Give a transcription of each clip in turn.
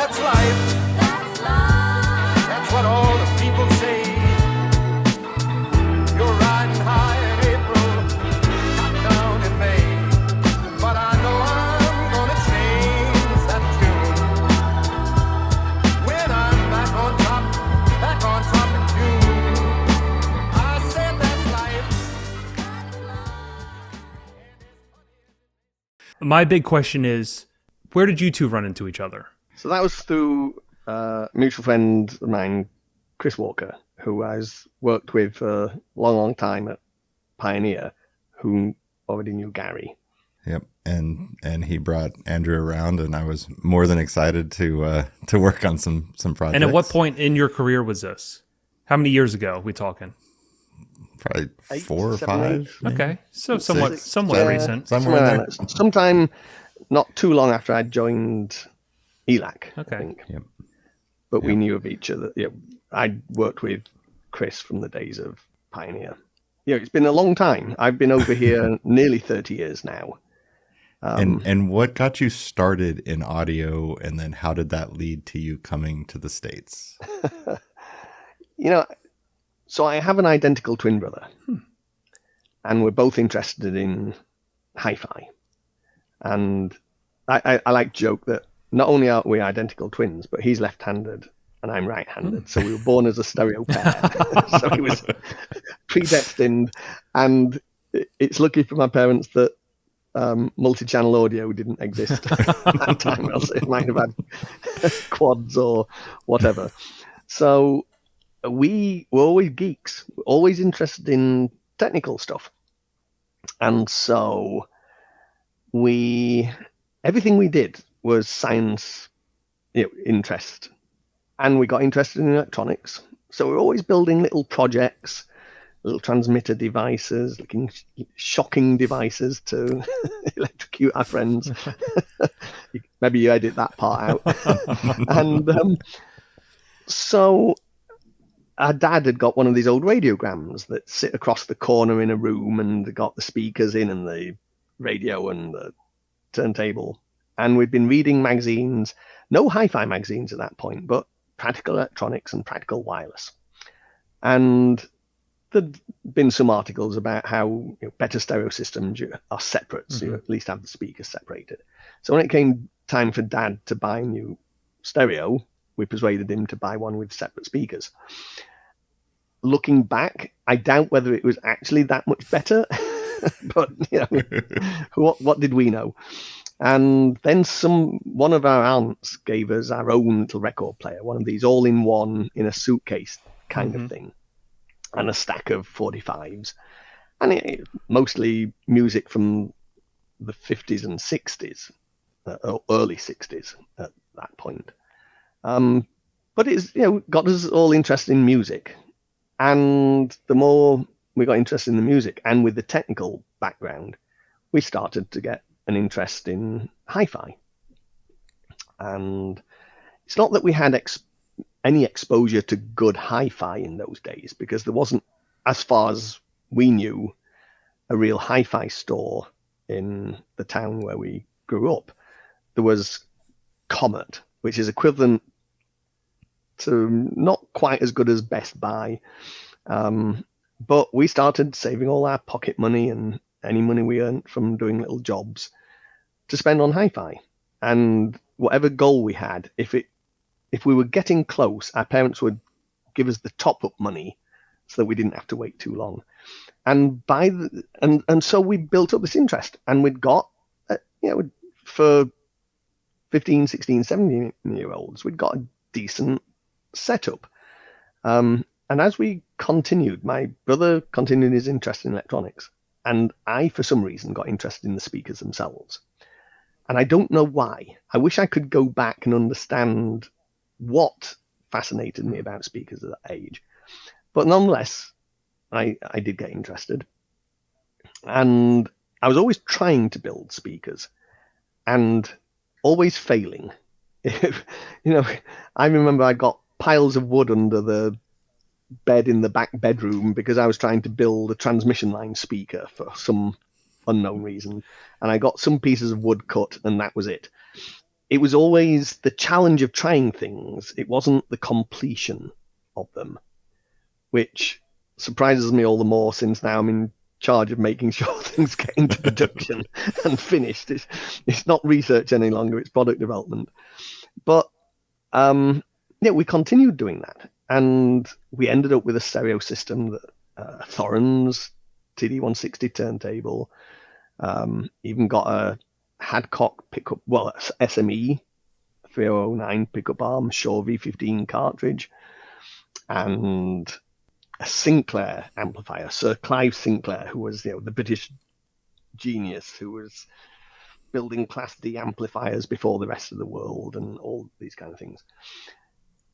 that's life. That's what all the people say. You're riding high in April, shot down in May. But I know I'm gonna change that tune when I'm back on top in June. I said that's life. My big question is, where did you two run into each other? So that was through a mutual friend of mine, Chris Walker, who I worked with for a long, long time at Pioneer, who already knew Gary. Yep, and he brought Andrew around, and I was more than excited to work on some projects. And at what point in your career was this? How many years ago are we talking? Probably 8, 4 or 7, 5. 8. Maybe. Okay, so Six. somewhat recent. Somewhere in there. around that. Sometime not too long after I joined ELAC, Okay. I think. Yep. But we knew of each other. Yeah, I worked with Chris from the days of Pioneer. Yeah, it's been a long time. I've been over here nearly 30 years now. And what got you started in audio, and then how did that lead to you coming to the States? So I have an identical twin brother, and we're both interested in hi-fi. And I like to joke that not only are we identical twins, but he's left-handed and I'm right-handed. So we were born as a stereo pair. So it was predestined. And it's lucky for my parents that multi-channel audio didn't exist at that time, else it might have had quads or whatever. So we were always geeks, always interested in technical stuff. And so everything we did was science interest. And we got interested in electronics. So we're always building little projects, little transmitter devices, looking shocking devices to electrocute our friends. Maybe you edit that part out. And so our dad had got one of these old radiograms that sit across the corner in a room, and got the speakers in and the radio and the turntable. And we'd been reading magazines, no hi-fi magazines at that point, but practical electronics and practical wireless. And there'd been some articles about how better stereo systems are separate, so you at least have the speakers separated. So when it came time for Dad to buy a new stereo, we persuaded him to buy one with separate speakers. Looking back, I doubt whether it was actually that much better, but what did we know? And then one of our aunts gave us our own little record player, one of these all-in-one in a suitcase kind of thing, and a stack of 45s, and it mostly music from the 50s and 60s, or early 60s at that point. But it's got us all interested in music, and the more we got interested in the music and with the technical background, we started to get an interest in hi-fi. And it's not that we had any exposure to good hi-fi in those days, because there wasn't, as far as we knew, a real hi-fi store in the town where we grew up. There was Comet, which is equivalent to not quite as good as Best Buy. But we started saving all our pocket money and any money we earned from doing little jobs to spend on hi-fi. And whatever goal we had, if we were getting close, our parents would give us the top-up money so that we didn't have to wait too long. And and so we built up this interest, and we'd got, for 15, 16, 17-year-olds, we'd got a decent setup. And as we continued, my brother continued his interest in electronics, and I, for some reason, got interested in the speakers themselves. And I don't know why. I wish I could go back and understand what fascinated me about speakers at that age. But nonetheless, I did get interested. And I was always trying to build speakers and always failing. I remember I got piles of wood under the bed in the back bedroom because I was trying to build a transmission line speaker for some unknown reason, and I got some pieces of wood cut, and that was it. it was always the challenge of trying things. It wasn't the completion of them, which surprises me all the more since now I'm in charge of making sure things get into production and finished. It's not research any longer, it's product development. But we continued doing that, and we ended up with a stereo system that Thorin's TD160 turntable, even got a Hadcock pickup, well, SME 3009 pickup arm, Shaw V15 cartridge, and a Sinclair amplifier, Sir Clive Sinclair, who was the British genius who was building Class D amplifiers before the rest of the world and all these kind of things.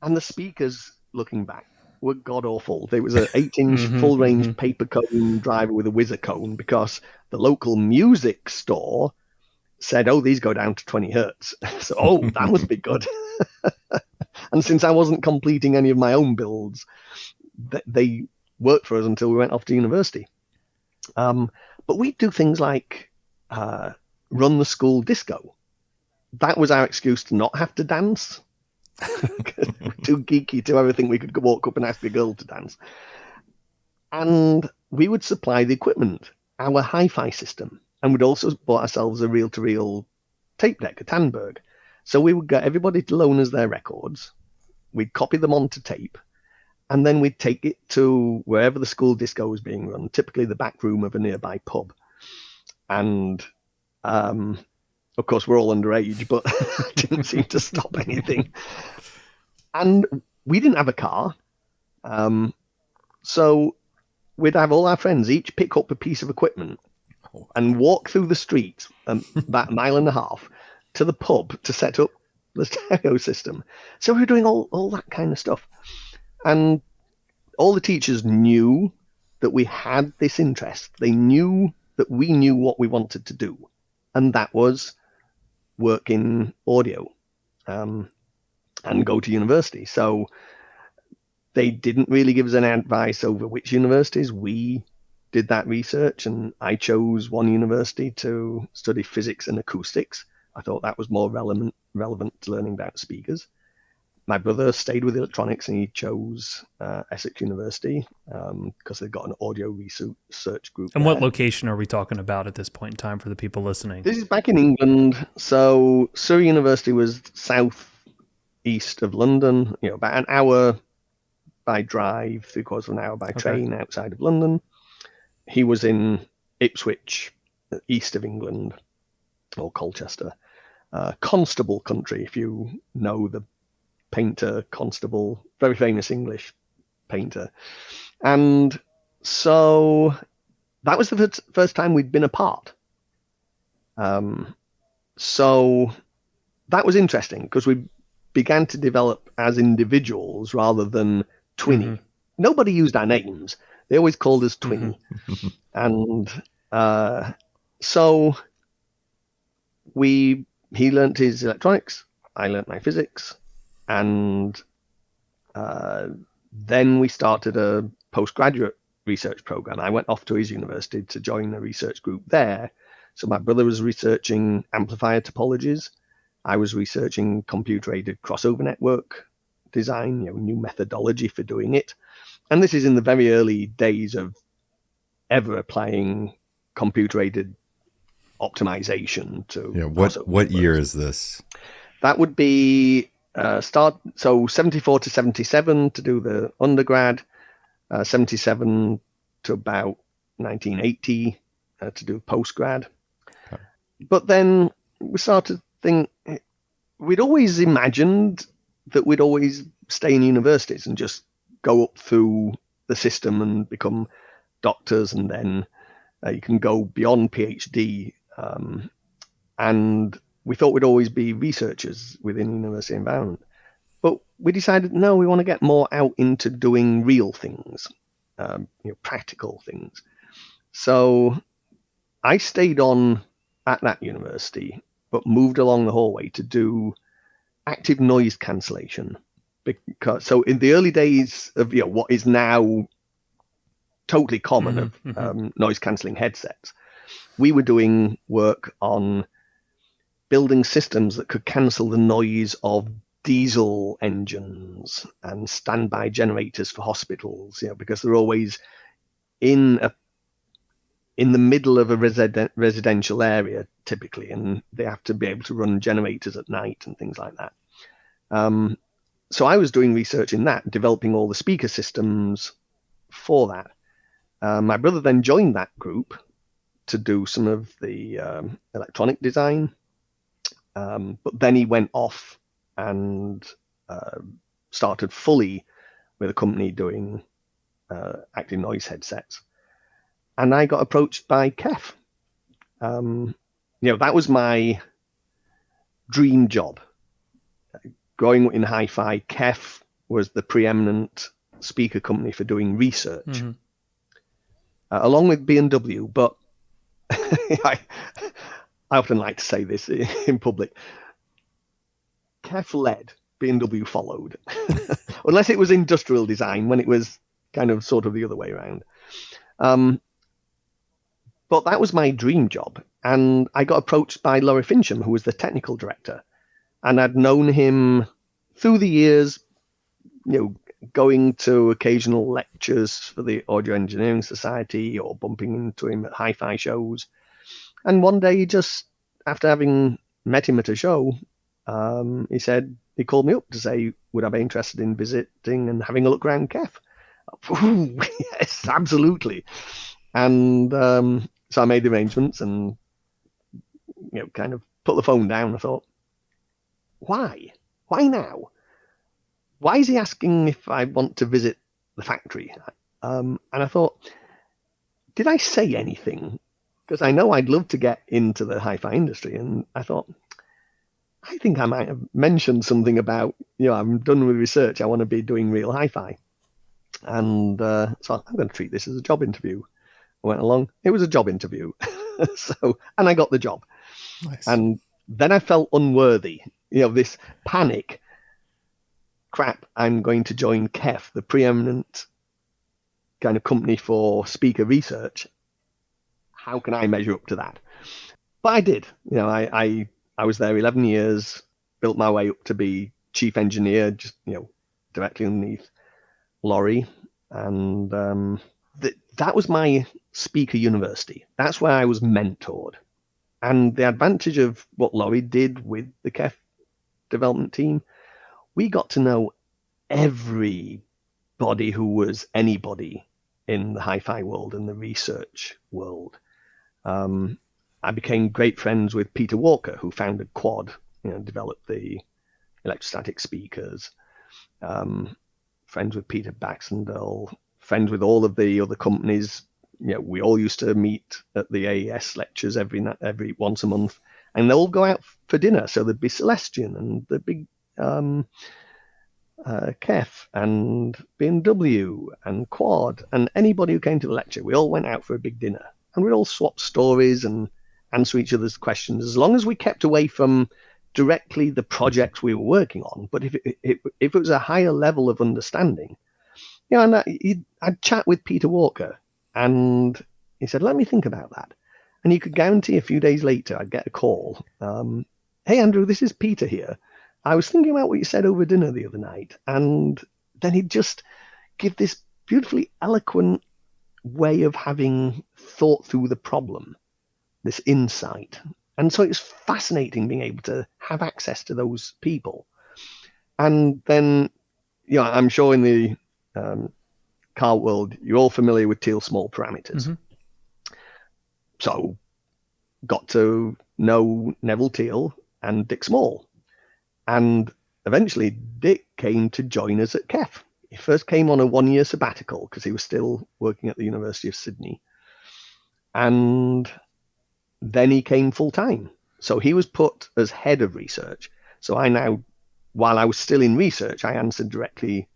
And the speakers, looking back, were god awful. There was an 8-inch full range paper cone driver with a whizzer cone because the local music store said, "Oh, these go down to 20 hertz." So, that must be good. And since I wasn't completing any of my own builds, they worked for us until we went off to university. But we'd do things like run the school disco. That was our excuse to not have to dance. We're too geeky to ever think we could walk up and ask a girl to dance. And we would supply the equipment, our hi-fi system, and we'd also bought ourselves a reel-to-reel tape deck, a Tandberg. So we would get everybody to loan us their records, we'd copy them onto tape, and then we'd take it to wherever the school disco was being run, typically the back room of a nearby pub. And of course, we're all underage, but it didn't seem to stop anything. And we didn't have a car. So we'd have all our friends each pick up a piece of equipment and walk through the streets, about a mile and a half, to the pub to set up the stereo system. So we were doing all that kind of stuff. And all the teachers knew that we had this interest. They knew that we knew what we wanted to do. And that was work in audio and go to university. So they didn't really give us any advice over which universities. We did that research, and I chose one university to study physics and acoustics. I thought that was more relevant to learning about speakers. My brother stayed with electronics, and he chose Essex University because they've got an audio research group. And what location are we talking about at this point in time for the people listening? This is back in England. So Surrey University was south east of London, about an hour by drive, 3/4 of an hour by train outside of London. He was in Ipswich, east of England, or Colchester. Constable country, if you know the painter Constable, very famous English painter. And so that was the first time we'd been apart. So that was interesting because we began to develop as individuals rather than twinny. Nobody used our names. They always called us twinny. And so he learnt his electronics, I learnt my physics, and then we started a postgraduate research program. I went off to his university to join a research group there. So my brother was researching amplifier topologies. I was researching computer-aided crossover network design, new methodology for doing it. And this is in the very early days of ever applying computer-aided optimization to. What year is this? That would be 74 to 77 to do the undergrad, 77 to about 1980 to do postgrad. Okay. But then we started to think, we'd always imagined that we'd always stay in universities and just go up through the system and become doctors, and then you can go beyond PhD. And we thought we'd always be researchers within the university environment. But we decided, no, we want to get more out into doing real things, practical things. So I stayed on at that university, but moved along the hallway to do active noise cancellation. So in the early days of what is now totally common of noise cancelling headsets, we were doing work on building systems that could cancel the noise of diesel engines and standby generators for hospitals, because they're always in the middle of a residential area typically, and they have to be able to run generators at night and things like that. So I was doing research in that, developing all the speaker systems for that. My brother then joined that group to do some of the electronic design, but then he went off and started fully with a company doing active noise headsets. And I got approached by Kef. That was my dream job. Growing up in hi-fi, Kef was the preeminent speaker company for doing research, along with B&W. But I often like to say this in public. Kef led, B&W followed. Unless it was industrial design, when it was kind of sort of the other way around. But that was my dream job. And I got approached by Laurie Fincham, who was the technical director. And I'd known him through the years, going to occasional lectures for the Audio Engineering Society or bumping into him at hi-fi shows. And one day, just after having met him at a show, he called me up to say, would I be interested in visiting and having a look around Kef? Yes, absolutely. And so I made the arrangements and, kind of put the phone down. I thought, why? Why now? Why is he asking if I want to visit the factory? And I thought, did I say anything? Because I know I'd love to get into the hi-fi industry. And I thought, I think I might have mentioned something about, I'm done with research. I want to be doing real hi-fi. And so I'm going to treat this as a job interview. I went along. It was a job interview. And I got the job. Nice. And then I felt unworthy. This panic. Crap, I'm going to join Kef, the preeminent kind of company for speaker research. How can I measure up to that? But I did. I was there 11 years, built my way up to be chief engineer, just, directly underneath Laurie. And that was my speaker university. That's where I was mentored. And the advantage of what Laurie did with the Kef development team, we got to know everybody who was anybody in the hi-fi world and the research world. I became great friends with Peter Walker, who founded Quad, developed the electrostatic speakers. Friends with Peter Baxendale, friends with all of the other companies. We all used to meet at the AES lectures every once a month, and they'll all go out for dinner. So there'd be Celestion and the big Kef and B&W and Quad and anybody who came to the lecture. We all went out for a big dinner, and we'd all swap stories and answer each other's questions, as long as we kept away from directly the projects we were working on. But if it was a higher level of understanding, and I'd chat with Peter Walker, and he said, let me think about that. And you could guarantee a few days later, I'd get a call. Hey, Andrew, this is Peter here. I was thinking about what you said over dinner the other night. And then he'd just give this beautifully eloquent way of having thought through the problem, this insight. And so it's fascinating being able to have access to those people. And then, I'm sure in the car world, you're all familiar with Teal Small parameters. Mm-hmm. So got to know Neville Teal and Dick Small. And eventually Dick came to join us at Kef. He first came on a 1-year sabbatical because he was still working at the University of Sydney. And then he came full time. So he was put as head of research. So while I was still in research, I answered directly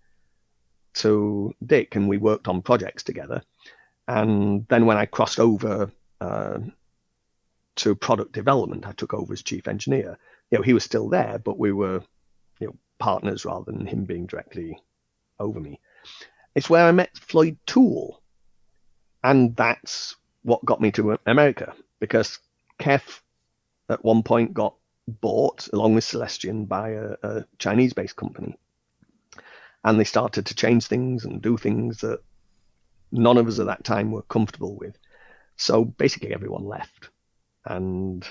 to Dick, and we worked on projects together. And then when I crossed over to product development, I took over as chief engineer. He was still there, but we were partners rather than him being directly over me. It's where I met Floyd Toole, and that's what got me to America, because Kef at one point got bought, along with Celestion, by a Chinese-based company. And they started to change things and do things that none of us at that time were comfortable with. So basically everyone left. And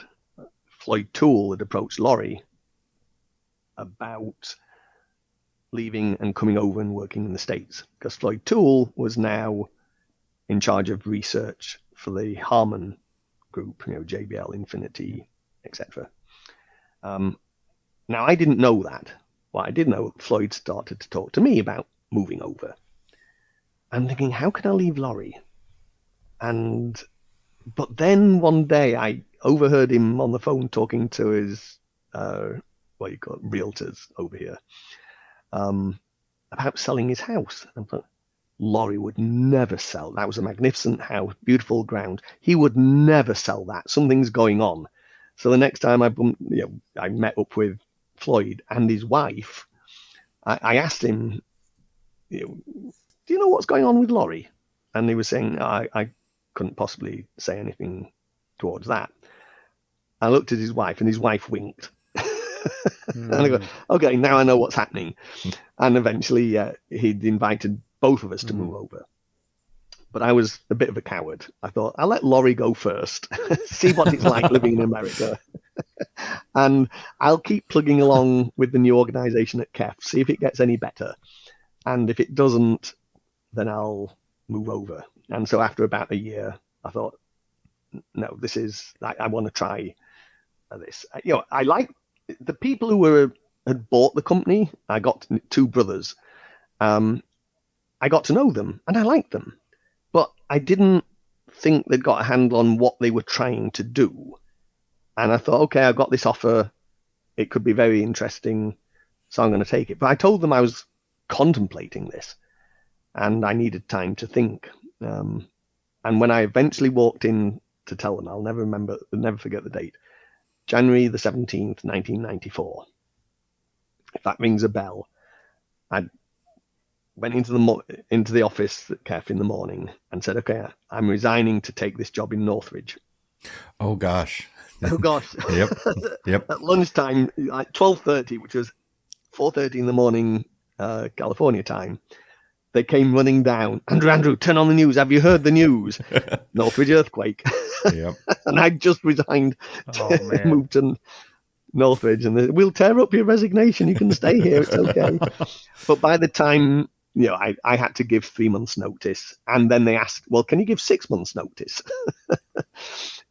Floyd Toole had approached Laurie about leaving and coming over and working in the States, because Floyd Toole was now in charge of research for the Harman group, JBL, Infinity, etc. Now, I didn't know that. What I did know, Floyd started to talk to me about moving over. I'm thinking, how can I leave Laurie? But then one day I overheard him on the phone talking to his, what you call it, realtors over here, about selling his house. I thought, Laurie would never sell. That was a magnificent house, beautiful ground. He would never sell that. Something's going on. So the next time I met up with Floyd and his wife, I asked him, do you know what's going on with Laurie? And he was saying, I couldn't possibly say anything towards that. I looked at his wife, and his wife winked. And I go, okay, now I know what's happening. And eventually he'd invited both of us to move over. But I was a bit of a coward. I thought, I'll let Laurie go first, see what it's like living in America. And I'll keep plugging along with the new organization at KEF, see if it gets any better. And if it doesn't, then I'll move over. And so after about a year, I thought, no, I want to try this. I like the people who had bought the company. I got two brothers. I got to know them and I liked them, but I didn't think they'd got a handle on what they were trying to do. And I thought, okay, I've got this offer. It could be very interesting, so I'm going to take it. But I told them I was contemplating this and I needed time to think. And when I eventually walked in to tell them, I'll never forget the date, January the 17th, 1994. If that rings a bell, I went into the office at KEF in the morning and said, okay, I'm resigning to take this job in Northridge. Oh, gosh. Oh, gosh. Yep. At lunchtime, like 12:30, which was 4:30 in the morning, California time, they came running down. Andrew, turn on the news. Have you heard the news? Northridge earthquake. Yep. And I just resigned to move to Northridge. And we'll tear up your resignation. You can stay here. It's okay. But by the time, I had to give 3 months notice. And then they asked, well, can you give 6 months notice?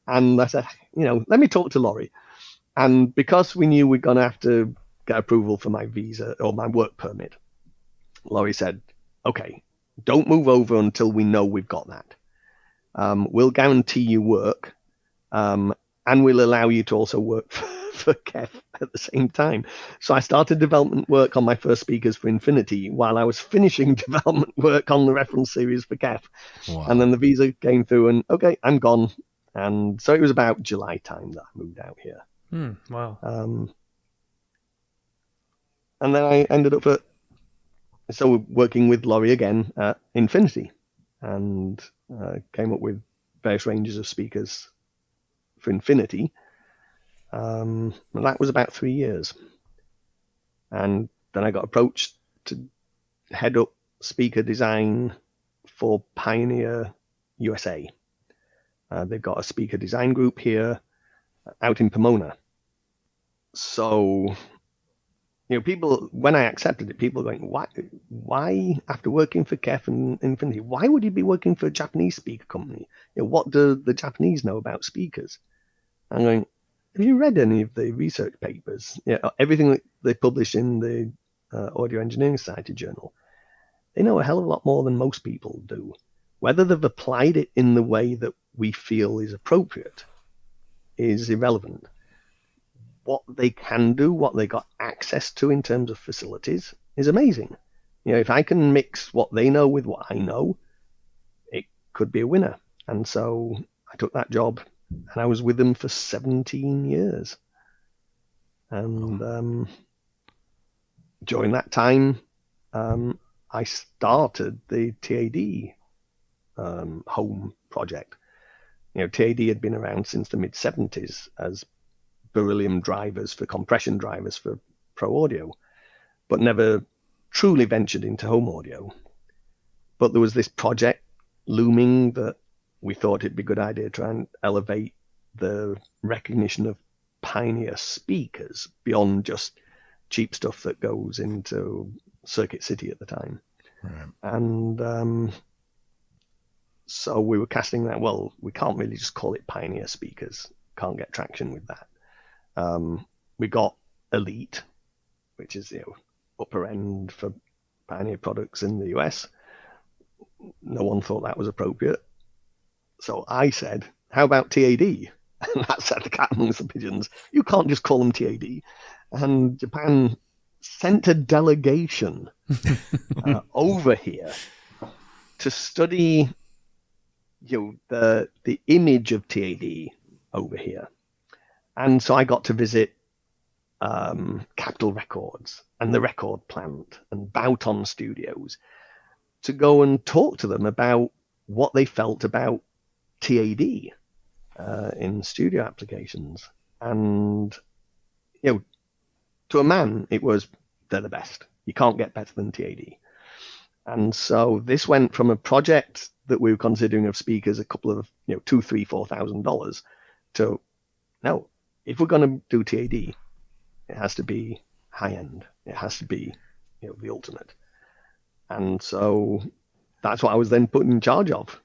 And I said, let me talk to Laurie. And because we knew we're going to have to get approval for my visa or my work permit, Laurie said, okay, don't move over until we know we've got that. We'll guarantee you work, and we'll allow you to also work for KEF at the same time. So I started development work on my first speakers for Infinity while I was finishing development work on the reference series for KEF. Wow. And then the visa came through and, okay, I'm gone. And so it was about July time that I moved out here. Wow. And then I ended up working with Laurie again at Infinity, and came up with various ranges of speakers for Infinity. And that was about 3 years. And then I got approached to head up speaker design for Pioneer USA. They've got a speaker design group here out in Pomona. So, people, when I accepted it, people were going, why after working for KEF and Infinity, why would you be working for a Japanese speaker company? What do the Japanese know about speakers? I'm going, have you read any of the research papers? Everything that they publish in the Audio Engineering Society journal. They know a hell of a lot more than most people do. Whether they've applied it in the way that we feel is appropriate is irrelevant. What they can do, what they got access to in terms of facilities is amazing. If I can mix what they know with what I know, it could be a winner. And so I took that job and I was with them for 17 years. And during that time, I started the TAD home project. TAD had been around since the mid-70s as beryllium drivers for compression drivers for pro audio, but never truly ventured into home audio. But there was this project looming that we thought it'd be a good idea to try and elevate the recognition of Pioneer speakers beyond just cheap stuff that goes into Circuit City at the time. Right. And so we were casting that, well, we can't really just call it Pioneer speakers. Can't get traction with that. We got Elite, which is upper end for Pioneer products in the US. No one thought that was appropriate. So I said, how about TAD? And that set the cat amongst the pigeons. You can't just call them TAD. And Japan sent a delegation over here to study the image of TAD over here. And so I got to visit Capitol Records and the record plant and Bouton Studios to go and talk to them about what they felt about TAD in studio applications. And to a man, it was, they're the best. You can't get better than TAD. And so this went from a project that we were considering of speakers a couple of $2,000, $3,000, $4,000 to no, if we're going to do TAD, it has to be high end. It has to be the ultimate. And so that's what I was then put in charge of,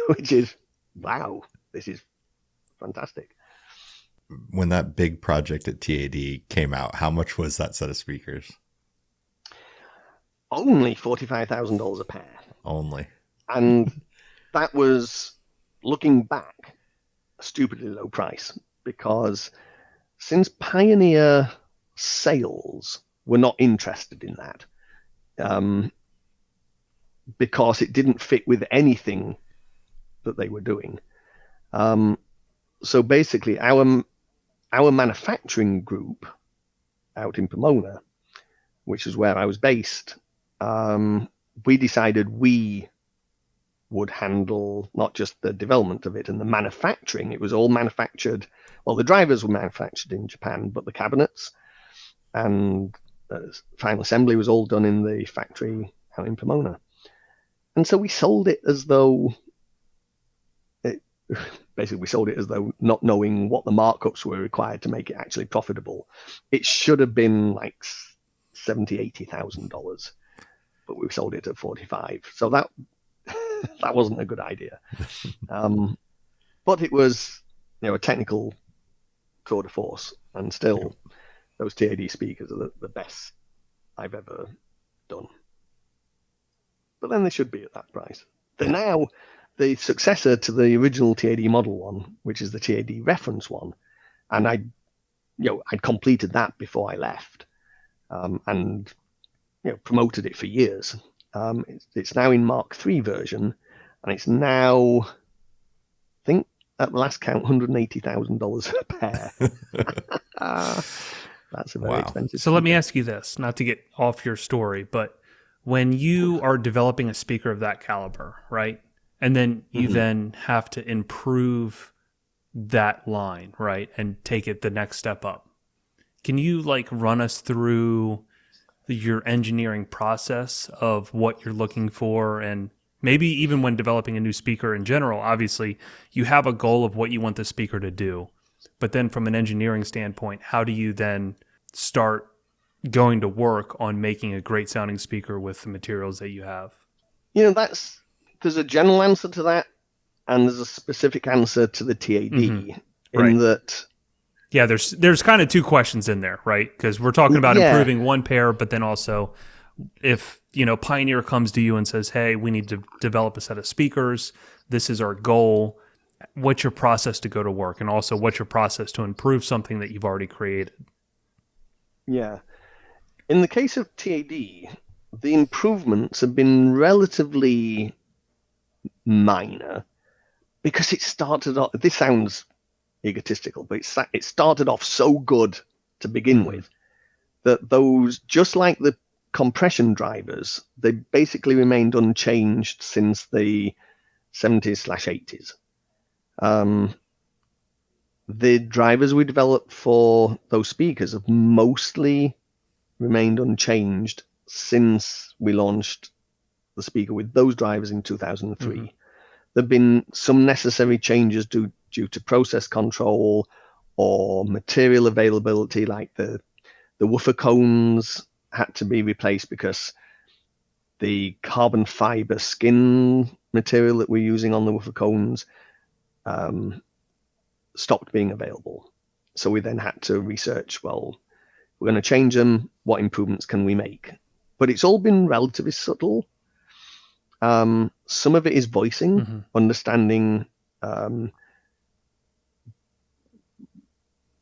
which is, wow, this is fantastic. When that big project at TAD came out, how much was that set of speakers? Only $45,000 a pair. Only. And that was, looking back, a stupidly low price, because since Pioneer sales were not interested in that, because it didn't fit with anything that they were doing. So basically, our manufacturing group out in Pomona, which is where I was based, we decided we would handle not just the development of it and the manufacturing. It was all manufactured. Well, the drivers were manufactured in Japan, but the cabinets and final assembly was all done in the factory out in Pomona. And so we sold it as though, we sold it as though not knowing what the markups were required to make it actually profitable. It should have been like $70,000, $80,000, but we sold it at 45. So that wasn't a good idea. But it was, a technical tour de force, and still those TAD speakers are the best I've ever done. But then they should be at that price. They're now the successor to the original TAD Model 1, which is the TAD Reference 1. And I'd completed that before I left, and promoted it for years. It's now in Mark III version, and it's now, I think, at the last count, $180,000 a pair. That's a very expensive. So let me ask you this, not to get off your story, but when you are developing a speaker of that caliber, right? And then you then have to improve that line, right? And take it the next step up. Can you run us through your engineering process of what you're looking for? And maybe even when developing a new speaker in general, obviously you have a goal of what you want the speaker to do. But then from an engineering standpoint, how do you then start going to work on making a great sounding speaker with the materials that you have? There's a general answer to that, and there's a specific answer to the TAD in that. Yeah, there's kind of two questions in there, right? Because we're talking about improving one pair, but then also if, Pioneer comes to you and says, hey, we need to develop a set of speakers, this is our goal, what's your process to go to work? And also what's your process to improve something that you've already created? Yeah. In the case of TAD, the improvements have been relatively minor because it started off, this sounds egotistical, but it started off so good to begin with that those, just like the compression drivers, they basically remained unchanged since the 70s/80s. the drivers we developed for those speakers have mostly remained unchanged since we launched the speaker with those drivers in 2003. Mm-hmm. There have been some necessary changes due to process control or material availability, like the woofer cones had to be replaced because the carbon fiber skin material that we're using on the woofer cones stopped being available. So we then had to research, well, we're going to change them. What improvements can we make? But it's all been relatively subtle. Some of it is voicing, mm-hmm. understanding. Had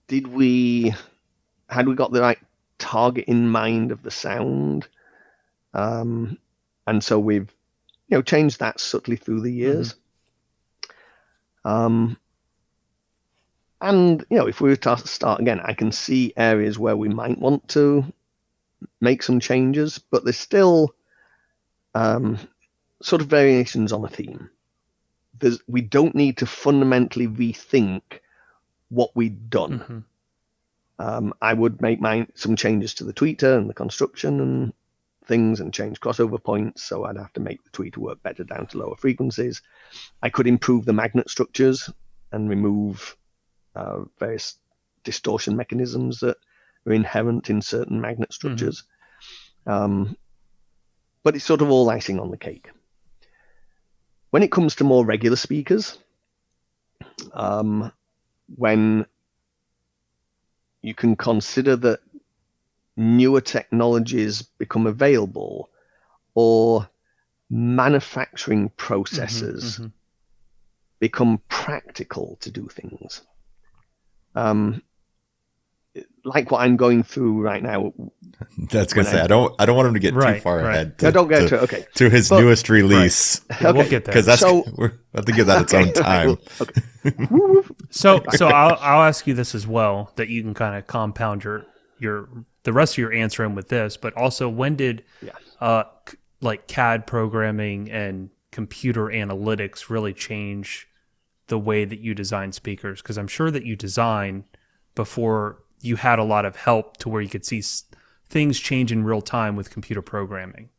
we got the right target in mind of the sound? And so we've, changed that subtly through the years. Mm-hmm. And, if we were to start again, I can see areas where we might want to make some changes, but there's still sort of variations on a theme. We don't need to fundamentally rethink what we've done. Mm-hmm. I would make some changes to the tweeter and the construction and things and change crossover points, so I'd have to make the tweeter work better down to lower frequencies. I could improve the magnet structures and remove various distortion mechanisms that are inherent in certain magnet structures. Mm-hmm. But it's sort of all icing on the cake. When it comes to more regular speakers, when you can consider that newer technologies become available or manufacturing processes become practical to do things. Like what I'm going through right now. That's going to say, I don't want him to get too far ahead. Don't get to okay. To his newest release. Right. Yeah, we'll get there. Because we're have to give that its own time. Okay. So I'll ask you this as well, that you can kind of compound the rest of your answer in with this, but also when did like CAD programming and computer analytics really change the way that you design speakers? Because I'm sure that you design before you had a lot of help to where you could see things change in real time with computer programming.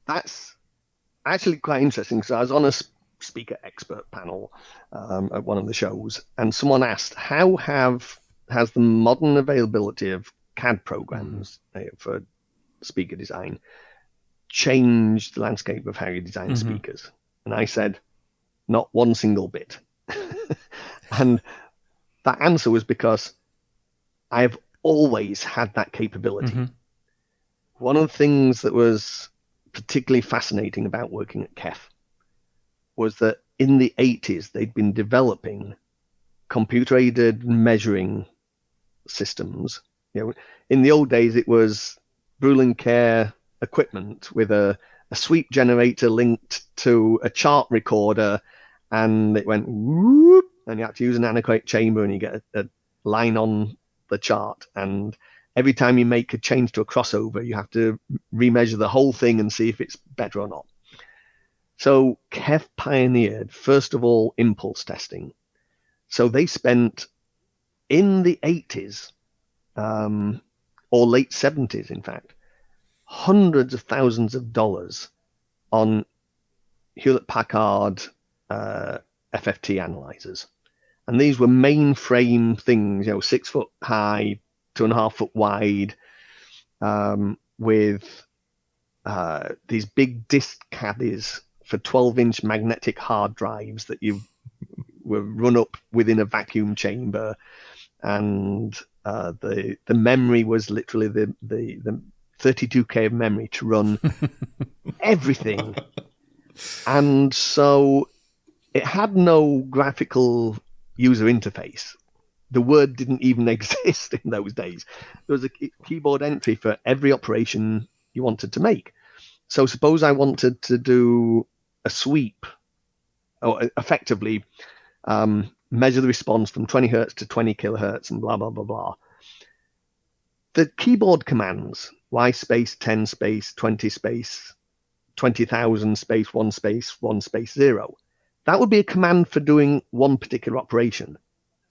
That's actually quite interesting. So I was on a speaker expert panel at one of the shows, and someone asked, how has the modern availability of CAD programs for speaker design changed the landscape of how you design speakers? And I said, not one single bit. And that answer was because I've always had that capability. One of the things that was particularly fascinating about working at KEF was that in the 80s, they'd been developing computer-aided measuring systems. In the old days, it was Brüel & Kjær equipment with a sweep generator linked to a chart recorder, and it went whoop, and you have to use an anechoic chamber, and you get a line on the chart. And every time you make a change to a crossover, you have to remeasure the whole thing and see if it's better or not. So KEF pioneered, first of all, impulse testing. So they spent in the 80s, or late 70s, in fact, hundreds of thousands of dollars on Hewlett-Packard FFT analyzers. And these were mainframe things, 6 foot high, 2.5 foot wide, with these big disk caddies for 12-inch magnetic hard drives that you were run up within a vacuum chamber. And the memory was literally the 32K of memory to run everything. And so it had no graphical user interface. The word didn't even exist in those days. There was a keyboard entry for every operation you wanted to make. So suppose I wanted to do a sweep, or effectively measure the response from 20 hertz to 20 kilohertz and blah, blah, blah, blah. The keyboard commands, Y space, 10 space, 20 space, 20,000 space, 1 space, 1 space, 0, that would be a command for doing one particular operation.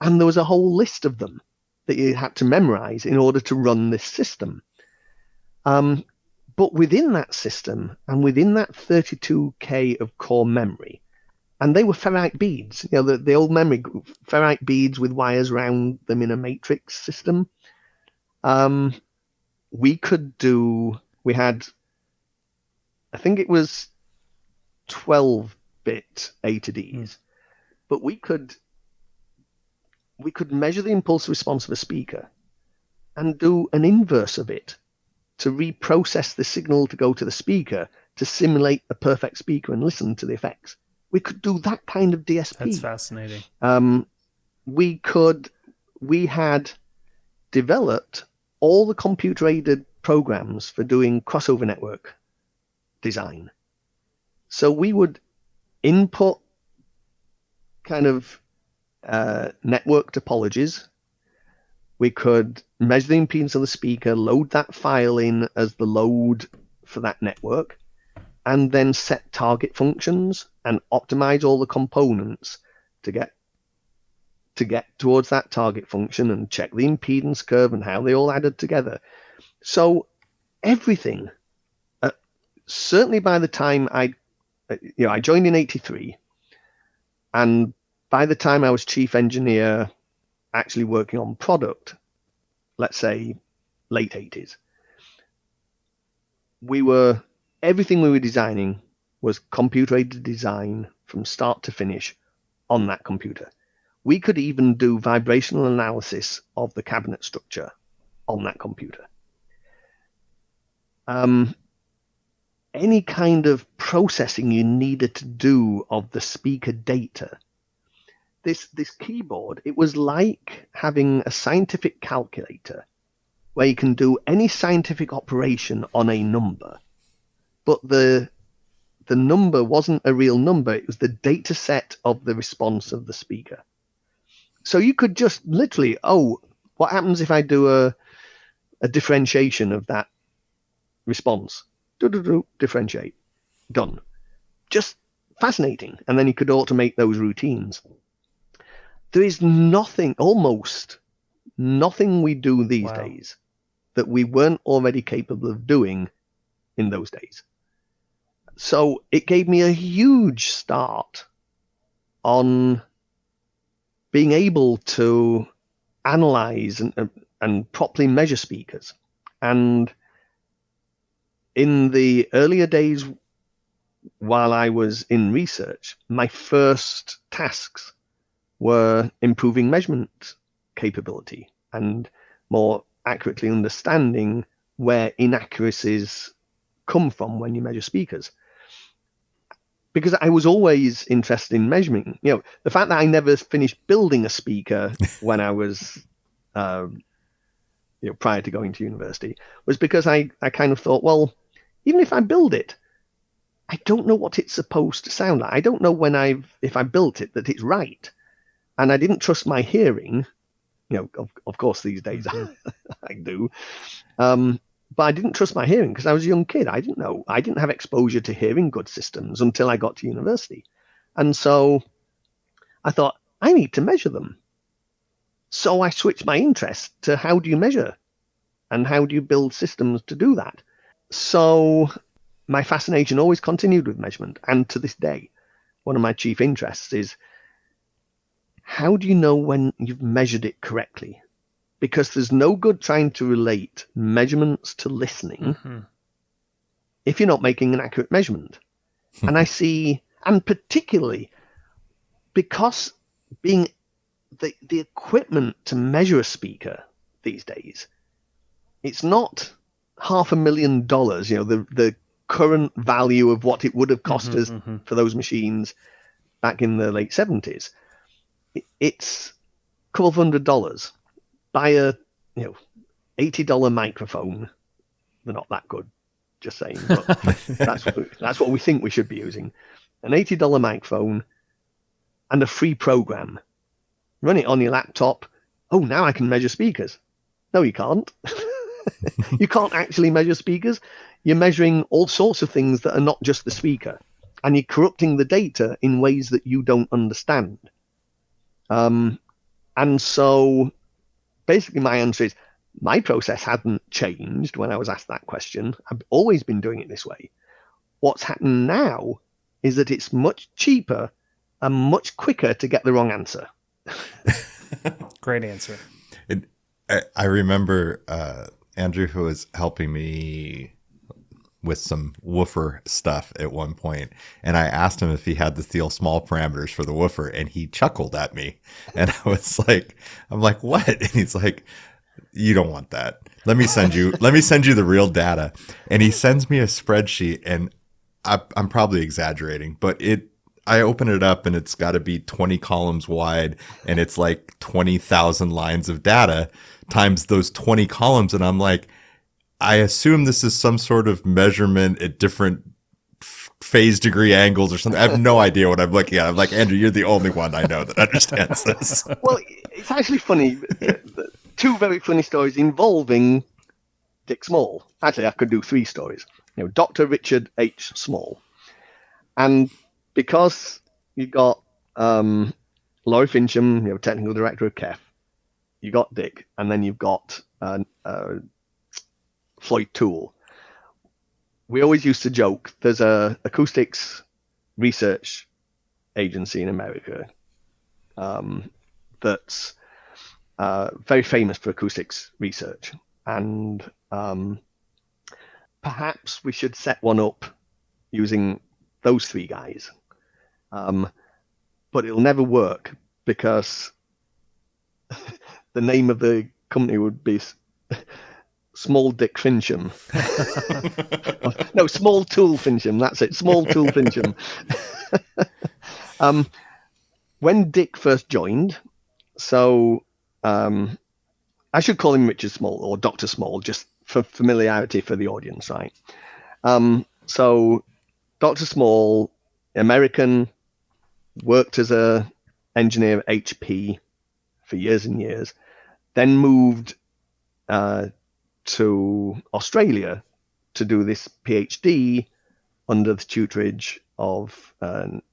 And there was a whole list of them that you had to memorize in order to run this system. But within that system and within that 32K of core memory, and they were ferrite beads, the old memory, ferrite beads with wires around them in a matrix system. We had, I think it was 12-bit A to Ds, but we could measure the impulse response of a speaker and do an inverse of it to reprocess the signal to go to the speaker to simulate a perfect speaker and listen to the effects. We could do that kind of DSP. That's fascinating. We had developed all the computer-aided programs for doing crossover network design. So we would input kind of network topologies. We could measure the impedance of the speaker, load that file in as the load for that network, and then set target functions and optimize all the components to get towards that target function and check the impedance curve and how they all added together. So everything, certainly by the time I joined in 83, and by the time I was chief engineer actually working on product, let's say late 80s, everything we were designing was computer-aided design from start to finish on that computer. We could even do vibrational analysis of the cabinet structure on that computer. Any kind of processing you needed to do of the speaker data, this keyboard, it was like having a scientific calculator where you can do any scientific operation on a number, but the number wasn't a real number. It was the data set of the response of the speaker. So you could just literally, what happens if I do a differentiation of that response? Differentiate. Done. Just fascinating. And then you could automate those routines. There is almost nothing we do these days that we weren't already capable of doing in those days. So it gave me a huge start on being able to analyze and properly measure speakers. And in the earlier days, while I was in research, my first tasks were improving measurement capability and more accurately understanding where inaccuracies come from when you measure speakers. Because I was always interested in measuring, the fact that I never finished building a speaker when I was, prior to going to university, was because I kind of thought, well, even if I build it, I don't know what it's supposed to sound like. I don't know if I built it that it's right. And I didn't trust my hearing. Of course, these days I do. But I didn't trust my hearing because I was a young kid. I didn't know. I didn't have exposure to hearing good systems until I got to university. And so I thought, I need to measure them. So I switched my interest to how do you measure and how do you build systems to do that? So my fascination always continued with measurement. And to this day, one of my chief interests is how do you know when you've measured it correctly? Because there's no good trying to relate measurements to listening if you're not making an accurate measurement. And I see, and particularly because being the equipment to measure a speaker these days, it's not $500,000, the current value of what it would have cost us for those machines back in the late 70s. It's a couple of $100. Buy a $80 microphone. They're not that good, just saying. But that's what we think we should be using. An $80 microphone and a free program. Run it on your laptop. Oh, now I can measure speakers. No, you can't. You can't actually measure speakers. You're measuring all sorts of things that are not just the speaker. and you're corrupting the data in ways that you don't understand. And so basically my answer is my process hadn't changed when I was asked that question. I've always been doing it this way. What's happened now is that it's much cheaper and much quicker to get the wrong answer. Great answer. I remember Andrew, who was helping me with some woofer stuff at one point, and I asked him if he had the Thiel small parameters for the woofer, and he chuckled at me, and I was like, I'm like, what? And he's like, you don't want that. Let me send you the real data. And he sends me a spreadsheet, and I'm probably exaggerating, but I open it up and it's got to be 20 columns wide, and it's like 20,000 lines of data times those 20 columns. And I'm like, I assume this is some sort of measurement at different phase degree angles or something. I have no idea what I'm looking at. I'm like, Andrew, you're the only one I know that understands this. Well, it's actually funny. Two very funny stories involving Dick Small. Actually, I could do three stories. Dr. Richard H. Small. And because you got Laurie Fincham, technical director of KEF, you got Dick, and then you've got Floyd Toole. We always used to joke, there's a acoustics research agency in America that's very famous for acoustics research, and perhaps we should set one up using those three guys, but it'll never work because the name of the company would be Small Dick Fincham. No, Small Tool Fincham. That's it. Small Tool Fincham. When Dick first joined, so I should call him Richard Small or Dr. Small, just for familiarity for the audience, right? So Dr. Small, American, worked as a engineer at HP for years and years, then moved to Australia to do this PhD under the tutorage of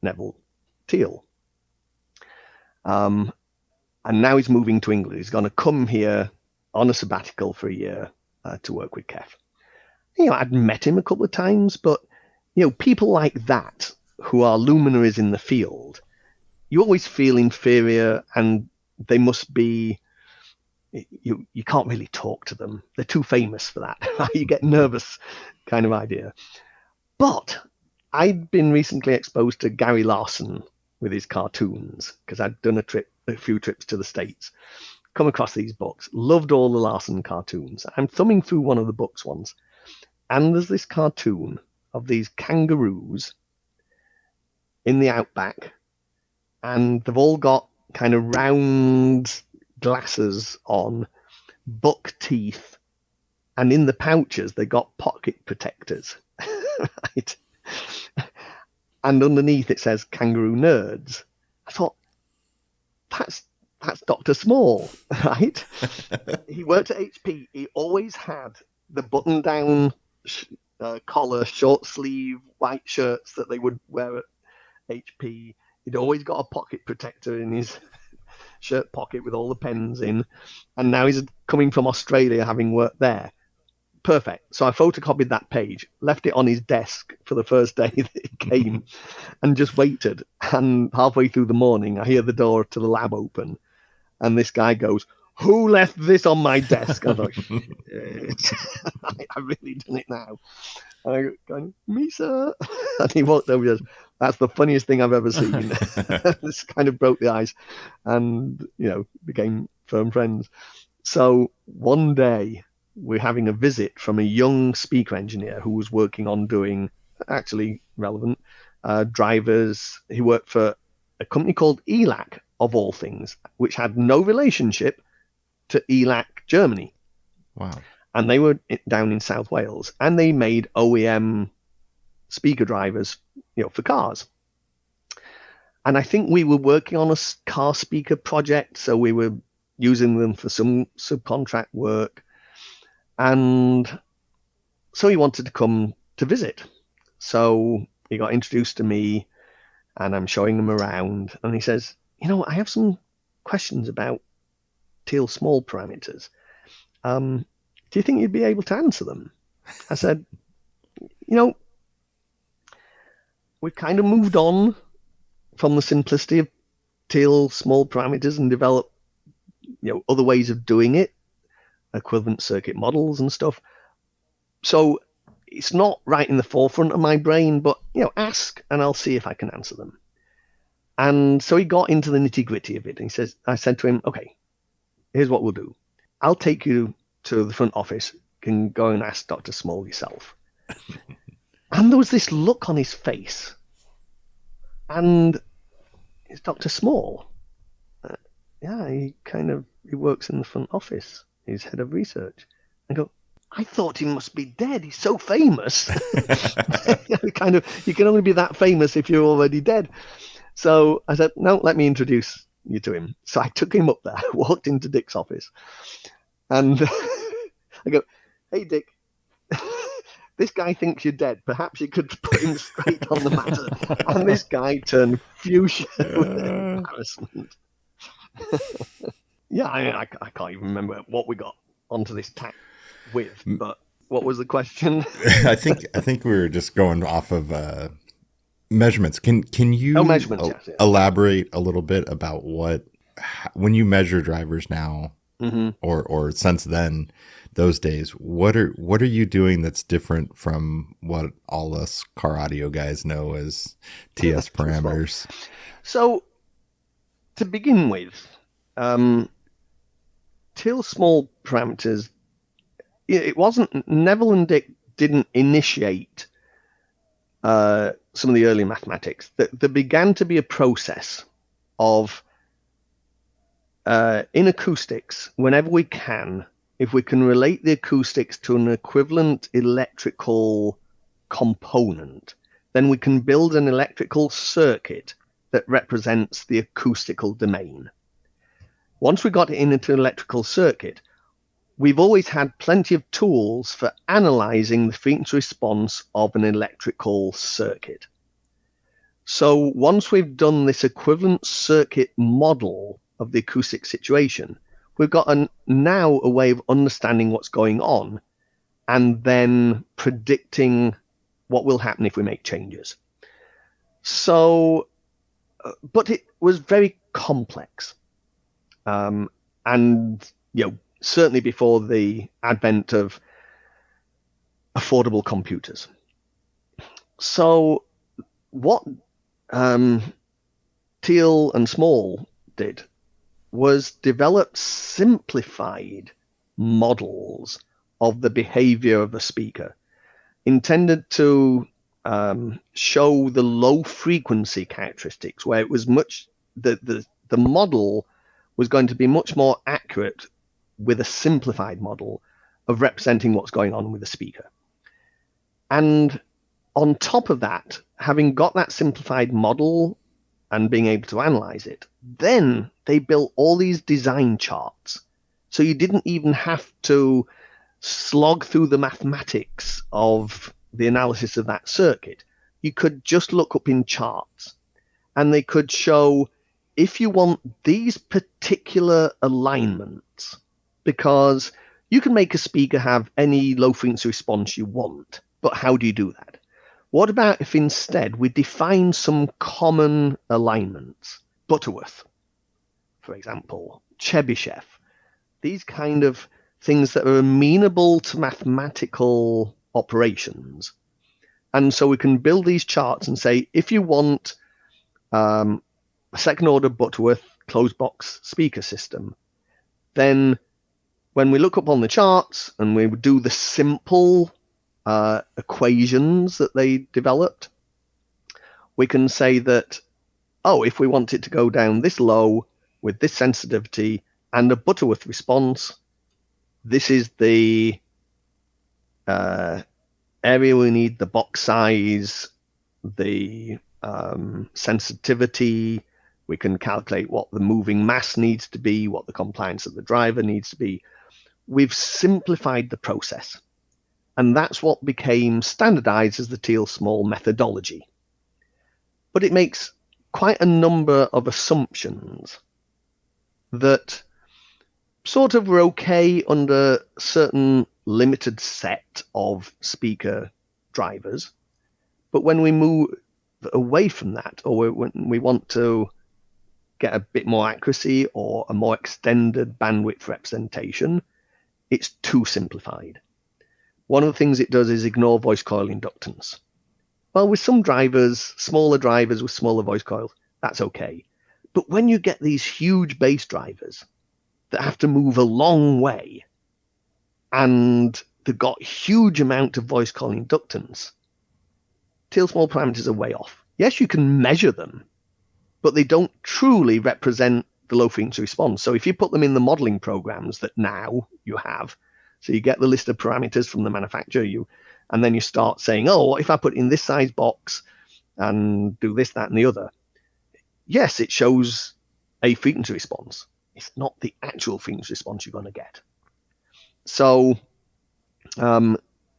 Neville Teal. And now he's moving to England. He's going to come here on a sabbatical for a year to work with KEF. I'd met him a couple of times, but people like that who are luminaries in the field, you always feel inferior, and they must be. You can't really talk to them. They're too famous for that. You get nervous, kind of idea. But I'd been recently exposed to Gary Larson with his cartoons because I'd done a few trips to the States. Come across these books, loved all the Larson cartoons. I'm thumbing through one of the books once, and there's this cartoon of these kangaroos in the outback, and they've all got kind of round glasses on, buck teeth, and in the pouches they got pocket protectors, right? And underneath it says Kangaroo Nerds. I thought, that's Dr. Small, right? He worked at HP. He always had the button-down collar, short sleeve, white shirts that they would wear at HP. He'd always got a pocket protector in his shirt pocket with all the pens in, and now he's coming from Australia having worked there. Perfect. So I photocopied that page, left it on his desk for the first day that he came, and just waited. And halfway through the morning, I hear the door to the lab open, and this guy goes, "Who left this on my desk?" I thought, shit. I really done it now. And I go, "Me, sir." And he walked over and goes, "That's the funniest thing I've ever seen." This kind of broke the ice, and became firm friends. So one day we're having a visit from a young speaker engineer who was working on doing actually relevant drivers. He worked for a company called ELAC, of all things, which had no relationship to ELAC Germany. Wow. And they were down in South Wales, and they made OEM speaker drivers, for cars. And I think we were working on a car speaker project, so we were using them for some subcontract work. And so he wanted to come to visit. So, he got introduced to me, and I'm showing him around, and he says, I have some questions about teal small parameters. Do you think you'd be able to answer them? I said, we've kind of moved on from the simplicity of teal small parameters and developed, other ways of doing it, equivalent circuit models and stuff. So it's not right in the forefront of my brain, but, ask and I'll see if I can answer them. And so he got into the nitty gritty of it. And I said to him, okay, here's what we'll do. I'll take you to the front office. You can go and ask Dr. Small yourself. And there was this look on his face. And it's Dr. Small. Yeah, he works in the front office. He's head of research. I go, I thought he must be dead. He's so famous. You can only be that famous if you're already dead. So I said, no, let me introduce you to him. So I took him up there, walked into Dick's office, and I go, hey, Dick, this guy thinks you're dead. Perhaps you could put him straight on the matter. And this guy turned fuchsia with embarrassment. Yeah, I can't even remember what we got onto this tack with, but what was the question? I think we were just going off of measurements. Can you measurements, yes. elaborate a little bit about when you measure drivers now, mm-hmm. or since then, those days, what are you doing that's different from what all us car audio guys know as TS parameters? So to begin with, teal small parameters, it wasn't, Neville and Dick didn't initiate some of the early mathematics. There began to be a process of, in acoustics, whenever we can, if we can relate the acoustics to an equivalent electrical component, then we can build an electrical circuit that represents the acoustical domain. Once we got it into an electrical circuit, we've always had plenty of tools for analyzing the frequency response of an electrical circuit. So once we've done this equivalent circuit model of the acoustic situation, we've got now a way of understanding what's going on and then predicting what will happen if we make changes. So, but it was very complex. And, certainly before the advent of affordable computers. So what Teal and Small did was develop simplified models of the behavior of a speaker, intended to show the low frequency characteristics, where it was the model was going to be much more accurate with a simplified model of representing what's going on with the speaker. And on top of that, having got that simplified model and being able to analyze it, then they built all these design charts. So you didn't even have to slog through the mathematics of the analysis of that circuit. You could just look up in charts, and they could show if you want these particular alignments, because you can make a speaker have any low frequency response you want, but how do you do that? What about if instead we define some common alignments? Butterworth, for example, Chebyshev, these kind of things that are amenable to mathematical operations. And so we can build these charts and say, if you want a second order Butterworth closed box speaker system, then when we look up on the charts and we do the simple equations that they developed, we can say that, if we want it to go down this low with this sensitivity and a Butterworth response, this is the area we need, the box size, the sensitivity. We can calculate what the moving mass needs to be, what the compliance of the driver needs to be. We've simplified the process. And that's what became standardized as the Teal Small methodology. but it makes quite a number of assumptions that sort of were okay under certain limited set of speaker drivers. But when we move away from that, or when we want to get a bit more accuracy or a more extended bandwidth representation, it's too simplified. One of the things it does is ignore voice coil inductance. Well, with some drivers, smaller drivers with smaller voice coils, that's okay. But when you get these huge bass drivers that have to move a long way and they've got huge amount of voice coil inductance, tail small parameters are way off. Yes, you can measure them, but they don't truly represent the low frequency response. So if you put them in the modeling programs that now you have, so you get the list of parameters from the manufacturer, and then you start saying, oh, what if I put in this size box and do this, that, and the other? Yes, it shows a frequency response. It's not the actual frequency response you're going to get. So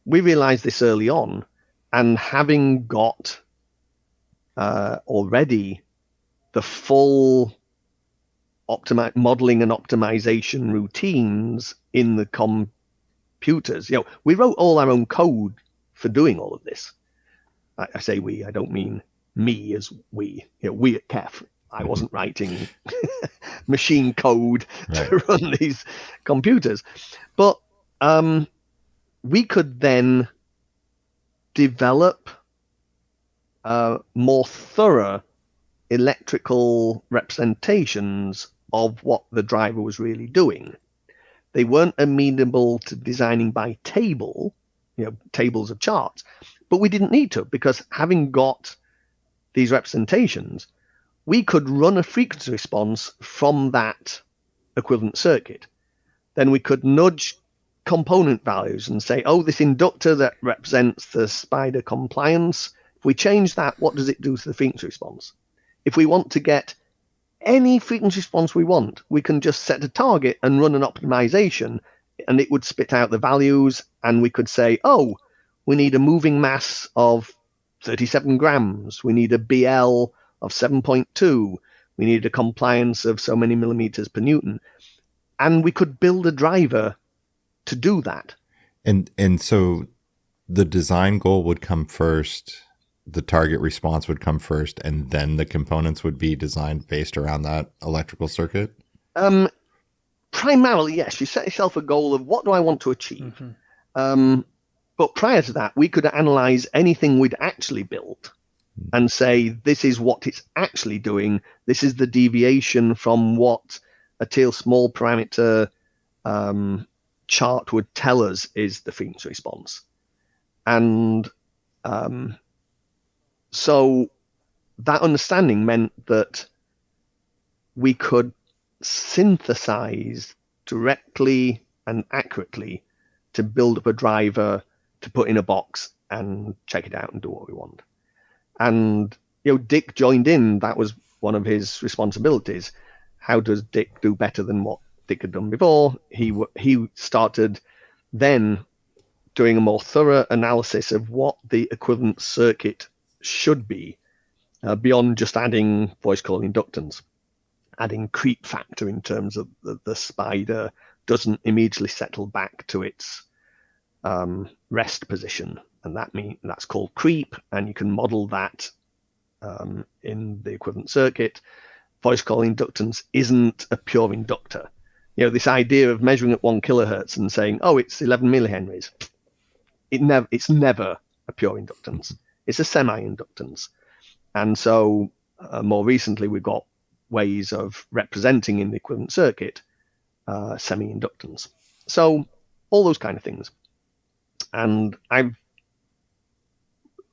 we realized this early on, and having got already the full modeling and optimization routines in the computers, we wrote all our own code for doing all of this. I say we, I don't mean me as we. We at KEF. I wasn't writing machine code to run these computers. But we could then develop more thorough electrical representations of what the driver was really doing. They weren't amenable to designing by table, tables of charts, but we didn't need to, because having got these representations, we could run a frequency response from that equivalent circuit. Then we could nudge component values and say, oh, this inductor that represents the spider compliance, if we change that, what does it do to the frequency response? If we want to get any frequency response we want, we can just set a target and run an optimization, and it would spit out the values, and we could say, oh, we need a moving mass of 37 grams. We need a BL of 7.2. We need a compliance of so many millimeters per Newton. And we could build a driver to do that. And so the design goal would come first, the target response would come first, and then the components would be designed based around that electrical circuit? Primarily, yes. You set yourself a goal of what do I want to achieve? Mm-hmm. But prior to that, we could analyze anything we'd actually built and say, this is what it's actually doing. This is the deviation from what a tail small parameter chart would tell us is the frequency response. And so that understanding meant that we could synthesize directly and accurately to build up a driver to put in a box and check it out and do what we want. And Dick joined in. That was one of his responsibilities. How does Dick do better than what Dick had done before? He started then doing a more thorough analysis of what the equivalent circuit should be, beyond just adding voice coil inductance, adding creep factor in terms of the spider doesn't immediately settle back to its rest position, and that's called creep, and you can model that in the equivalent circuit. Voice coil inductance isn't a pure inductor. This idea of measuring at 1 kilohertz and saying, oh, it's 11 millihenries, it's never a pure inductance. It's a semi-inductance. And so more recently, we've got ways of representing in the equivalent circuit semi-inductance. So all those kind of things. And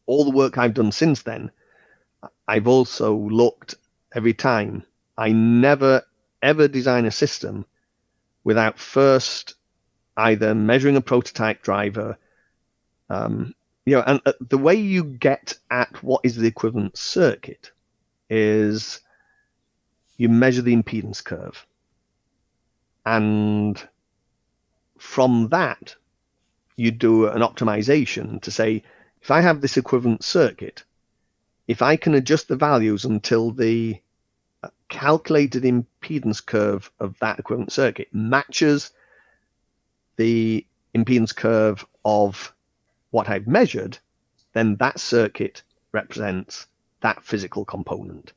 all the work I've done since then, I've also looked every time. I never, ever design a system without first either measuring a prototype driver, and the way you get at what is the equivalent circuit is you measure the impedance curve. And from that, you do an optimization to say, if I have this equivalent circuit, if I can adjust the values until the calculated impedance curve of that equivalent circuit matches the impedance curve of what I've measured, then that circuit represents that physical component.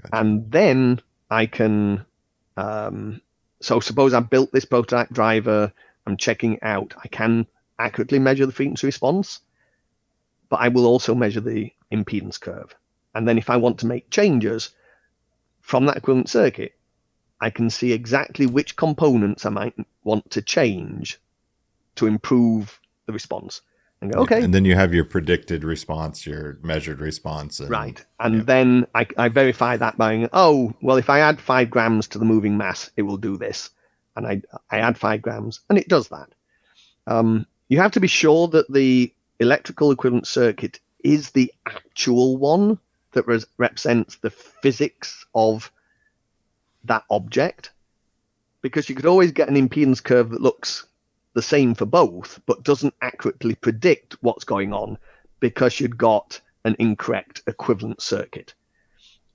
Gotcha. And then I can, so suppose I built this prototype driver, I'm checking it out, I can accurately measure the frequency response, but I will also measure the impedance curve. And then if I want to make changes from that equivalent circuit, I can see exactly which components I might want to change to improve the response. And go, okay. And then you have your predicted response, your measured response. And, right. And then I verify that by, oh, well, if I add 5 grams to the moving mass, it will do this. And I add 5 grams, and it does that. You have to be sure that the electrical equivalent circuit is the actual one that represents the physics of that object, because you could always get an impedance curve that looks the same for both, but doesn't accurately predict what's going on because you'd got an incorrect equivalent circuit.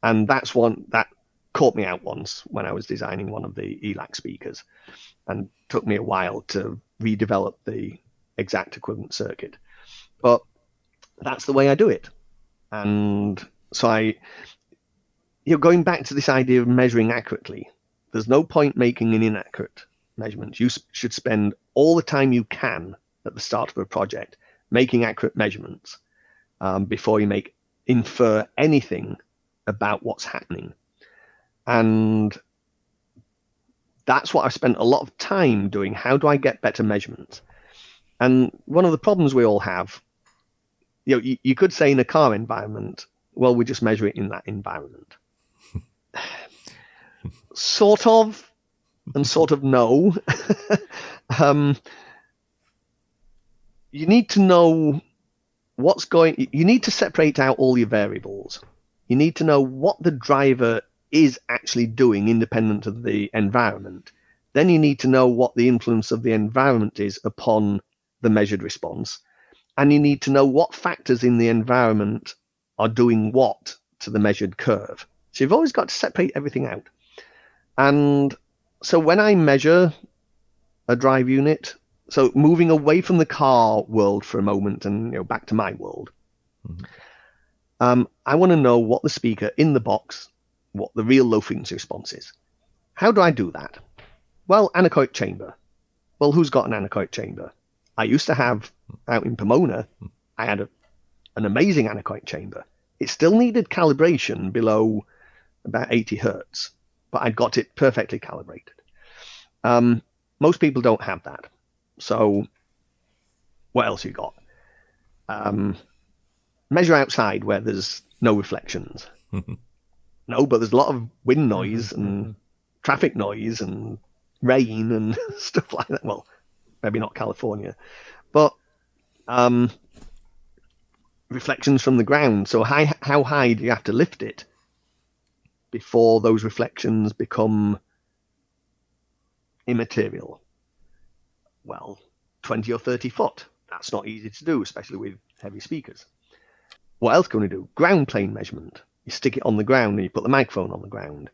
And that's one that caught me out once when I was designing one of the ELAC speakers, and took me a while to redevelop the exact equivalent circuit. But that's the way I do it. And so going back to this idea of measuring accurately, there's no point making an inaccurate measurement. You should spend all the time you can at the start of a project making accurate measurements before you infer anything about what's happening. And that's what I've spent a lot of time doing. How do I get better measurements? And one of the problems we all have, you could say in a car environment, well, we just measure it in that environment. Sort of, and sort of no. You need to know you need to separate out all your variables. You need to know what the driver is actually doing independent of the environment. Then you need to know what the influence of the environment is upon the measured response. And you need to know what factors in the environment are doing what to the measured curve. So you've always got to separate everything out. And so when I measure a drive unit, so moving away from the car world for a moment and back to my world, I want to know what the speaker in the box, what the real low frequency response is. How do I do that? Well, anechoic chamber. Well, who's got an anechoic chamber? I used to have out in Pomona, I had an amazing anechoic chamber. It still needed calibration below about 80 hertz, but I'd got it perfectly calibrated. Most people don't have that. So what else you got? Measure outside where there's no reflections. No, but there's a lot of wind noise and traffic noise and rain and stuff like that. Well, maybe not California, but reflections from the ground. So how high do you have to lift it before those reflections become immaterial? Well, 20 or 30 foot. That's not easy to do, especially with heavy speakers. What else can we do? Ground plane measurement. You stick it on the ground and you put the microphone on the ground.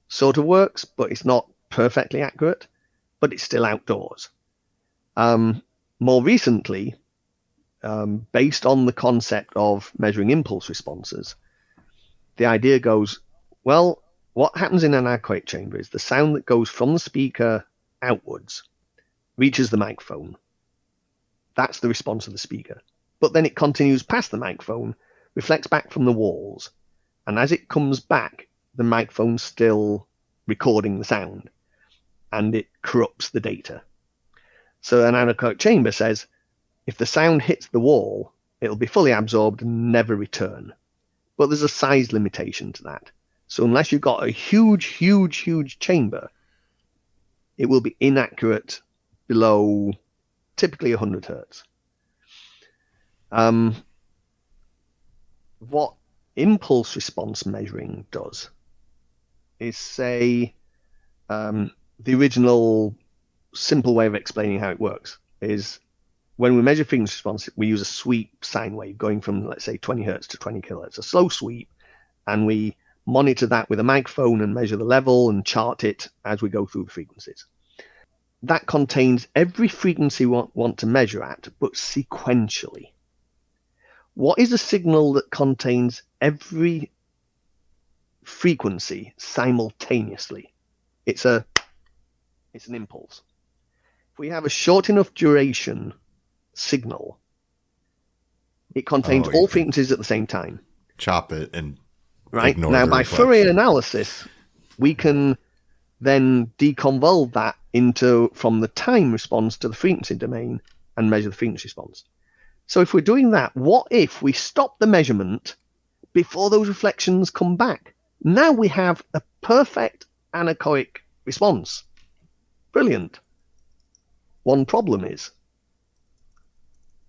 Sort of works, but it's not perfectly accurate, but it's still outdoors. More recently, based on the concept of measuring impulse responses, the idea goes, well, what happens in an anechoic chamber is the sound that goes from the speaker outwards reaches the microphone. That's the response of the speaker. But then it continues past the microphone, reflects back from the walls, and as it comes back, the microphone's still recording the sound, and it corrupts the data. So an anechoic chamber says, if the sound hits the wall, it'll be fully absorbed and never return. But there's a size limitation to that. So unless you've got a huge, huge, huge chamber, it will be inaccurate below typically 100 hertz. What impulse response measuring does is say, the original simple way of explaining how it works is when we measure frequency response, we use a sweep sine wave going from, let's say, 20 hertz to 20 kilohertz, a slow sweep, and we monitor that with a microphone and measure the level and chart it as we go through the frequencies. That contains every frequency we want to measure at, but sequentially. What is a signal that contains every frequency simultaneously? It's an impulse. If we have a short enough duration signal, it contains all frequencies at the same time. Chop it and right ignore now the by reflection. Fourier analysis, we can then deconvolve that from the time response to the frequency domain and measure the frequency response. So if we're doing that, what if we stop the measurement before those reflections come back? Now we have a perfect anechoic response. Brilliant. One problem is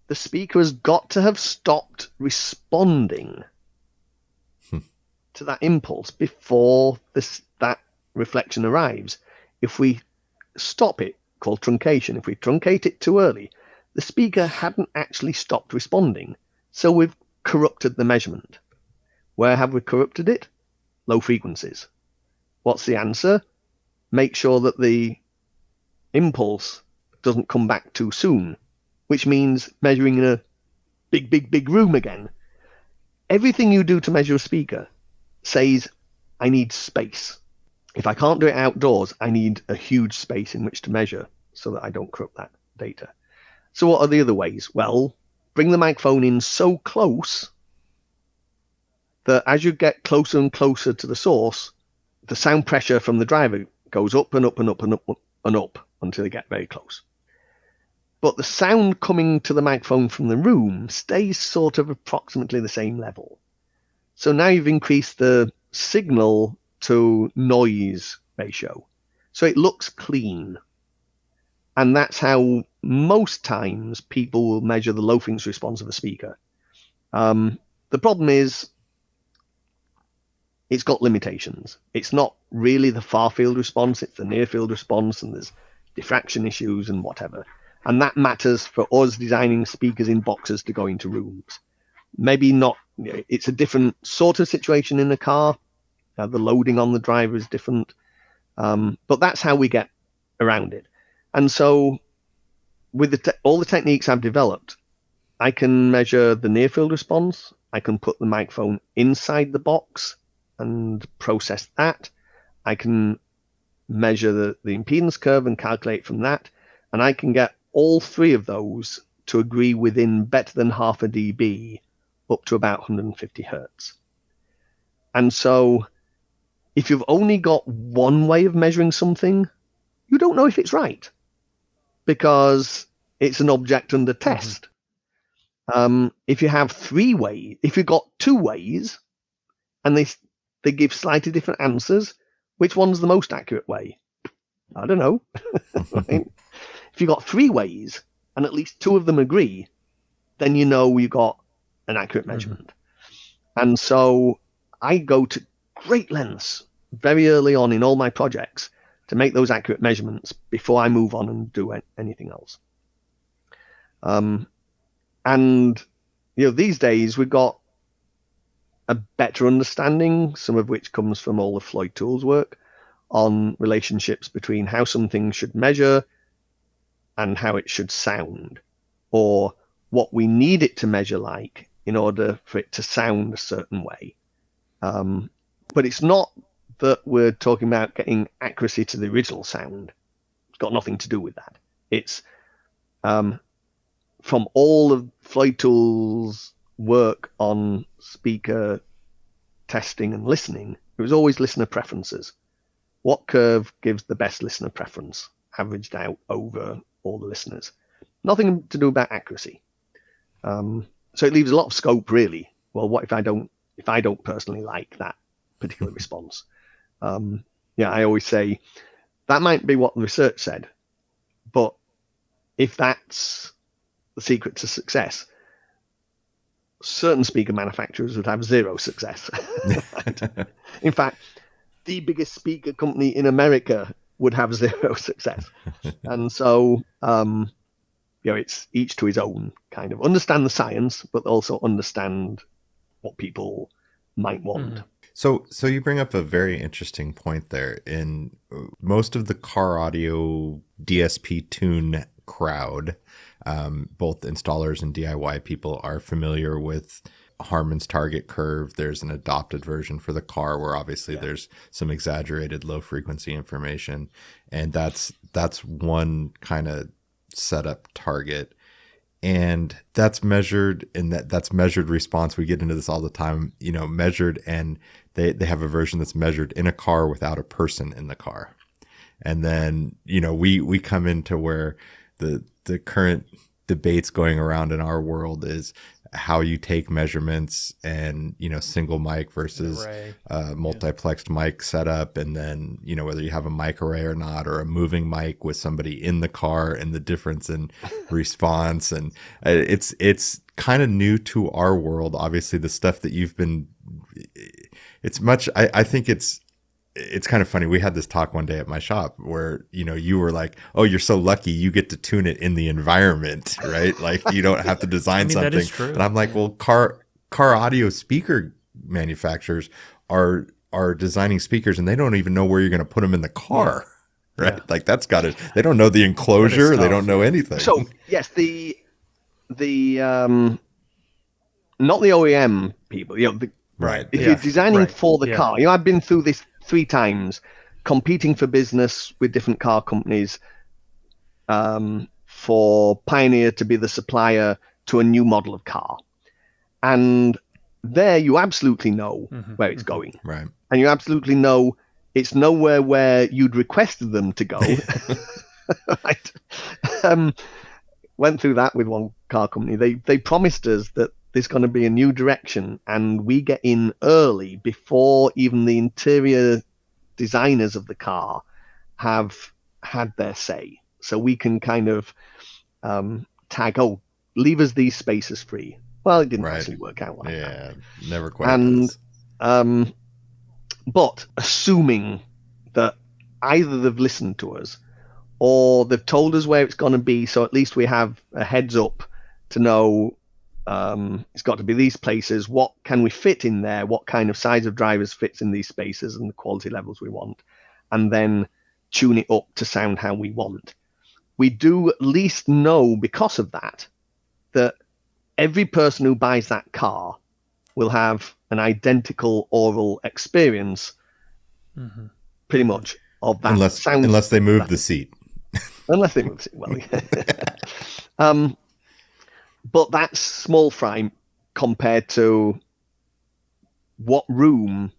the speaker has got to have stopped responding to that impulse before that reflection arrives. If we stop it, called truncation, if we truncate it too early, the speaker hadn't actually stopped responding, so we've corrupted the measurement. Where have we corrupted it? Low frequencies. What's the answer? Make sure that the impulse doesn't come back too soon, which means measuring in a big room again. Everything you do to measure a speaker says, I need space. If I can't do it outdoors, I need a huge space in which to measure so that I don't corrupt that data. So what are the other ways? Well, bring the microphone in so close that as you get closer and closer to the source, the sound pressure from the driver goes up and up and up and up and up until you get very close. But the sound coming to the microphone from the room stays sort of approximately the same level. So now you've increased the signal to noise ratio. So it looks clean. And that's how most times people will measure the low frequency response of a speaker. The problem is it's got limitations. It's not really the far field response, it's the near field response, and there's diffraction issues and whatever. And that matters for us designing speakers in boxes to go into rooms. Maybe not, it's a different sort of situation in the car. The loading on the driver is different. But that's how we get around it. And so with all the techniques I've developed, I can measure the near field response. I can put the microphone inside the box and process that. I can measure the impedance curve and calculate from that. And I can get all three of those to agree within better than half a dB up to about 150 hertz. And so if you've only got one way of measuring something, you don't know if it's right because it's an object under test. If you have three ways, if you've got two ways and they give slightly different answers, which one's the most accurate way? I don't know. Right? If you've got three ways and at least two of them agree, then you know you've got an accurate measurement. And so I go to great lengths very early on in all my projects to make those accurate measurements before I move on and do anything else. And these days we've got a better understanding, some of which comes from all the Floyd Tools work, on relationships between how something should measure and how it should sound, or what we need it to measure like in order for it to sound a certain way. But it's not that we're talking about getting accuracy to the original sound. It's got nothing to do with that. It's from all of Floyd Tools' work on speaker testing and listening, it was always listener preferences. What curve gives the best listener preference, averaged out over all the listeners? Nothing to do about accuracy. So it leaves a lot of scope, really. Well, what if I don't personally like that particular response? I always say that might be what the research said, but if that's the secret to success, certain speaker manufacturers would have zero success. Right? In fact, the biggest speaker company in America would have zero success. And so, it's each to his own, kind of understand the science, but also understand what people might want. So you bring up a very interesting point there. In most of the car audio DSP tune crowd, both installers and DIY people are familiar with Harman's target curve. There's an adopted version for the car where obviously there's some exaggerated low frequency information, and that's one kind of setup target. And that's measured in that's measured response. We get into this all the time, measured, and they have a version that's measured in a car without a person in the car. And then, we come into where the current debates going around in our world is how you take measurements and, single mic versus multiplexed mic setup. And then, whether you have a mic array or not, or a moving mic with somebody in the car, and the difference in response. And it's kind of new to our world. Obviously the stuff that you've been, it's much, I think it's kind of funny. We had this talk one day at my shop where, you were like, oh, you're so lucky you get to tune it in the environment, right? Like you don't have to design something. That is true. And I'm like, well, car audio speaker manufacturers are designing speakers and they don't even know where you're going to put them in the car, right? Yeah. Like they don't know the enclosure. They don't know anything. So yes, the not the OEM people, right. If you're designing for the car, I've been through this 3 times, competing for business with different car companies, for Pioneer to be the supplier to a new model of car. And there you absolutely know where it's going. Right. And you absolutely know it's nowhere where you'd requested them to go. Right. Went through that with one car company. They promised us that there's going to be a new direction, and we get in early before even the interior designers of the car have had their say. So we can kind of tag, leave us these spaces free. Well, it didn't actually work out like that. Yeah, never quite does. But assuming that either they've listened to us or they've told us where it's going to be, so at least we have a heads up to know it's got to be these places. What can we fit in there? What kind of size of drivers fits in these spaces and the quality levels we want? And then tune it up to sound how we want. We do at least know, because of that every person who buys that car will have an identical oral experience, pretty much, of that unless they move the seat. Unless they move the seat, well, but that's small fry compared to what room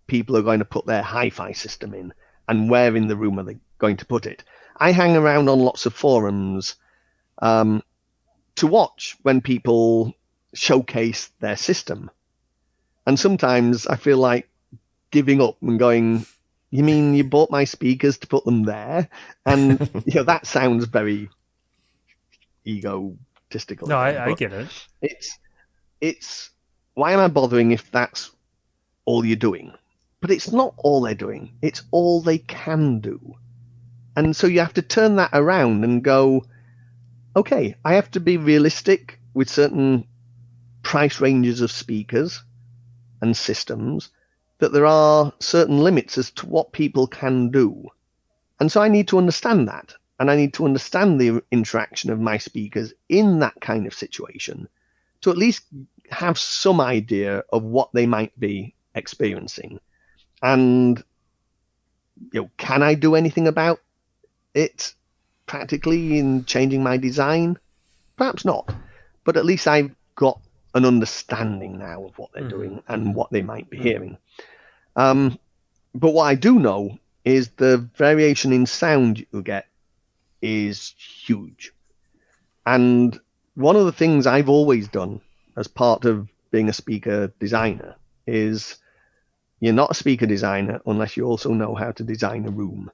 people are going to put their hi-fi system in, and where in the room are they going to put it. I hang around on lots of forums to watch when people showcase their system. And sometimes I feel like giving up and going, you mean you bought my speakers to put them there? And that sounds very egotistical. No, I get it. It's why am I bothering if that's all you're doing? But it's not all they're doing. It's all they can do. And so you have to turn that around and go, okay, I have to be realistic with certain price ranges of speakers and systems, that there are certain limits as to what people can do. And so I need to understand that. And I need to understand the interaction of my speakers in that kind of situation to at least have some idea of what they might be experiencing. And can I do anything about it practically in changing my design? Perhaps not, but at least I've got an understanding now of what they're doing and what they might be hearing. But what I do know is the variation in sound you get is huge. And one of the things I've always done as part of being a speaker designer is you're not a speaker designer unless you also know how to design a room.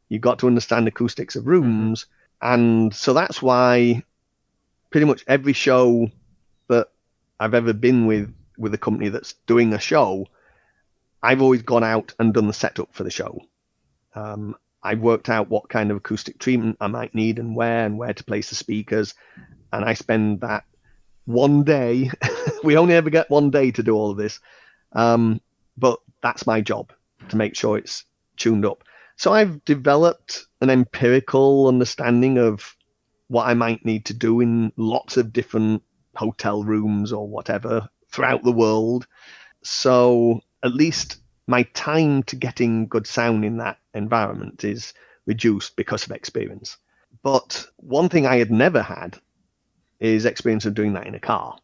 You've got to understand acoustics of rooms. And so that's why pretty much every show that I've ever been with a company that's doing a show, I've always gone out and done the setup for the show. I worked out what kind of acoustic treatment I might need and where to place the speakers. And I spend that one day. We only ever get one day to do all of this. But that's my job, to make sure it's tuned up. So I've developed an empirical understanding of what I might need to do in lots of different hotel rooms or whatever throughout the world. So at least my time to getting good sound in that environment is reduced because of experience. But one thing I had never had is experience of doing that in a car,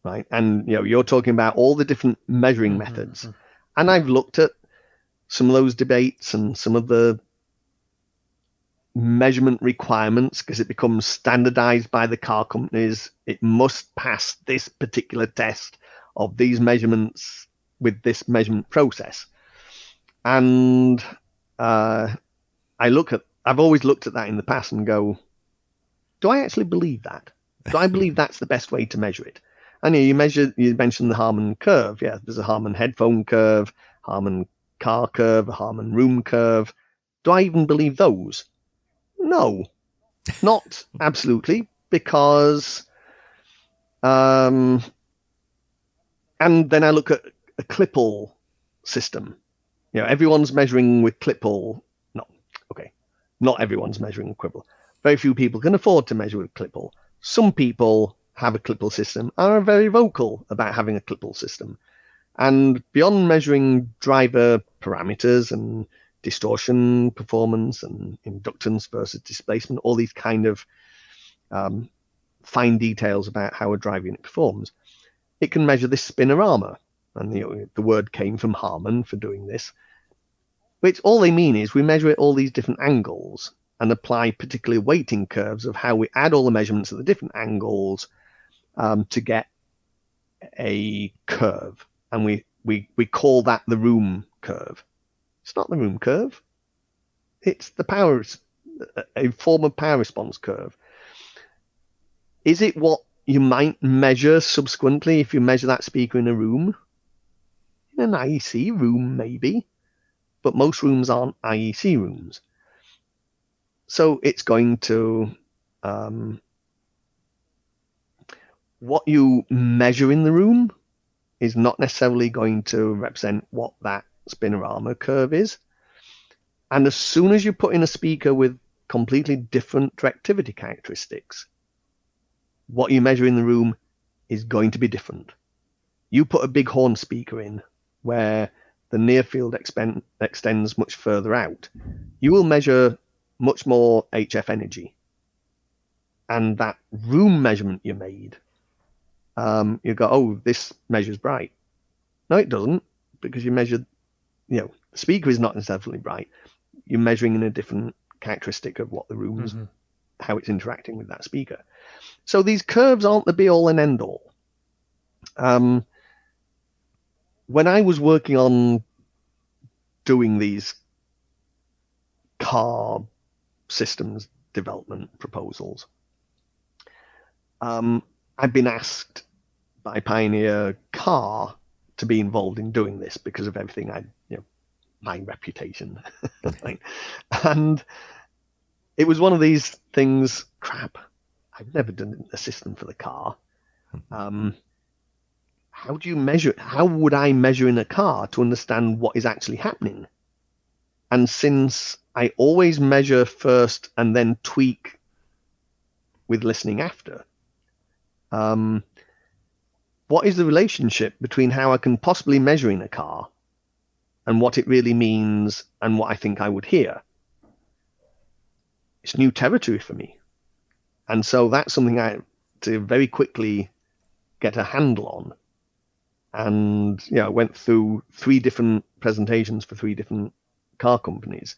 right? And you're talking about all the different measuring methods. And I've looked at some of those debates and some of the measurement requirements, because it becomes standardized by the car companies. It must pass this particular test of these measurements with this measurement process. And I've always looked at that in the past and go, do I actually believe that? Do I believe that's the best way to measure it? And you mentioned the Harman curve. Yeah, there's a Harman headphone curve, Harman car curve, a Harman room curve. Do I even believe those? No, not absolutely, because and then I look at a Klippel system. Everyone's measuring with Klippel. No, okay, not everyone's measuring with Klippel. Very few people can afford to measure with Klippel. Some people have a Klippel system and are very vocal about having a Klippel system. And beyond measuring driver parameters and distortion performance and inductance versus displacement, all these kind of fine details about how a drive unit performs, it can measure this spinorama. And the word came from Harman for doing this, which all they mean is we measure at all these different angles and apply particular weighting curves of how we add all the measurements at the different angles to get a curve. And we call that the room curve. It's not the room curve. It's a form of power response curve. Is it what you might measure subsequently if you measure that speaker in a room? In an IEC room, maybe, but most rooms aren't IEC rooms. So it's going to what you measure in the room is not necessarily going to represent what that spinorama curve is. And as soon as you put in a speaker with completely different directivity characteristics, what you measure in the room is going to be different. You put a big horn speaker in where the near field extends much further out, you will measure much more HF energy. And that room measurement you made, you go, oh, this measures bright. No, it doesn't, because you measured, the speaker is not necessarily bright. You're measuring in a different characteristic of what the room's, how it's interacting with that speaker. So these curves aren't the be all and end all. When I was working on doing these car systems development proposals, I've been asked by Pioneer Car to be involved in doing this because of everything my reputation. And it was one of these things, crap, I've never done a system for the car. How do you measure it? How would I measure in a car to understand what is actually happening? And since I always measure first and then tweak with listening after, what is the relationship between how I can possibly measure in a car and what it really means and what I think I would hear? It's new territory for me. And so that's something I had to very quickly get a handle on. And I went through 3 different presentations for 3 different car companies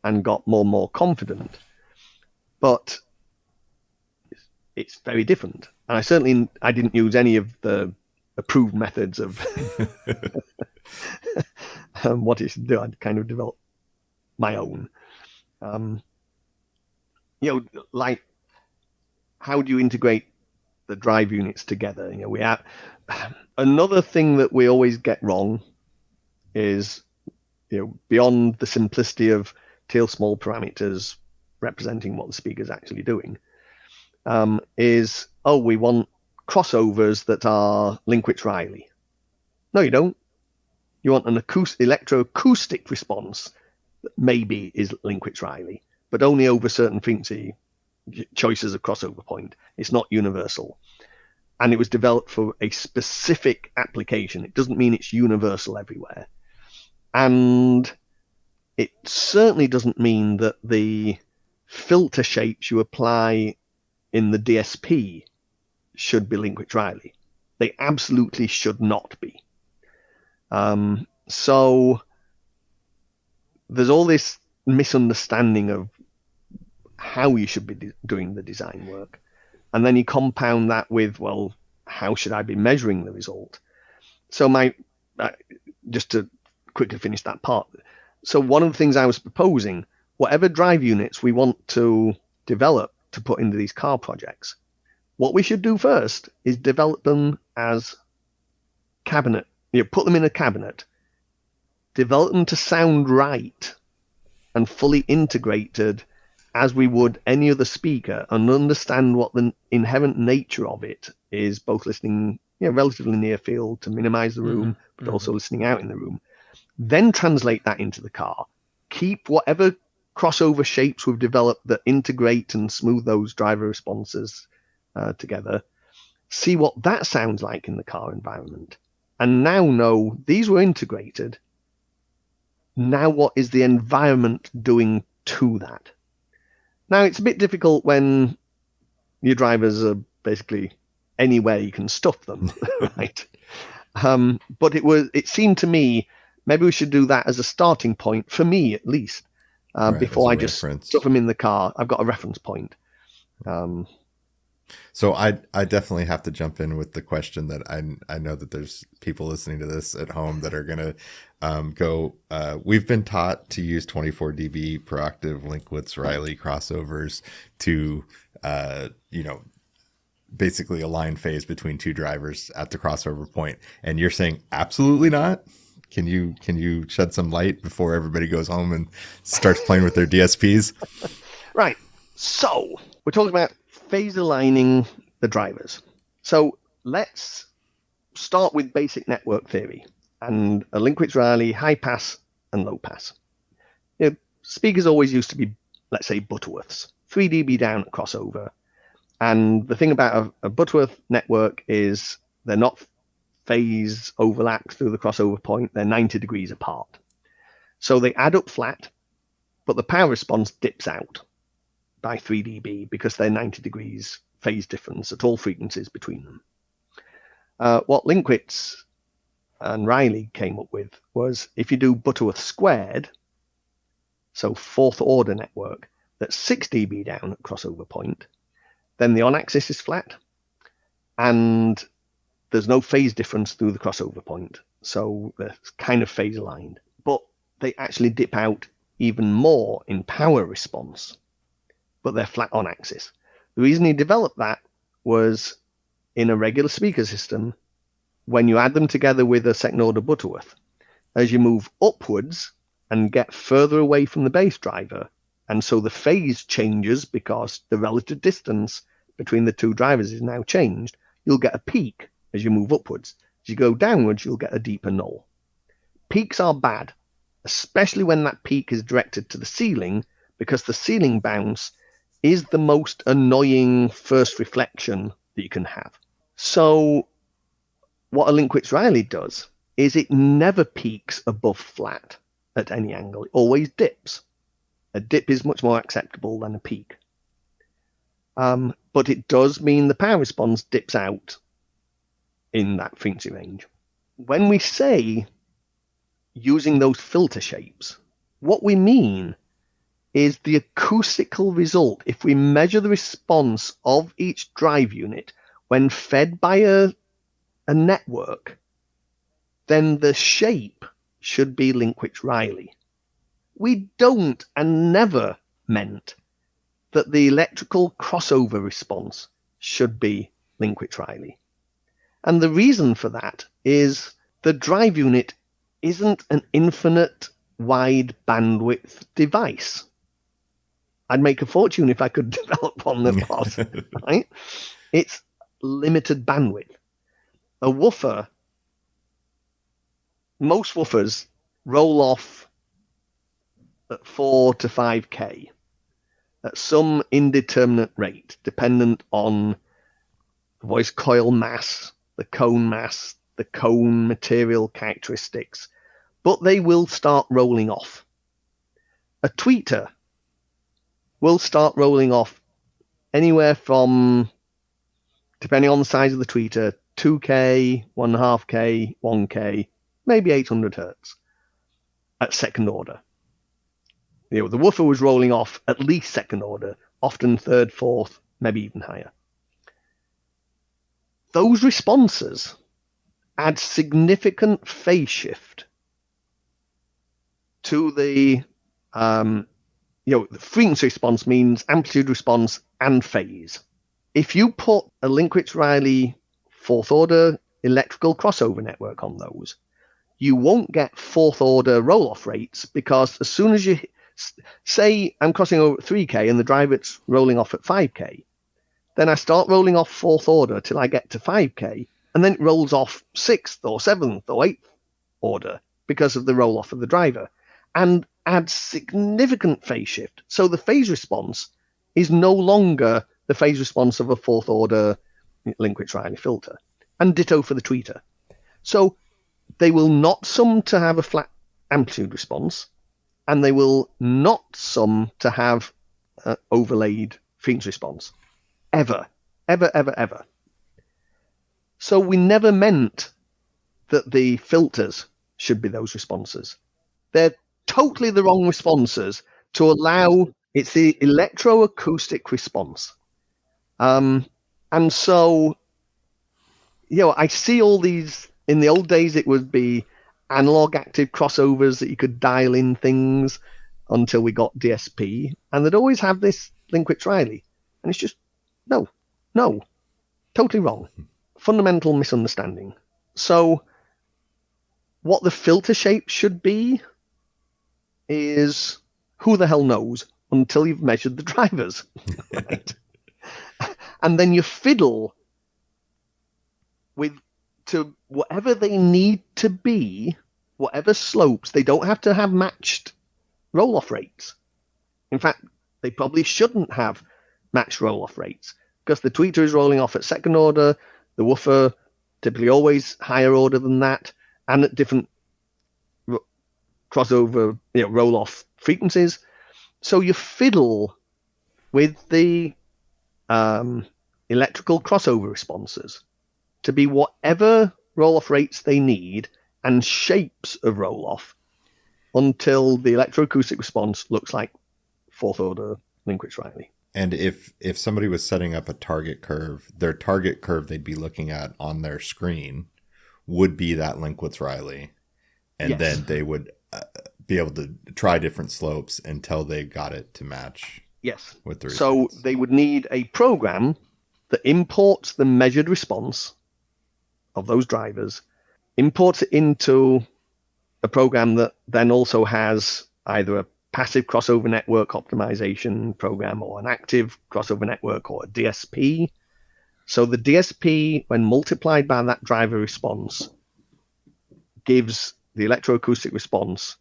and got more and more confident. But it's very different. And I didn't use any of the approved methods of what it should do. I'd kind of developed my own. Like, how do you integrate the drive units together? We have another thing that we always get wrong is, beyond the simplicity of detail small parameters representing what the speaker's actually doing, is, oh, we want crossovers that are Linkwitz-Riley. No, you don't. You want an electroacoustic response that maybe is Linkwitz-Riley, but only over certain frequency choices of crossover point. It's not universal. And it was developed for a specific application. It doesn't mean it's universal everywhere. And it certainly doesn't mean that the filter shapes you apply in the DSP should be Linkwitz-Riley. They absolutely should not be. So there's all this misunderstanding of how you should be doing the design work. And then you compound that with, well, how should I be measuring the result? So just to quickly finish that part. So one of the things I was proposing, whatever drive units we want to develop to put into these car projects, what we should do first is develop them as cabinet. Put them in a cabinet, develop them to sound right and fully integrated as we would any other speaker, and understand what the inherent nature of it is, both listening relatively near field to minimize the room, but also listening out in the room. Then translate that into the car. Keep whatever crossover shapes we've developed that integrate and smooth those driver responses together. See what that sounds like in the car environment. And now know these were integrated. Now what is the environment doing to that? Now, it's a bit difficult when your drivers are basically anywhere you can stuff them, right? But it seemed to me maybe we should do that as a starting point, for me at least, before I just stuff them in the car. I've got a reference point. So I definitely have to jump in with the question that I know that there's people listening to this at home that are going to go, we've been taught to use 24 dB proactive Linkwitz-Riley crossovers to, basically align phase between two drivers at the crossover point. And you're saying absolutely not? Can you shed some light before everybody goes home and starts playing with their DSPs? Right. So we're talking about phase aligning the drivers. So let's start with basic network theory and a Linkwitz-Riley high pass and low pass. Speakers always used to be, let's say, Butterworths, 3 dB down at crossover. And the thing about a Butterworth network is they're not phase overlapped through the crossover point. They're 90 degrees apart. So they add up flat, but the power response dips out by 3 dB because they're 90 degrees phase difference at all frequencies between them. What Linkwitz and Riley came up with was if you do Butterworth squared, so fourth order network, that's 6 dB down at crossover point, then the on-axis is flat and there's no phase difference through the crossover point. So they're kind of phase aligned, but they actually dip out even more in power response, but they're flat on axis. The reason he developed that was in a regular speaker system, when you add them together with a second order Butterworth, as you move upwards and get further away from the bass driver, and so the phase changes because the relative distance between the two drivers is now changed, you'll get a peak as you move upwards. As you go downwards, you'll get a deeper null. Peaks are bad, especially when that peak is directed to the ceiling, because the ceiling bounce is the most annoying first reflection that you can have. So what a Linkwitz-Riley does is it never peaks above flat at any angle. It always dips. A dip is much more acceptable than a peak. But it does mean the power response dips out in that frequency range. When we say using those filter shapes, what we mean is the acoustical result. If we measure the response of each drive unit when fed by a network, then the shape should be Linkwitz-Riley. We don't and never meant that the electrical crossover response should be Linkwitz-Riley. And the reason for that is the drive unit isn't an infinite wide bandwidth device. I'd make a fortune if I could develop one that was, right? It's limited bandwidth. A woofer, most woofers roll off at 4 to 5K at some indeterminate rate, dependent on the voice coil mass, the cone material characteristics, but they will start rolling off. A tweeter will start rolling off anywhere from, depending on the size of the tweeter, 2K, 1.5K, 1K, maybe 800 hertz at second order. The woofer was rolling off at least second order, often third, fourth, maybe even higher. Those responses add significant phase shift to the frequency response means amplitude response and phase. If you put a Linkwitz-Riley fourth order electrical crossover network on those, you won't get fourth order roll-off rates, because as soon as you say I'm crossing over at 3K and the driver's rolling off at 5K, then I start rolling off fourth order till I get to 5K, and then it rolls off sixth or seventh or eighth order because of the roll-off of the driver, and adds significant phase shift. So the phase response is no longer the phase response of a fourth order Linkwitz-Riley filter, and ditto for the tweeter. So they will not sum to have a flat amplitude response, and they will not sum to have overlaid frequency response. Ever. So we never meant that the filters should be those responses. They're totally the wrong responses to allow, it's the electroacoustic response. And so, I see all these, in the old days it would be analog active crossovers that you could dial in things until we got DSP, and they'd always have this Linkwitz-Riley. And it's just, no, totally wrong. Fundamental misunderstanding. So what the filter shape should be is, who the hell knows until you've measured the drivers, right? And then you fiddle to whatever they need to be, whatever slopes. They don't have to have matched roll-off rates. In fact, they probably shouldn't have matched roll-off rates, because the tweeter is rolling off at second order, the woofer typically always higher order than that, and at different crossover roll-off frequencies. So you fiddle with the electrical crossover responses to be whatever roll-off rates they need and shapes of roll-off until the electroacoustic response looks like fourth order Linkwitz-Riley. And if somebody was setting up a target curve, their target curve they'd be looking at on their screen would be that Linkwitz-Riley. And Yes. then they would be able to try different slopes until they got it to match. Yes. With the So response. they would need a program that imports the measured response of those drivers, imports it into a program that then also has either a passive crossover network optimization program or an active crossover network or a DSP. So the DSP, when multiplied by that driver response, gives the electroacoustic response,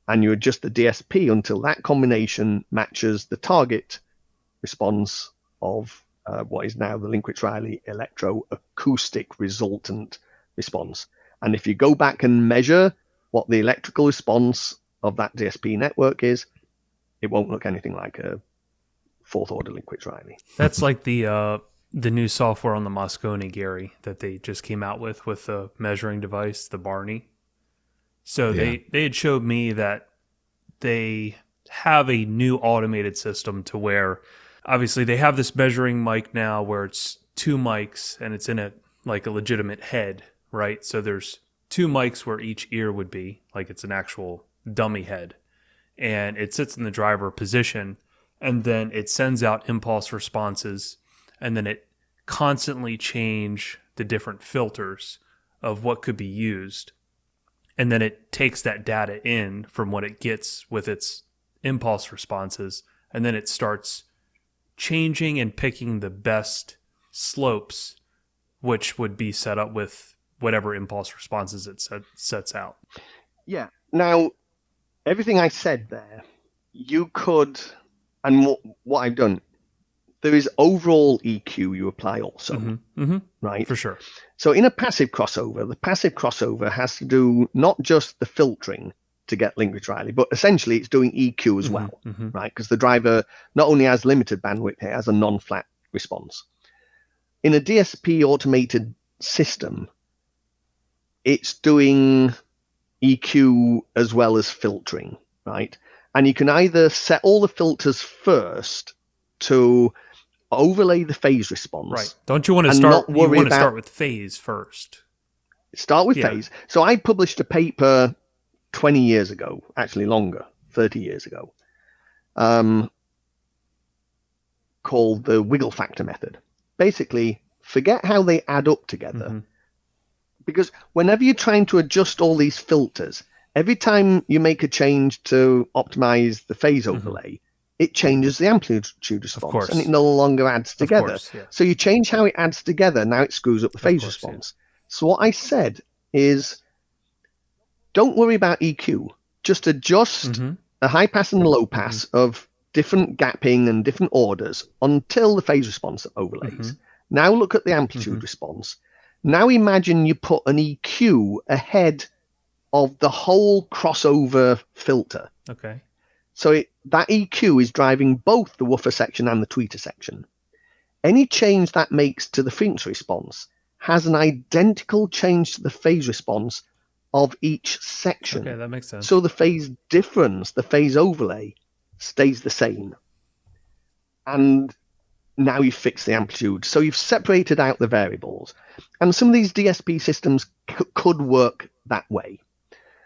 and you adjust the DSP until that combination matches the target response of what is now the Linkwitz-Riley electroacoustic resultant response. And if you go back and measure what the electrical response of that DSP network is, it won't look anything like a fourth order Linkwitz-Riley. That's like the new software on the Moscone, Gary, that they just came out with the measuring device, the Barney. So they had showed me that they have a new automated system to where, obviously they have this measuring mic now where it's two mics and it's in a legitimate head, right? So there's two mics where each ear would be, like it's an actual dummy head, and it sits in the driver position, and then it sends out impulse responses, and then it constantly change the different filters of what could be used. and then it takes that data in from what it gets with its impulse responses, and then it starts changing and picking the best slopes, which would be set up with whatever impulse responses it sets out. Yeah. Now, everything I said there, you could, and what I've done, there is overall EQ you apply also, right? For sure. So in a passive crossover, the passive crossover has to do not just the filtering to get Linkage Riley, but essentially it's doing EQ as well, right? Because the driver not only has limited bandwidth, it has a non-flat response. In a DSP automated system, it's doing EQ as well as filtering, right? And you can either set all the filters first to overlay the phase response. Right. Don't you want to start? You want to start with phase first. Start with phase. So I published a paper 20 years ago, actually longer, 30 years ago, called the wiggle factor method. Basically, forget how they add up together. Because whenever you're trying to adjust all these filters, every time you make a change to optimize the phase overlay, it changes the amplitude response, and it no longer adds together. So you change how it adds together, now it screws up the phase response. So what I said is, don't worry about EQ. Just adjust a high pass and a low pass of different gapping and different orders until the phase response overlays. Now look at the amplitude response. Now imagine you put an EQ ahead of the whole crossover filter. Okay. So that EQ is driving both the woofer section and the tweeter section. Any change that makes to the frequency response has an identical change to the phase response of each section. Okay, that makes sense. So the phase difference, the phase overlay, stays the same. And now you've fixed the amplitude. So you've separated out the variables. And some of these DSP systems could work that way.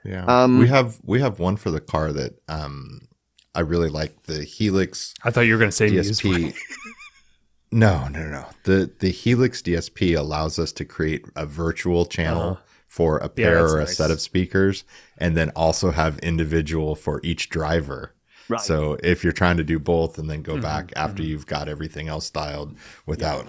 Yeah. We have one for the car that I really like, the Helix. I thought you were going to say DSP. No. The Helix DSP allows us to create a virtual channel for a pair or a set of speakers, and then also have individual for each driver. Right. So if you're trying to do both and then go back after you've got everything else dialed without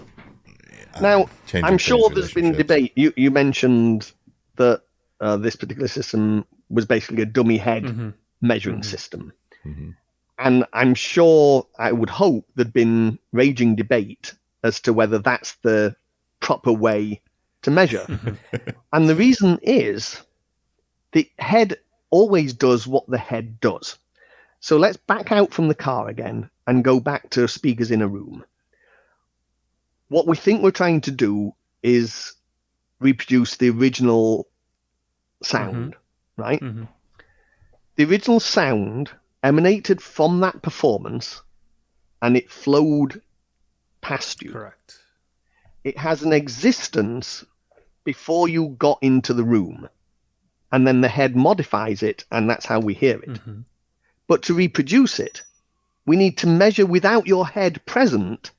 now, changing I'm sure phase there's been relationships. debate. You mentioned that this particular system was basically a dummy head measuring system. And I'm sure, I would hope, there'd been raging debate as to whether that's the proper way to measure. And the reason is the head always does what the head does. So let's back out from the car again and go back to speakers in a room. What we think we're trying to do is reproduce the original sound, right? The original sound emanated from that performance, and it flowed past you. Correct. It has an existence before you got into the room, and then the head modifies it, and that's how we hear it. But to reproduce it, we need to measure without your head present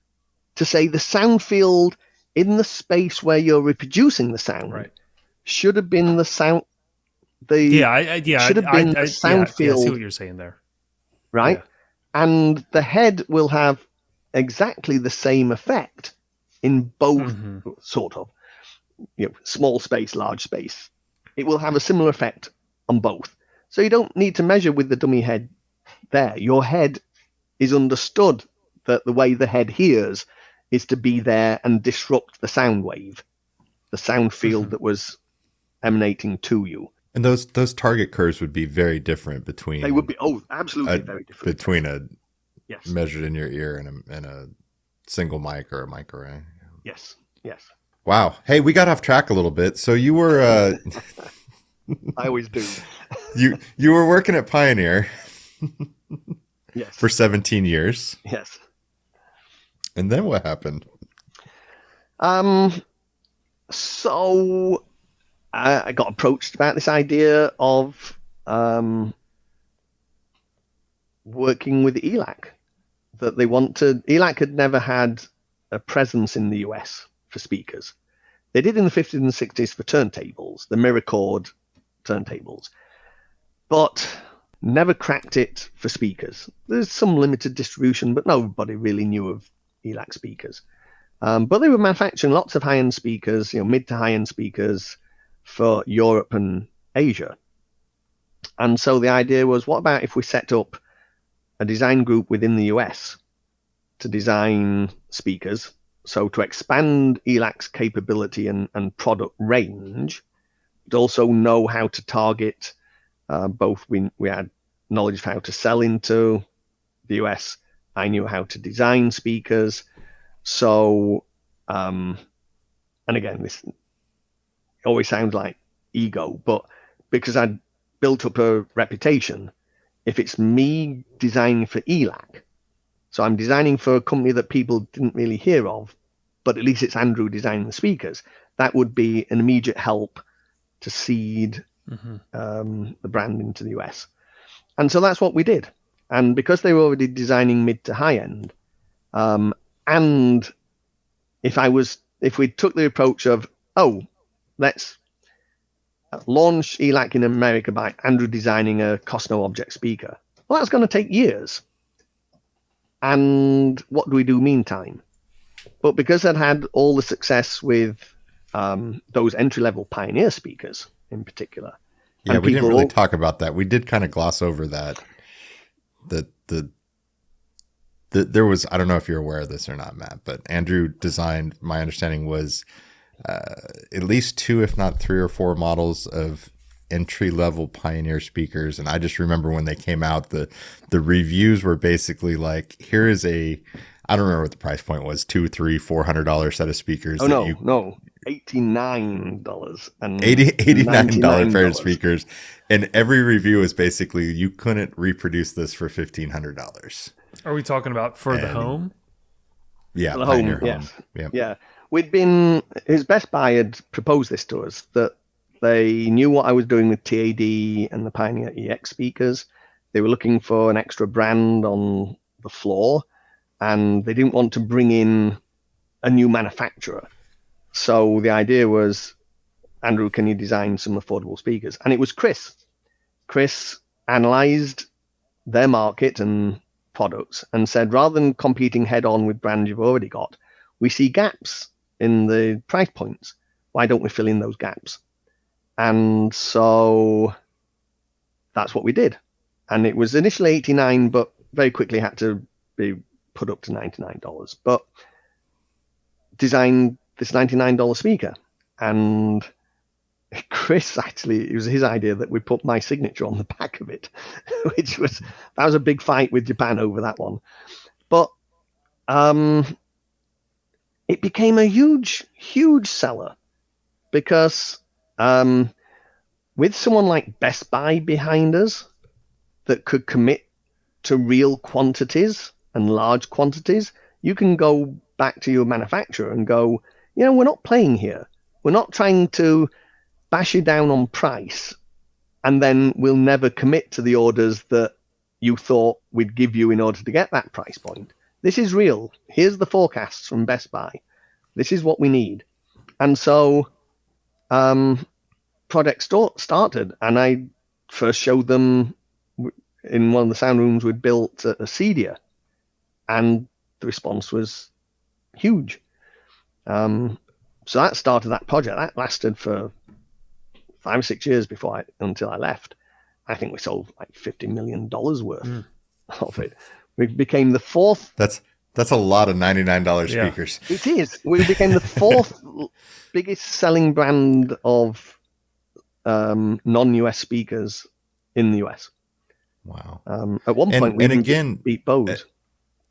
to say the sound field in the space where you're reproducing the sound should have been the sound. Should have been the sound field. I see what you're saying there. Right? Yeah. And the head will have exactly the same effect in both, sort of, small space, large space. It will have a similar effect on both. So you don't need to measure with the dummy head there. Your head is understood that the way the head hears is to be there and disrupt the sound wave, the sound field that was emanating to you. And those target curves would be very different between. They would be absolutely very different between a measured in your ear and a single mic or a mic array. Yes. Wow. Hey, we got off track a little bit. So you were. I always do. you were working at Pioneer. Yes. For 17 years. Yes. And then what happened? So I got approached about this idea of working with ELAC. That they ELAC had never had a presence in the US for speakers. They did in the 50s and 60s for turntables, the mirror chord turntables, but never cracked it for speakers. There's some limited distribution, but nobody really knew of ELAC speakers. But they were manufacturing lots of high-end speakers, mid to high-end speakers for Europe and Asia. And so the idea was, what about if we set up a design group within the US to design speakers? So to expand ELAC's capability and product range, but also know how to target both. We had knowledge of how to sell into the US. I knew how to design speakers. So, and again, this always sounds like ego, but because I'd built up a reputation, if it's me designing for ELAC, so I'm designing for a company that people didn't really hear of, but at least it's Andrew designing the speakers, that would be an immediate help to seed the brand into the US. And so that's what we did. And because they were already designing mid to high end, and if we took the approach of, let's launch ELAC in America by Andrew designing a cost no object speaker, well, that's going to take years. And what do we do meantime? But because I'd had all the success with those entry-level Pioneer speakers in particular. Yeah, we didn't really talk about that. We did kind of gloss over that. There was, I don't know if you're aware of this or not, Matt, but Andrew designed, my understanding was at least 2, if not 3 or 4 models of entry-level Pioneer speakers. And I just remember when they came out, the reviews were basically like, here is I don't remember what the price point was, $200, $300, $400 set of speakers. Oh, no. $89 and $89 pair of speakers. And every review is basically, you couldn't reproduce this for $1,500. Are we talking about for the home? Yeah, the Pioneer home. Yes. Yeah. His Best Buy had proposed this to us, that they knew what I was doing with TAD and the Pioneer EX speakers. They were looking for an extra brand on the floor, and they didn't want to bring in a new manufacturer. So the idea was, Andrew, can you design some affordable speakers? And it was Chris. Chris analyzed their market and products and said, rather than competing head on with brands you've already got, we see gaps in the price points. Why don't we fill in those gaps? And so that's what we did. And it was initially $89, but very quickly had to be put up to $99. But designed this $99 speaker. And Chris, actually, it was his idea that we put my signature on the back of it, that was a big fight with Japan over that one. But it became a huge seller because with someone like Best Buy behind us that could commit to real quantities and large quantities, you can go back to your manufacturer and go, we're not playing here. We're not trying to bash you down on price, and then we'll never commit to the orders that you thought we'd give you in order to get that price point. This is real. Here's the forecasts from Best Buy. This is what we need. And so project started, and I first showed them in one of the sound rooms we'd built at Acedia, and the response was huge. So that started that project. That lasted for 5 or 6 years until I left. I think we sold like $50 million worth of it. We became the fourth. That's a lot of $99 speakers. Yeah. It is. We became the fourth biggest selling brand of non-US speakers in the US. Wow. At one point, we beat Bose.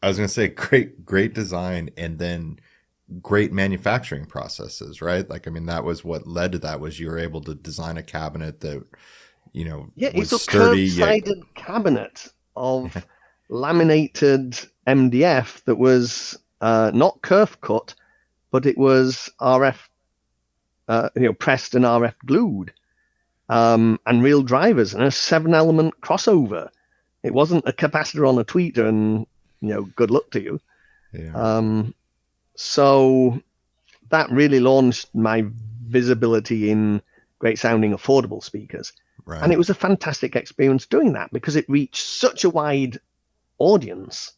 I was going to say, great design, and then great manufacturing processes, right? Like, I mean, that was what led to that, was you were able to design a cabinet that, was it's a sturdy. curved-sided cabinet of laminated MDF that was not kerf cut, but it was RF, pressed and RF glued, and real drivers and a 7-element crossover. It wasn't a capacitor on a tweeter and, good luck to you. Yeah. So that really launched my visibility in great sounding affordable speakers. Right. And it was a fantastic experience doing that because it reached such a wide audience.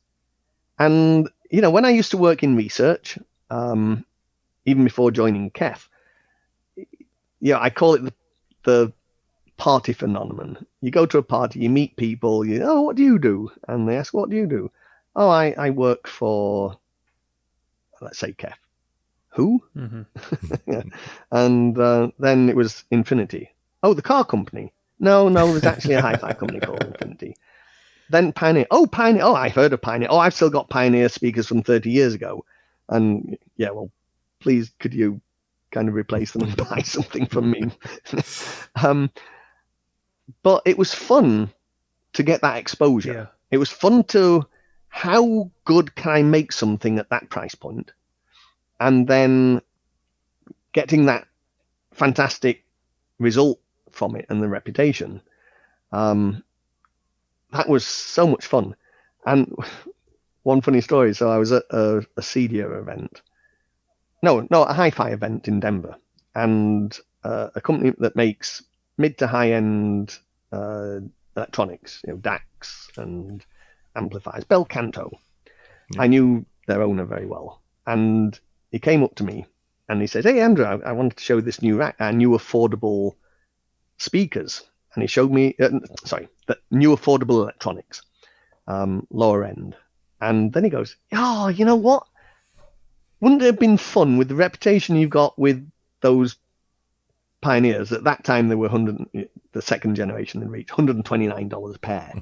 And, when I used to work in research, even before joining KEF, I call it the party phenomenon. You go to a party, you meet people, what do you do? And they ask, what do you do? Oh, I work for, let's say, KEF. Who? Yeah. And then it was Infinity. Oh, the car company. No, there's actually a hi-fi company called Infinity. Then Pioneer. Oh, Pioneer. Oh, I've heard of Pioneer. Oh, I've still got Pioneer speakers from 30 years ago. And well, please, could you kind of replace them and buy something from me? But it was fun to get that exposure. Yeah. It was fun to, how good can I make something at that price point? And then getting that fantastic result from it and the reputation. That was so much fun. And one funny story. So I was at a CEDIA event. No, a hi-fi event in Denver. And a company that makes mid to high-end electronics, DACs and amplifiers, Bel Canto. Yeah. I knew their owner very well. And he came up to me and he said, "Hey, Andrew, I wanted to show this new rack, new affordable speakers." And he showed me, the new affordable electronics, lower end. And then he goes, "Oh, you know what? Wouldn't it have been fun with the reputation you've got with those Pioneers?" At that time, they were the second generation and reached $129 a pair.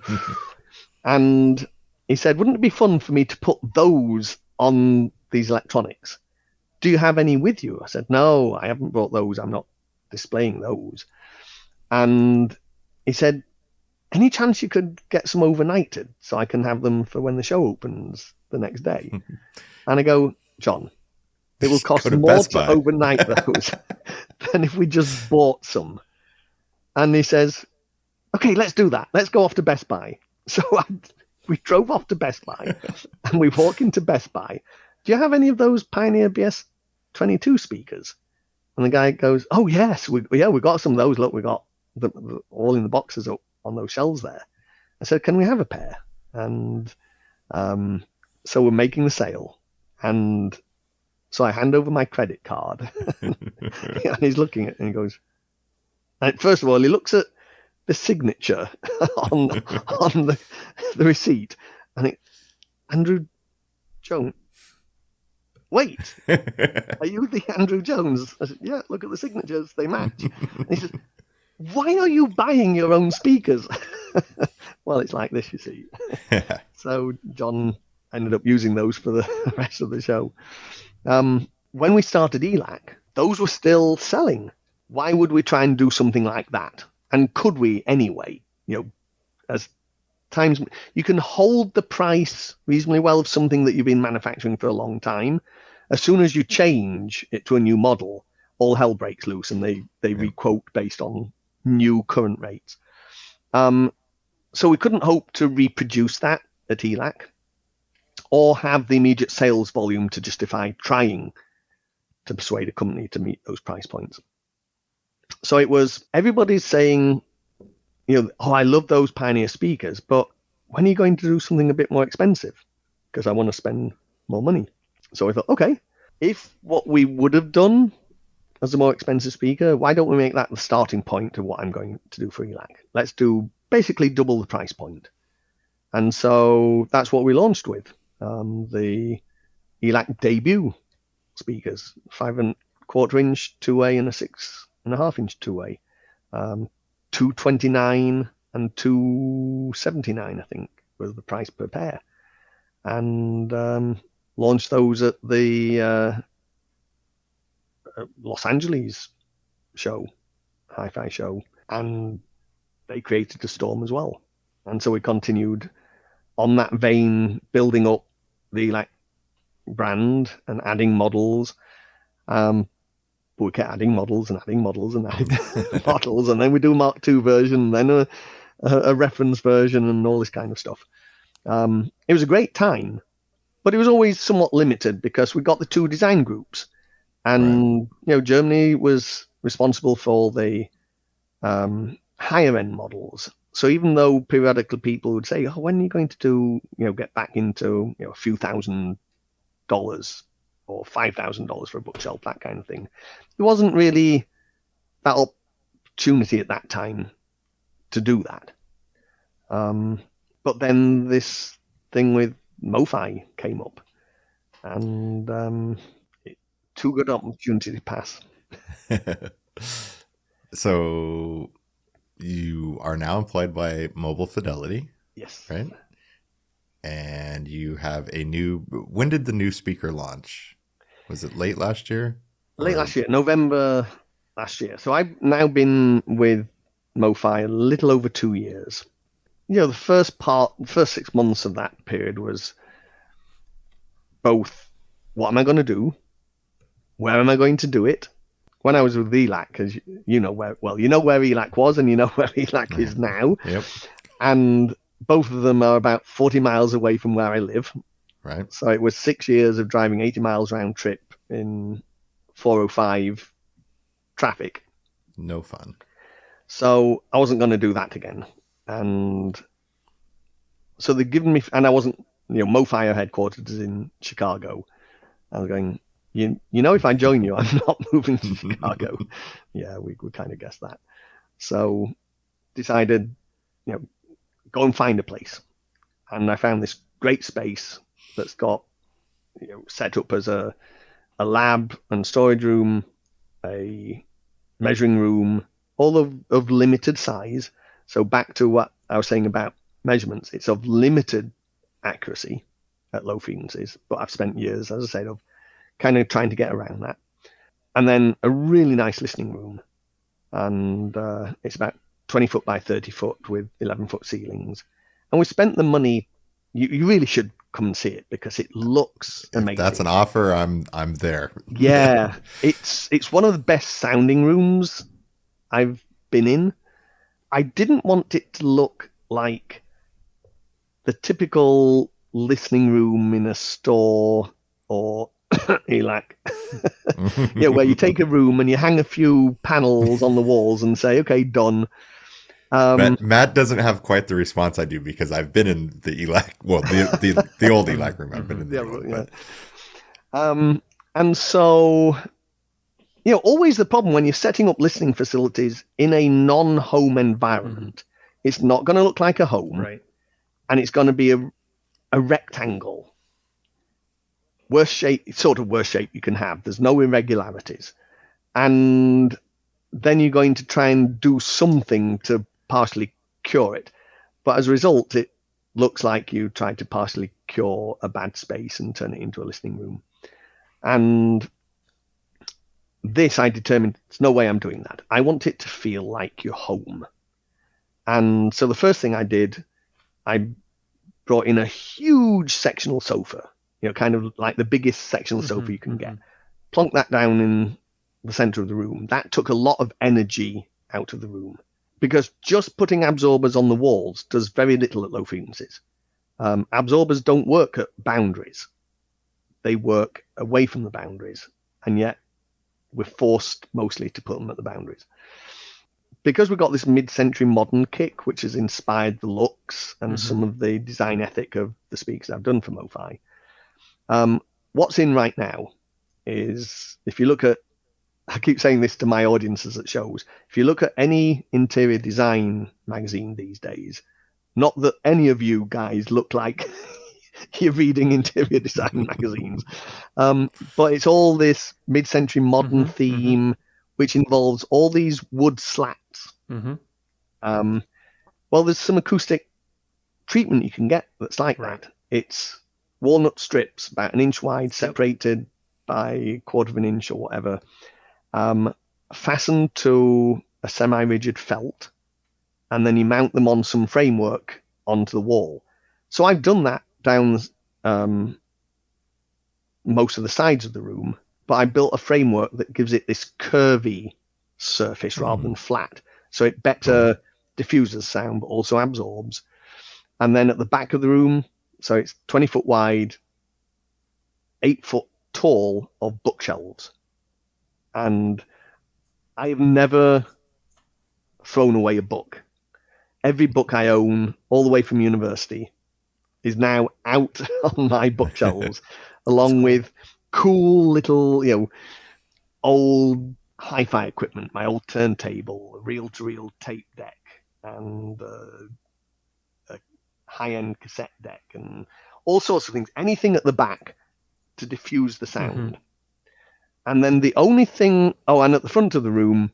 And he said, "Wouldn't it be fun for me to put those on these electronics? Do you have any with you?" I said, "No, I haven't brought those. I'm not displaying those." And he said, "Any chance you could get some overnighted so I can have them for when the show opens the next day?" And I go, "John, it will cost more to overnight those than if we just bought some." And he says, "Okay, let's do that. Let's go off to Best Buy." So we drove off to Best Buy and we walk into Best Buy. "Do you have any of those Pioneer BS22 speakers?" And the guy goes, "Oh, yes, we got some of those. Look, we got all in the boxes up on those shelves there." I said, "Can we have a pair?" And so we're making the sale. And so I hand over my credit card. And he's looking at it and he goes, and first of all, he looks at the signature on the receipt. And Andrew Jones. "Wait, are you the Andrew Jones?" I said, "Yeah, look at the signatures, they match." And he says, "Why are you buying your own speakers?" Well, it's like this, you see. So John ended up using those for the rest of the show. When we started ELAC, those were still selling. Why would we try and do something like that? And could we anyway? As times, you can hold the price reasonably well of something that you've been manufacturing for a long time. As soon as you change it to a new model, all hell breaks loose and they requote based on new current rates. So we couldn't hope to reproduce that at ELAC or have the immediate sales volume to justify trying to persuade a company to meet those price points. So it was, everybody's saying, "Oh, I love those Pioneer speakers, but when are you going to do something a bit more expensive? Because I want to spend more money." So I thought, okay, if what we would have done as a more expensive speaker, why don't we make that the starting point of what I'm going to do for ELAC? Let's do basically double the price point. And so that's what we launched with, the ELAC debut speakers, 5.25 inch 2-way and a 6.5 inch 2-way, $229 and $279, I think, was the price per pair. And launched those at the Los Angeles show, hi-fi show, and they created a storm as well. And so we continued on that vein, building up the ELAC brand and adding models. But we kept adding models and adding models and adding models, and then we do Mark II version, then a reference version, and all this kind of stuff. It was a great time, but it was always somewhat limited because we got the two design groups, and Germany was responsible for the higher end models. So even though periodically people would say, "Oh, when are you going to do, get back into, a few $1,000 or $5,000 for a bookshelf, that kind of thing," there wasn't really that opportunity at that time to do that. But then this thing with MoFi came up, and too good opportunity to pass. So you are now employed by Mobile Fidelity, Yes. right? And you have when did the new speaker launch? Was it late last year? Late last year, November last year. So I've now been with MoFi a little over 2 years. The first 6 months of that period was both, what am I going to do? Where am I going to do it? When I was with ELAC, because you know where ELAC was and you know where ELAC is now. Yep. And both of them are about 40 miles away from where I live. Right. So it was 6 years of driving 80 miles round trip in 405 traffic. No fun. So I wasn't going to do that again. And so they've given me, and I wasn't, MoFi headquarters is in Chicago. I was going, if I join you, I'm not moving to Chicago. Yeah, we kind of guessed that. So decided, go and find a place. And I found this great space that's got, set up as a lab and storage room, a measuring room, all of limited size. So back to what I was saying about measurements, it's of limited accuracy at low frequencies, but I've spent years, as I said, of kind of trying to get around that. And then a really nice listening room. And it's about 20 foot by 30 foot with 11 foot ceilings. And we spent the money. You really should come and see it because it looks amazing. If that's an offer, I'm there. Yeah, it's one of the best sounding rooms I've been in. I didn't want it to look like the typical listening room in a store or ELAC, where you take a room and you hang a few panels on the walls and say, "Okay, done." Matt doesn't have quite the response I do because I've been in the ELAC, well, the old ELAC room. I've been in the old, but... and so, always the problem when you're setting up listening facilities in a non-home environment, it's not going to look like a home, right? And it's going to be a rectangle. Worst shape you can have. There's no irregularities. And then you're going to try and do something to partially cure it. But as a result, it looks like you tried to partially cure a bad space and turn it into a listening room. And this, I determined, there's no way I'm doing that. I want it to feel like you're home. And so the first thing I did, I brought in a huge sectional sofa, kind of like the biggest sectional sofa you can get. Plonk that down in the center of the room. That took a lot of energy out of the room because just putting absorbers on the walls does very little at low frequencies. Absorbers don't work at boundaries. They work away from the boundaries, and yet we're forced mostly to put them at the boundaries. Because we've got this mid-century modern kick, which has inspired the looks and some of the design ethic of the speakers I've done for MoFi. What's in right now is, if you look at, I keep saying this to my audiences at shows, if you look at any interior design magazine these days, not that any of you guys look like you're reading interior design magazines, but it's all this mid-century modern theme, which involves all these wood slats. Well, there's some acoustic treatment you can get that's like that. It's walnut strips about 1 inch wide, separated by 1/4 of an inch or whatever, fastened to a semi-rigid felt, and then you mount them on some framework onto the wall. So I've done that down most of the sides of the room, but I built a framework that gives it this curvy surface rather than flat. So it better diffuses sound, but also absorbs. And then at the back of the room, so it's 20 foot wide, 8 foot tall of bookshelves. And I've never thrown away a book. Every book I own, all the way from university, is now out on my bookshelves, along with cool little, old hi-fi equipment, my old turntable, a reel-to-reel tape deck, and a high-end cassette deck, and all sorts of things. Anything at the back to diffuse the sound. And then the only thing, and at the front of the room,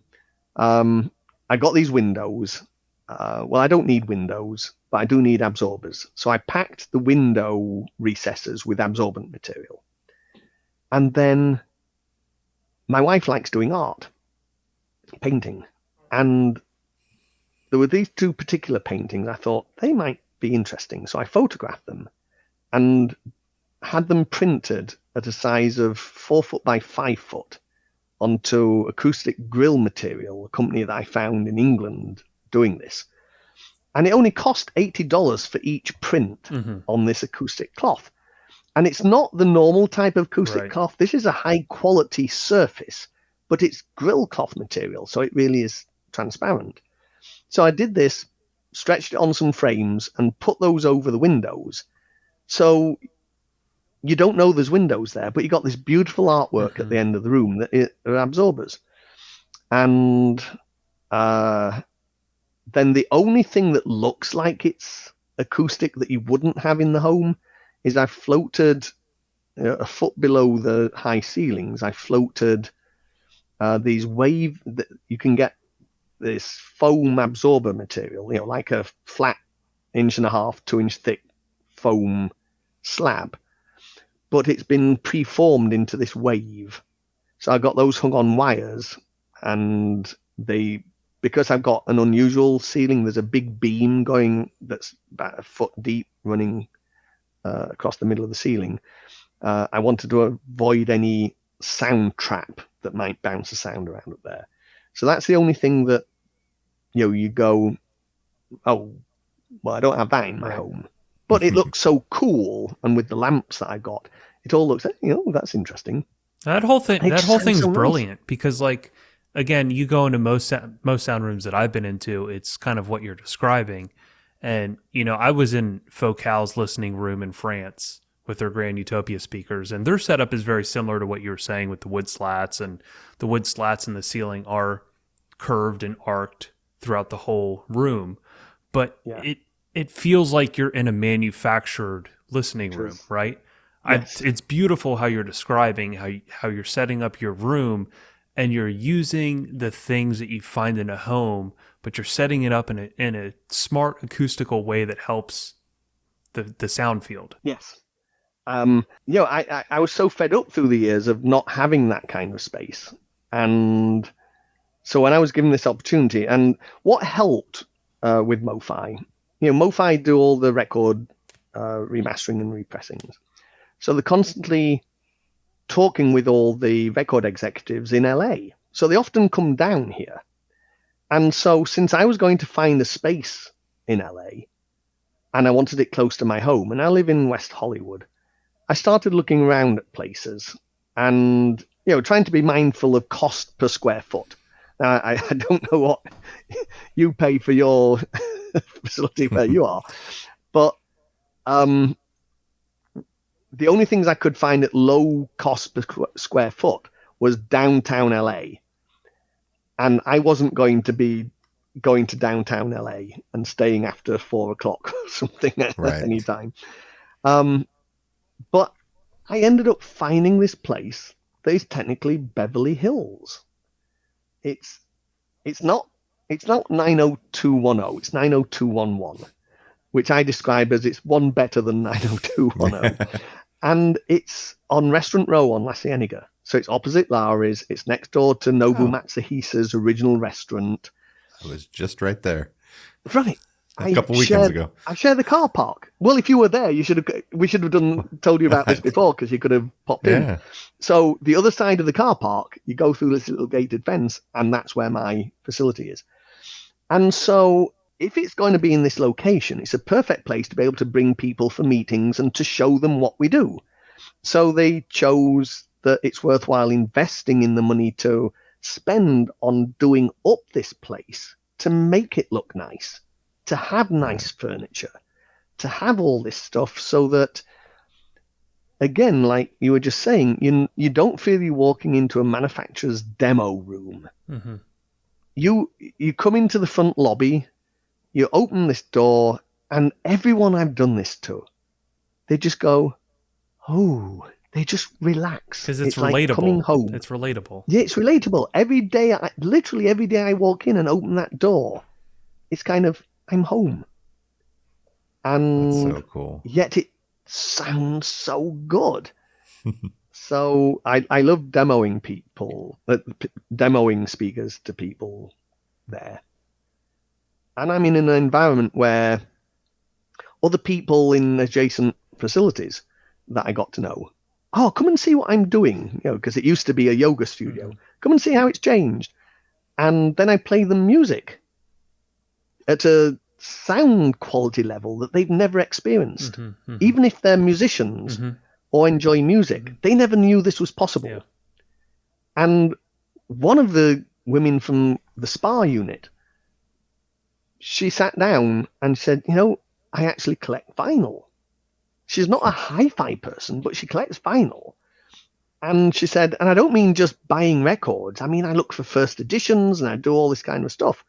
I got these windows. Well, I don't need windows, but I do need absorbers. So I packed the window recesses with absorbent material. And then my wife likes doing art, painting. And there were these two particular paintings. I thought they might be interesting. So I photographed them and had them printed at a size of 4 foot by 5 foot onto acoustic grill material, a company that I found in England doing this. And it only cost $80 for each print on this acoustic cloth. And it's not the normal type of acoustic cloth. This is a high quality surface, but it's grill cloth material, so it really is transparent. So I did this, stretched it on some frames and put those over the windows. So you don't know there's windows there, but you got this beautiful artwork at the end of the room that are absorbers. And then the only thing that looks like it's acoustic that you wouldn't have in the home is I floated a foot below the high ceilings. I floated these wave that you can get this foam absorber material, like a flat 1.5 to 2 inch thick foam slab, but it's been preformed into this wave. So I got those hung on wires, and because I've got an unusual ceiling, there's a big beam going that's about 1 foot deep running across the middle of the ceiling. I wanted to avoid any sound trap that might bounce the sound around up there. So that's the only thing that, you go, oh, well, I don't have that in my home. But it looks so cool, and with the lamps that I got, it all looks, that's interesting. That whole thing's so brilliant because, again, you go into most sound rooms that I've been into, it's kind of what you're describing. And, I was in Focal's listening room in France with their Grand Utopia speakers, and their setup is very similar to what you were saying with the wood slats, and the wood slats in the ceiling are curved and arced throughout the whole room. But it feels like you're in a manufactured listening room, right? Yes. It's beautiful how you're describing how you're setting up your room, and you're using the things that you find in a home, but you're setting it up in a smart acoustical way that helps the sound field. Yes. I was so fed up through the years of not having that kind of space. And so when I was given this opportunity, and what helped with MoFi, MoFi do all the record remastering and repressings. So they're constantly talking with all the record executives in LA. So they often come down here. And so since I was going to find a space in LA and I wanted it close to my home, and I live in West Hollywood, I started looking around at places and, trying to be mindful of cost per square foot. Now, I don't know what you pay for your facility where you are, but the only things I could find at low cost per square foot was downtown LA. And I wasn't going to be going to downtown LA and staying after 4 o'clock or something at any time. But I ended up finding this place that is technically Beverly Hills. It's not 90210, it's 90211, which I describe as it's one better than 90210. And it's on Restaurant Row on La Cienega. So it's opposite Lari's. It's next door to Nobu Matsuhisa's original restaurant. I was just right there. Right. A couple weekends ago. I share the car park. Well, if you were there, we should have told you about this before, because you could have popped in. So the other side of the car park, you go through this little gated fence, and that's where my facility is. And so if it's going to be in this location, it's a perfect place to be able to bring people for meetings and to show them what we do. So they chose that it's worthwhile investing in the money to spend on doing up this place to make it look nice, to have nice furniture, to have all this stuff so that, again, like you were just saying, you don't feel you're walking into a manufacturer's demo room. Mm-hmm. You come into the front lobby, you open this door, and everyone I've done this to, they just go, oh, they just relax. Because it's like relatable. coming home. It's relatable. Yeah, it's relatable. Literally every day I walk in and open that door, it's kind of, I'm home. And That's so cool. Yet it sounds so good. So I love demoing speakers to people there. And I'm in an environment where other people in adjacent facilities that I got to know, oh, come and see what I'm doing, because it used to be a yoga studio. Mm-hmm. Come and see how it's changed. And then I play them music at a sound quality level that they've never experienced. Mm-hmm, mm-hmm. Even if they're musicians or enjoy music, they never knew this was possible. Yeah. And one of the women from the spa unit, she sat down and said, I actually collect vinyl. She's not a hi-fi person, but she collects vinyl. And she said, and I don't mean just buying records. I mean, I look for first editions and I do all this kind of stuff.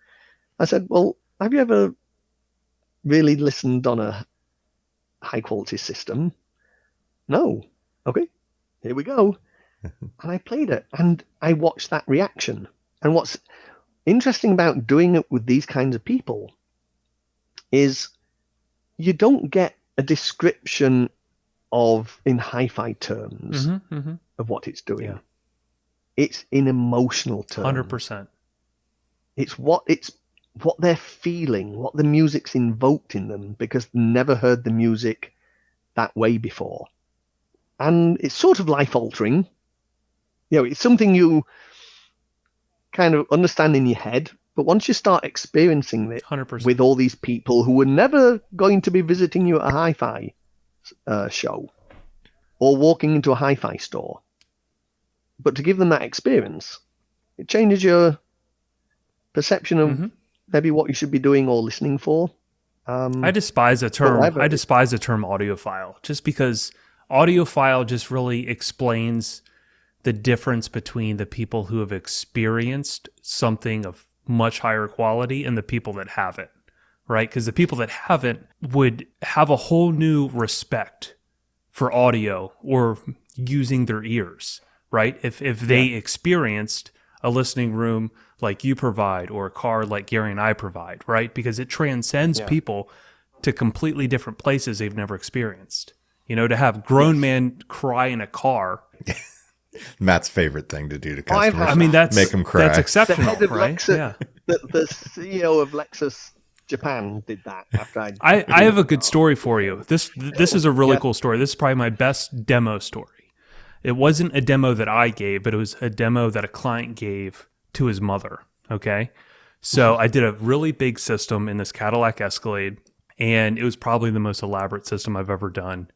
I said, well, have you ever really listened on a high-quality system? No. Okay, here we go. And I played it, and I watched that reaction. And what's interesting about doing it with these kinds of people is you don't get a description in hi-fi terms of what it's doing. Yeah. It's in emotional terms. 100%. It's what they're feeling, what the music's invoked in them, because they never heard the music that way before. And it's sort of life-altering. It's something you kind of understand in your head, but once you start experiencing it 100%. With all these people who were never going to be visiting you at a hi-fi show or walking into a hi-fi store, but to give them that experience, it changes your perception of maybe what you should be doing or listening for. I despise the term. I despise the term audiophile, just because audiophile just really explains the difference between the people who have experienced something of much higher quality and the people that haven't, right? Because the people that haven't would have a whole new respect for audio or using their ears, right? If they experienced a listening room like you provide or a car like Gary and I provide, right? Because it transcends people to completely different places they've never experienced. To have grown men cry in a car. Matt's favorite thing to do to customers. I mean, make them cry. That's exceptional, the head of right? Lexus, the CEO of Lexus Japan did that after I have a good story for you. This is a really cool story. This is probably my best demo story. It wasn't a demo that I gave, but it was a demo that a client gave to his mother. Okay. So I did a really big system in this Cadillac Escalade, and it was probably the most elaborate system I've ever done.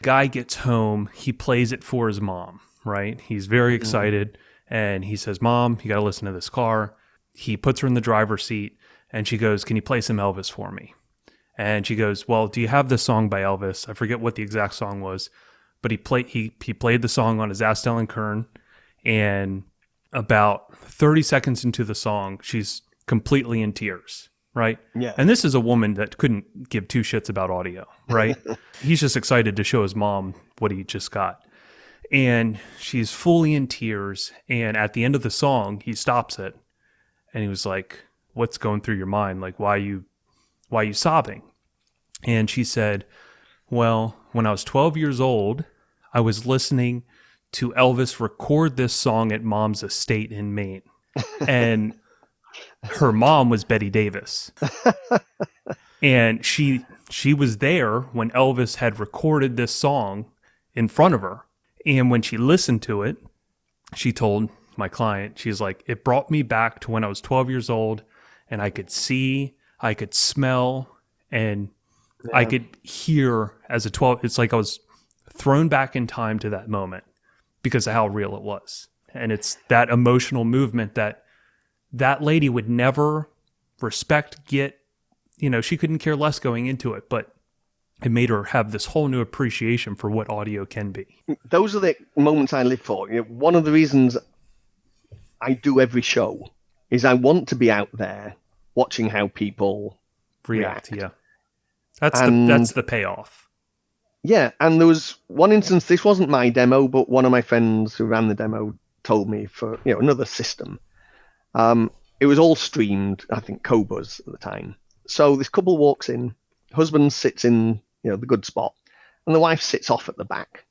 Guy gets home, he plays it for his mom, right? He's very excited, and he says, Mom, you got to listen to this car. He puts her in the driver's seat, and she goes, can you play some Elvis for me? And she goes, well, do you have this song by Elvis? I forget what the exact song was, but he played the song on his Astel and Kern, and about 30 seconds into the song, she's completely in tears. Right? Yeah. And this is a woman that couldn't give two shits about audio, right? He's just excited to show his mom what he just got. And she's fully in tears. And at the end of the song, he stops it. And he was like, what's going through your mind? Like, why are you sobbing? And she said, well, when I was 12 years old, I was listening to Elvis record this song at Mom's estate in Maine. And her mom was Betty Davis. And she was there when Elvis had recorded this song in front of her. And when she listened to it, she told my client, she's like, it brought me back to when I was 12 years old, and I could see, I could smell, and I could hear as a 12. It's like I was thrown back in time to that moment because of how real it was. And it's that emotional movement that lady would never respect, get, she couldn't care less going into it, but it made her have this whole new appreciation for what audio can be. Those are the moments I live for. One of the reasons I do every show is I want to be out there watching how people react. Yeah. That's the payoff. Yeah, and there was one instance, this wasn't my demo, but one of my friends who ran the demo told me for another system. It was all streamed, I think Cobuz at the time. So this couple walks in, husband sits in the good spot, and the wife sits off at the back.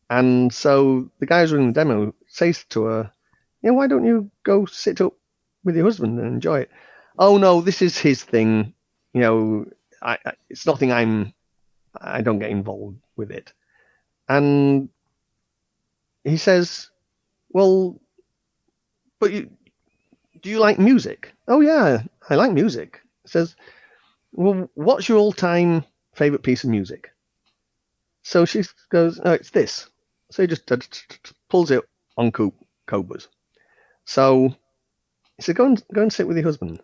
And so the guys running the demo says to her, why don't you go sit up with your husband and enjoy it? Oh no, this is his thing. It's nothing I don't get involved with it. And he says, well, but do you like music? Oh yeah, I like music. He says, well, what's your all-time favorite piece of music? So she goes, oh, it's this. So he just pulls it on Cobuz. So he said, go and sit with your husband.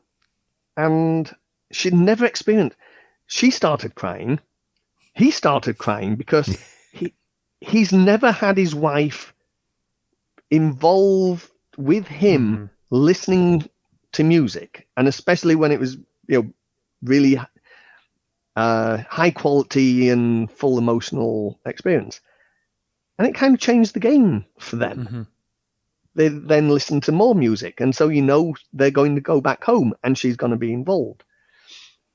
And she'd never experienced. She started crying. He started crying because he's never had his wife involved with him listening to music, and especially when it was really high quality and full emotional experience. And it kind of changed the game for them. They then listen to more music, and so they're going to go back home and she's going to be involved.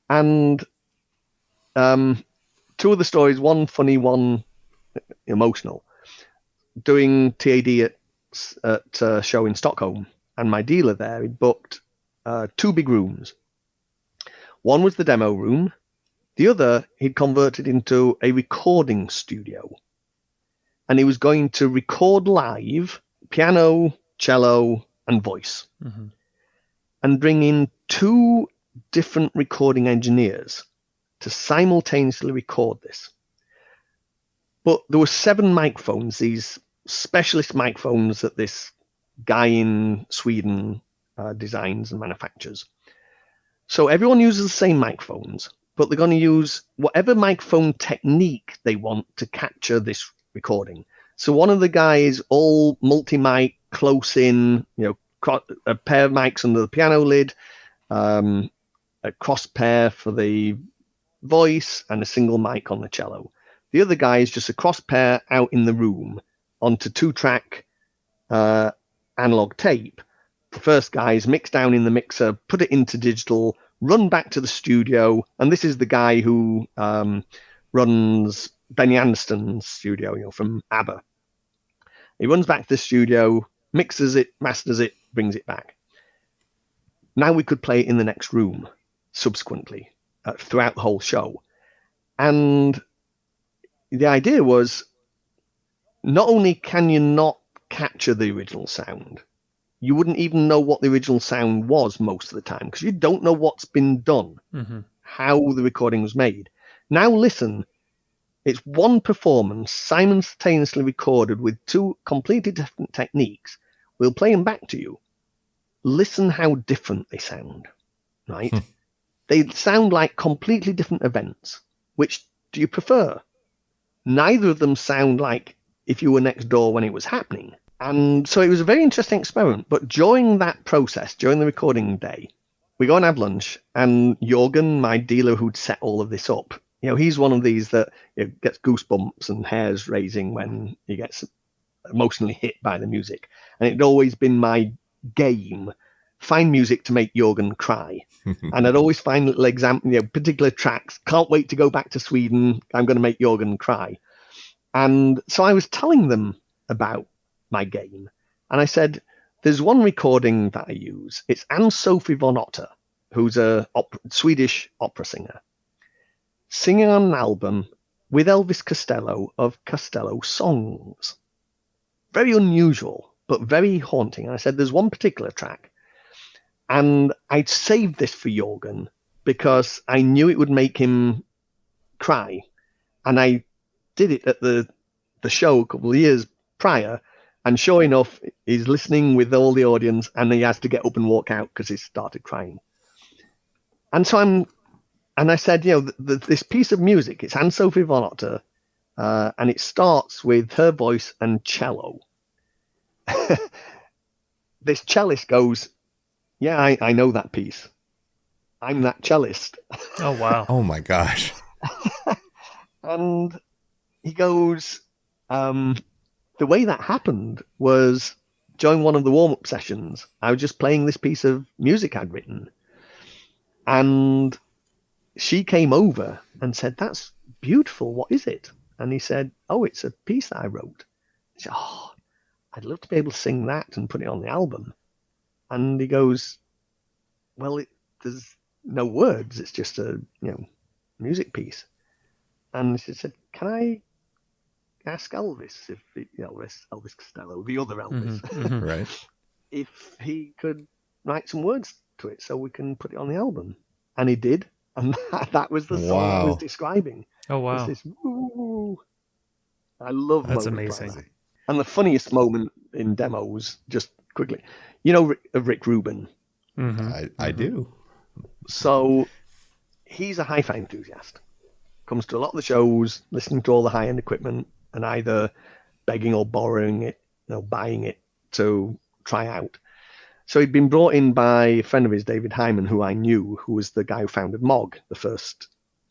And two of the stories, one funny, one emotional. Doing TAD at a show in Stockholm, and my dealer there, he booked 2 big rooms. One was the demo room. The other he'd converted into a recording studio. And he was going to record live piano, cello, and voice. And bring in 2 different recording engineers to simultaneously record this. But there were 7 microphones, these specialist microphones that this guy in Sweden designs and manufactures. So everyone uses the same microphones, but they're going to use whatever microphone technique they want to capture this recording. So one of the guys, all multi-mic, close in, a pair of mics under the piano lid, a cross pair for the voice, and a single mic on the cello. The other guy is just a cross pair out in the room onto 2-track analog tape. The first guy is mixed down in the mixer, put it into digital, run back to the studio. And this is the guy who runs Benny Anderson's studio, from ABBA. He runs back to the studio, mixes it, masters it, brings it back. Now we could play it in the next room subsequently throughout the whole show. And the idea was, not only can you not capture the original sound, you wouldn't even know what the original sound was most of the time because you don't know what's been done, how the recording was made. Now listen, it's one performance simultaneously recorded with 2 completely different techniques. We'll play them back to you. Listen how different they sound, right? They sound like completely different events. Which do you prefer? Neither of them sound like if you were next door when it was happening. And so it was a very interesting experiment. But during that process, during the recording day, we go and have lunch, and Jorgen, my dealer who'd set all of this up, he's one of these that gets goosebumps and hairs raising when he gets emotionally hit by the music. And it'd always been my game, find music to make Jorgen cry. And I'd always find little particular tracks. Can't wait to go back to Sweden. I'm going to make Jorgen cry. And so I was telling them about my game. And I said, there's one recording that I use. It's Ann-Sophie von Otter, who's a Swedish opera singer, singing on an album with Elvis Costello of Costello Songs. Very unusual, but very haunting. And I said, there's one particular track. And I'd saved this for Jorgen because I knew it would make him cry. And I did it at the show a couple of years prior. And sure enough, he's listening with all the audience and he has to get up and walk out because he started crying. And I said, this piece of music, it's Anne-Sophie von Otter, and it starts with her voice and cello. This cellist goes, yeah, I know that piece. I'm that cellist. Oh, wow. Oh my gosh. And he goes, the way that happened was during one of the warm-up sessions, I was just playing this piece of music I'd written. And she came over and said, that's beautiful. What is it? And he said, oh, it's a piece that I wrote. He said, oh, I'd love to be able to sing that and put it on the album. And he goes, well, there's no words. It's just a music piece. And she said, can I ask Elvis, Elvis Costello, the other Elvis, Right. if he could write some words to it so we can put it on the album? And he did. And that was the song I was describing. Oh, wow. This woo. I love That's moments like amazing. that. And the funniest moment in demos, just quickly, Rick Rubin. I do. So he's a hi-fi enthusiast. Comes to a lot of the shows, listening to all the high-end equipment, and either begging or borrowing it, buying it to try out. So he'd been brought in by a friend of his, David Hyman, who I knew, who was the guy who founded Mog, the first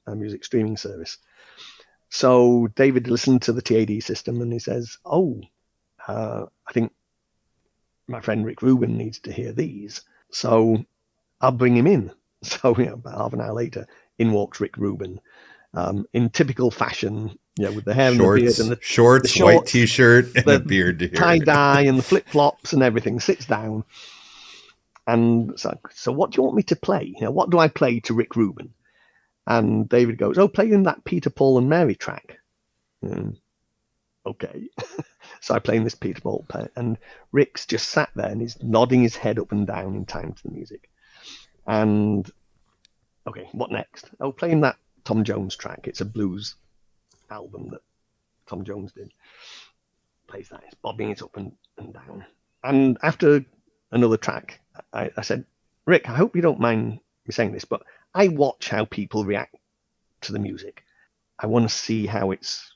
music streaming service. So David listened to the TAD system and he says, I think my friend Rick Rubin needs to hear these. So I'll bring him in. So about half an hour later, in walks Rick Rubin, in typical fashion, with the hair and the beard and the shorts, white t-shirt, and a beard here. Tie-dye and the flip-flops and everything, sits down. And so what do you want me to play? What do I play to Rick Rubin? And David goes, play him that Peter, Paul and Mary track. Okay. So I play him this Peter, Paul, and Rick's just sat there and he's nodding his head up and down in time to the music. And, okay, what next? Play him that Tom Jones track. It's a blues album that Tom Jones did. Plays that. It's bobbing it up and down. And after another track, I said, Rick, I hope you don't mind me saying this, but I watch how people react to the music. I want to see how it's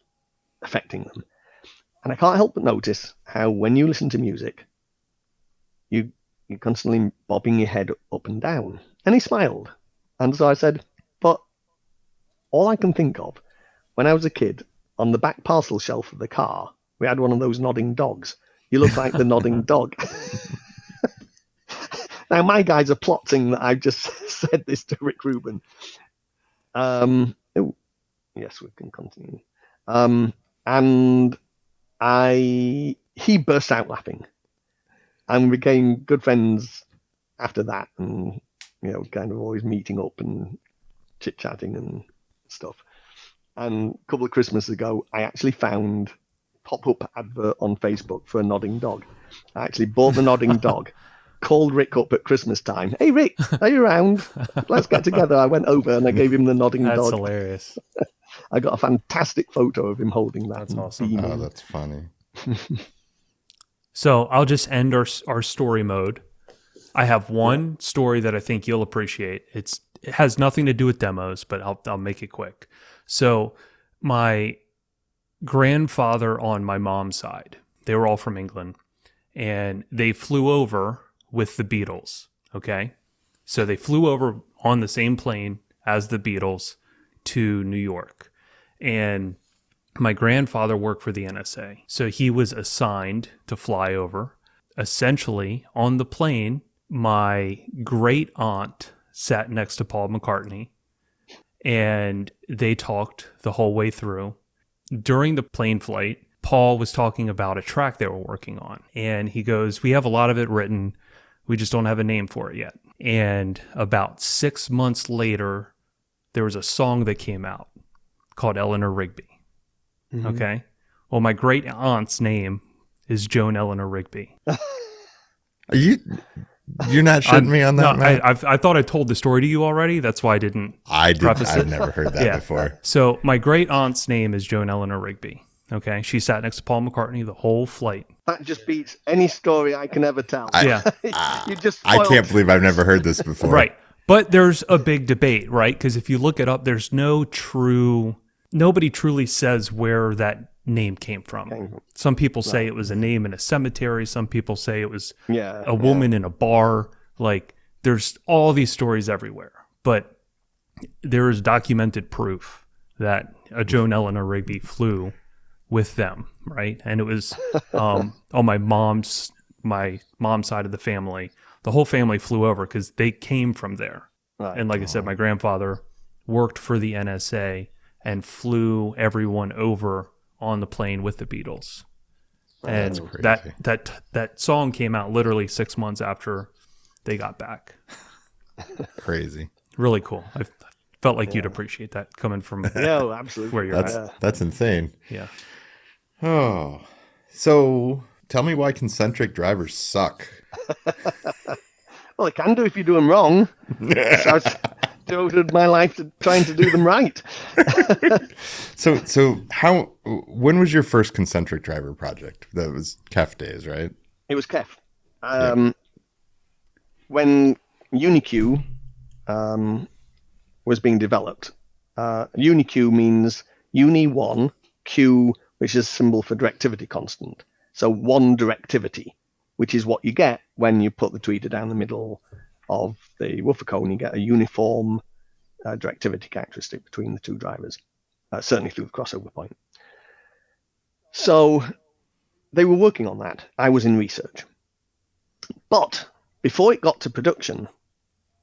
affecting them. And I can't help but notice how when you listen to music, you're constantly bobbing your head up and down. And he smiled. And so I said, but all I can think of, when I was a kid, on the back parcel shelf of the car, we had one of those nodding dogs. You look like the nodding dog. Now, my guys are plotting that I've just said this to Rick Rubin. Yes, we can continue. And he burst out laughing. And we became good friends after that. And, kind of always meeting up and chit-chatting and stuff. And a couple of Christmases ago, I actually found a pop-up advert on Facebook for a nodding dog. I actually bought the nodding dog. Called Rick up at Christmas time. Hey, Rick, are you around? Let's get together. I went over and I gave him the nodding dog. That's hilarious. I got a fantastic photo of him holding that. That's awesome. Beaming. Oh, that's funny. So I'll just end our story mode. I have one story that I think you'll appreciate. It has nothing to do with demos, but I'll make it quick. So my grandfather on my mom's side, they were all from England, and they flew over with the Beatles, okay? So they flew over on the same plane as the Beatles to New York. And my grandfather worked for the NSA. So he was assigned to fly over. Essentially, on the plane, my great aunt sat next to Paul McCartney, and they talked the whole way through. During the plane flight, Paul was talking about a track they were working on. And he goes, we have a lot of it written. We just don't have a name for it yet. And about 6 months later, there was a song that came out called Eleanor Rigby. Mm-hmm. Okay. Well, my great aunt's name is Joan Eleanor Rigby. You're not shitting me on that, man? I thought I told the story to you already. That's why I didn't preface it. I've never heard that before. So my great aunt's name is Joan Eleanor Rigby. Okay. She sat next to Paul McCartney the whole flight. That just beats any story I can ever tell. Yeah. You just I can't believe I've never heard this before. Right. But there's a big debate, right? Because if you look it up, there's nobody truly says where that name came from. Some people say it was a name in a cemetery. Some people say it was a woman in a bar. Like, there's all these stories everywhere. But there is documented proof that a Joan Eleanor Rigby flew with them, right? And it was on my mom's side of the family. The whole family flew over because they came from there. Right. And like I said, my grandfather worked for the NSA and flew everyone over on the plane with the Beatles. And that song came out literally 6 months after they got back. Crazy. Really cool. I felt like you'd appreciate that coming from absolutely. Where you're at. That's insane. Yeah. Oh, so tell me why concentric drivers suck. Well, they can do if you do them wrong. So I've devoted my life to trying to do them right. So when was your first concentric driver project? That was KEF days, right? It was KEF. When UniQ was being developed. UniQ means Uni 1, Q, which is a symbol for directivity constant. So one directivity, which is what you get when you put the tweeter down the middle of the woofer cone. You get a uniform directivity characteristic between the two drivers, certainly through the crossover point. So they were working on that. I was in research. But before it got to production,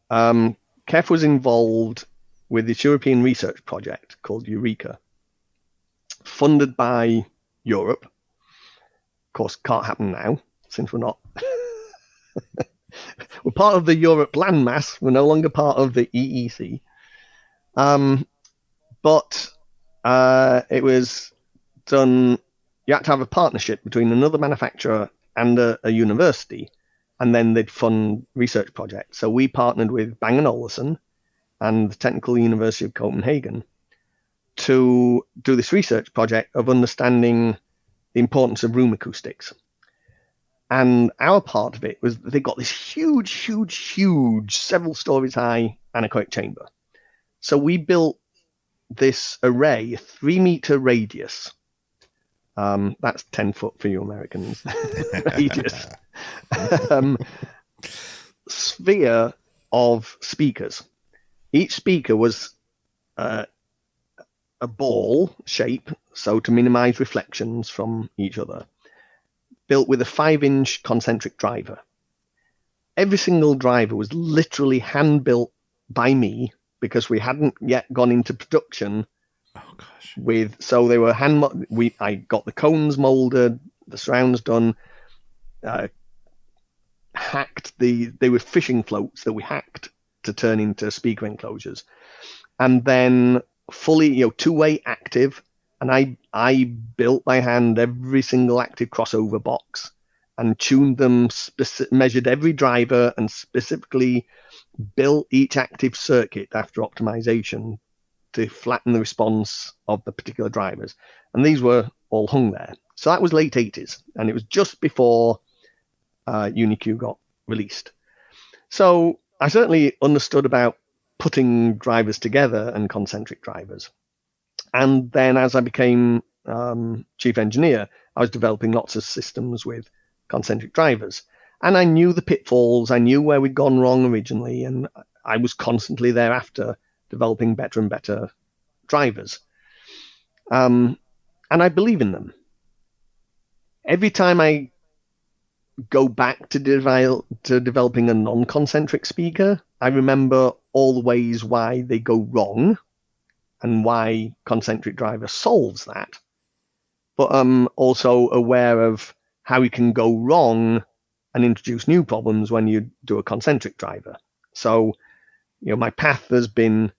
KEF was involved with this European research project called Eureka, funded by Europe. Of course, can't happen now, since we're not. We're part of the Europe landmass. We're no longer part of the EEC. But it was done, you had to have a partnership between another manufacturer and a university, and then they'd fund research projects. So we partnered with Bang & Olufsen and the Technical University of Copenhagen to do this research project of understanding the importance of room acoustics. And our part of it was they got this huge, several stories high anechoic chamber. So we built this array, a 3-meter radius. That's 10 foot for you Americans. Radius. Sphere of speakers. Each speaker was a ball shape, so to minimize reflections from each other, built with a 5-inch concentric driver. Every single driver was literally hand-built by me because we hadn't yet gone into production. Oh gosh! So they were I got the cones molded, the surrounds done, hacked they were fishing floats that we hacked to turn into speaker enclosures, and then fully, two-way active. And I built by hand every single active crossover box and tuned them, measured every driver and specifically built each active circuit after optimization to flatten the response of the particular drivers. And these were all hung there. So that was late 80s, and it was just before UniQ got released. So I certainly understood about putting drivers together and concentric drivers. And then as I became chief engineer, I was developing lots of systems with concentric drivers. And I knew the pitfalls. I knew where we'd gone wrong originally. And I was constantly thereafter developing better and better drivers. And I believe in them. Every time I go back to developing a non-concentric speaker, I remember all the ways why they go wrong and why concentric driver solves that. But I'm also aware of how you can go wrong and introduce new problems when you do a concentric driver. So, my path has been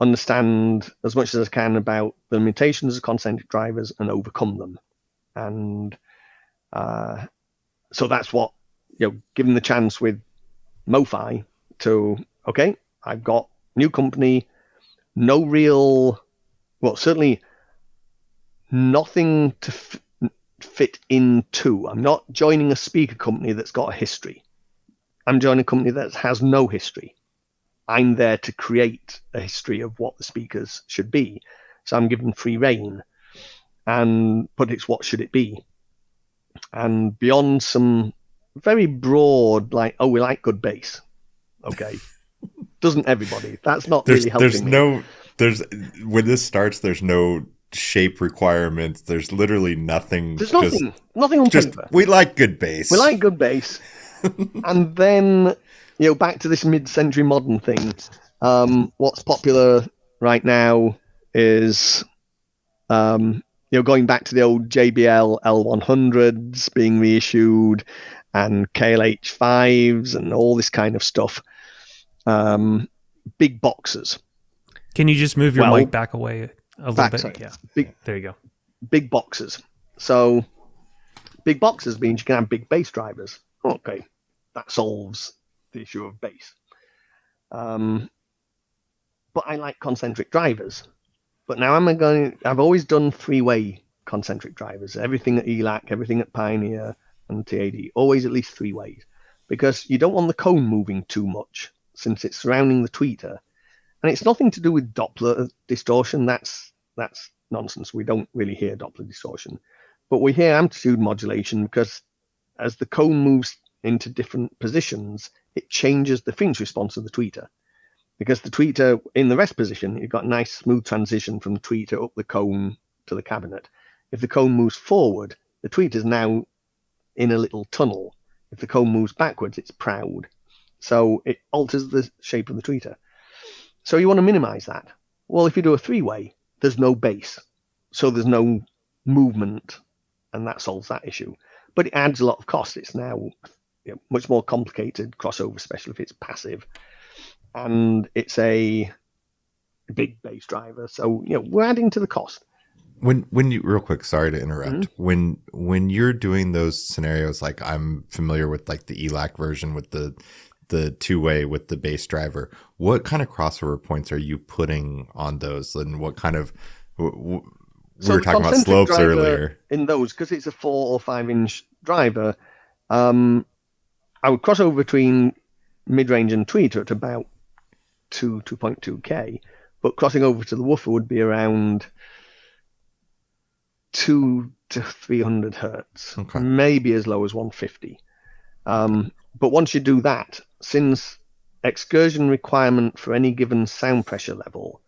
understand as much as I can about the limitations of concentric drivers and overcome them. And so that's what, given the chance with MoFi to, okay, I've got new company, no real, certainly nothing to fit into. I'm not joining a speaker company that's got a history. I'm joining a company that has no history. I'm there to create a history of what the speakers should be. So I'm given free rein, but it's what should it be? And beyond some very broad, like, oh, we like good bass. Okay. Doesn't everybody? That's not really helping me. When this starts, there's no shape requirements. There's literally nothing. There's nothing on paper. We like good bass. We like good bass. And then, back to this mid-century modern thing. What's popular right now is, going back to the old JBL L100s being reissued and KLH5s and all this kind of stuff. Big boxes. Can you just move your mic back away a little bit? Sorry. Yeah. There you go. Big boxes. So big boxes means you can have big bass drivers. Okay. That solves the issue of bass. But I like concentric drivers. But now I've always done three-way concentric drivers. Everything at ELAC, everything at Pioneer and TAD, always at least three ways. Because you don't want the cone moving too much since it's surrounding the tweeter. And it's nothing to do with Doppler distortion. That's nonsense. We don't really hear Doppler distortion. But we hear amplitude modulation because as the cone moves into different positions, it changes the frequency response of the tweeter. Because the tweeter in the rest position, you've got a nice smooth transition from the tweeter up the cone to the cabinet. If the cone moves forward, the tweeter's now in a little tunnel. If the cone moves backwards, it's proud. So it alters the shape of the tweeter. So you want to minimize that. Well, if you do a three-way, there's no bass. So there's no movement, and that solves that issue. But it adds a lot of cost. It's now much more complicated crossover, especially if it's passive. And it's a big bass driver. So, we're adding to the cost. When you, real quick, sorry to interrupt. Mm-hmm. When you're doing those scenarios, like I'm familiar with like the ELAC version with the two-way with the bass driver, what kind of crossover points are you putting on those? And what kind of, we were talking about slopes earlier. In those, because it's a 4 or 5 inch driver, I would cross over between mid-range and tweeter at about 2.2K, but crossing over to the woofer would be around 2 to 300 hertz, maybe as low as 150. But once you do that, since excursion requirement for any given sound pressure level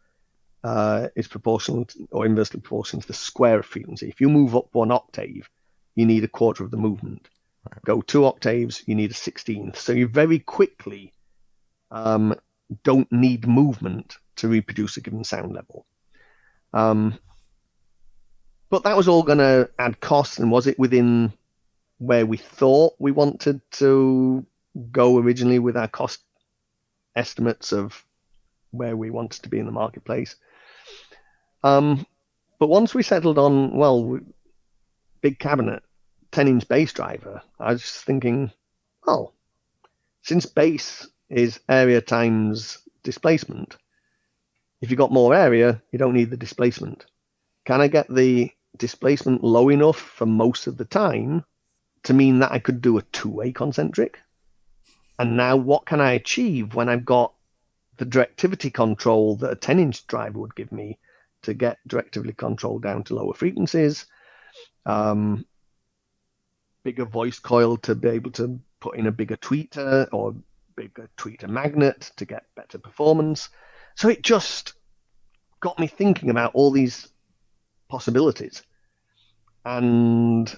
is proportional or inversely proportional to the square of frequency. If you move up 1 octave, you need a quarter of the movement. Right. Go 2 octaves, you need a 16th. So you very quickly don't need movement to reproduce a given sound level. But that was all going to add costs, and was it within where we thought we wanted to go originally with our cost estimates of where we wanted to be in the marketplace? But once we settled on, big cabinet, 10-inch bass driver, I was just thinking, since bass is area times displacement, if you've got more area, you don't need the displacement. Can I get the displacement low enough for most of the time to mean that I could do a two-way concentric? And now what can I achieve when I've got the directivity control that a 10-inch driver would give me to get directivity control down to lower frequencies, bigger voice coil to be able to put in a bigger tweeter or bigger tweeter magnet to get better performance. So it just got me thinking about all these possibilities. And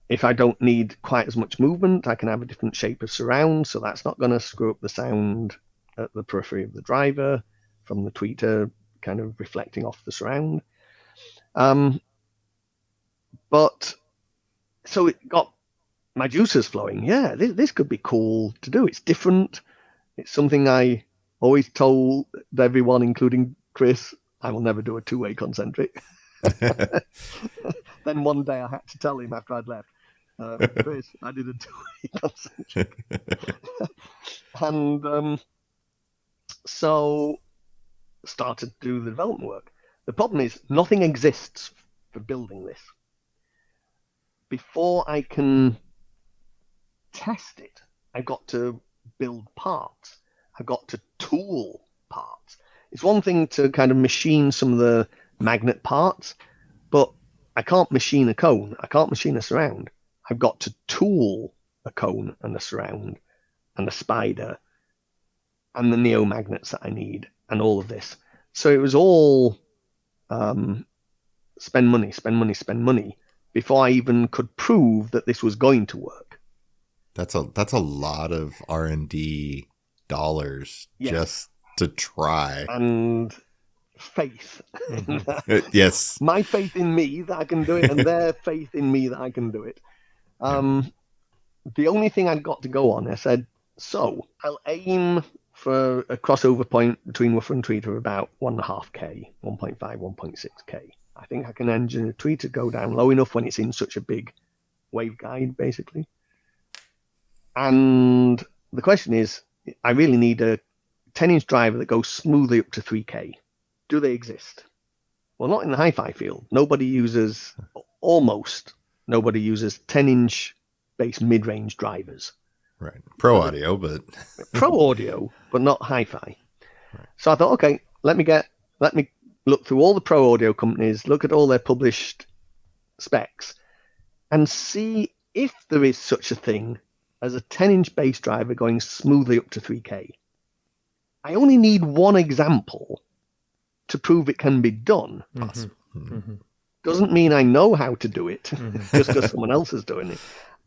if I don't need quite as much movement, I can have a different shape of surround, so that's not going to screw up the sound at the periphery of the driver from the tweeter kind of reflecting off the surround. But so it got my juices flowing. Yeah, this could be cool to do. It's different. It's something I always told everyone, including Chris, I will never do a two-way concentric. Then one day I had to tell him after I'd left, Chris, I did a two-way concentric. And so started to do the development work. The problem is nothing exists for building this. Before I can test it, I've got to build parts. I've got to tool parts. It's one thing to kind of machine some of the magnet parts, but I can't machine a cone. I can't machine a surround. I've got to tool a cone and a surround and a spider and the neomagnets that I need and all of this. So it was all spend money before I even could prove that this was going to work. That's a lot of R&D dollars just to try. And faith. Yes. My faith in me that I can do it and their faith in me that I can do it. The only thing I'd got to go on, I said, so I'll aim for a crossover point between woofer and tweeter of about 1.5K, 1.5, 1.6K. I think I can engineer a tweeter go down low enough when it's in such a big waveguide, basically. And the question is, I really need a 10-inch driver that goes smoothly up to 3K. Do they exist? Well, not in the hi-fi field. Almost nobody uses 10-inch base mid-range drivers. Right. Pro audio, but not hi-fi. Right. So I thought, okay, let me look through all the pro audio companies, look at all their published specs, and see if there is such a thing as a 10-inch bass driver going smoothly up to 3K. I only need one example to prove it can be done. Doesn't mean I know how to do it just because someone else is doing it.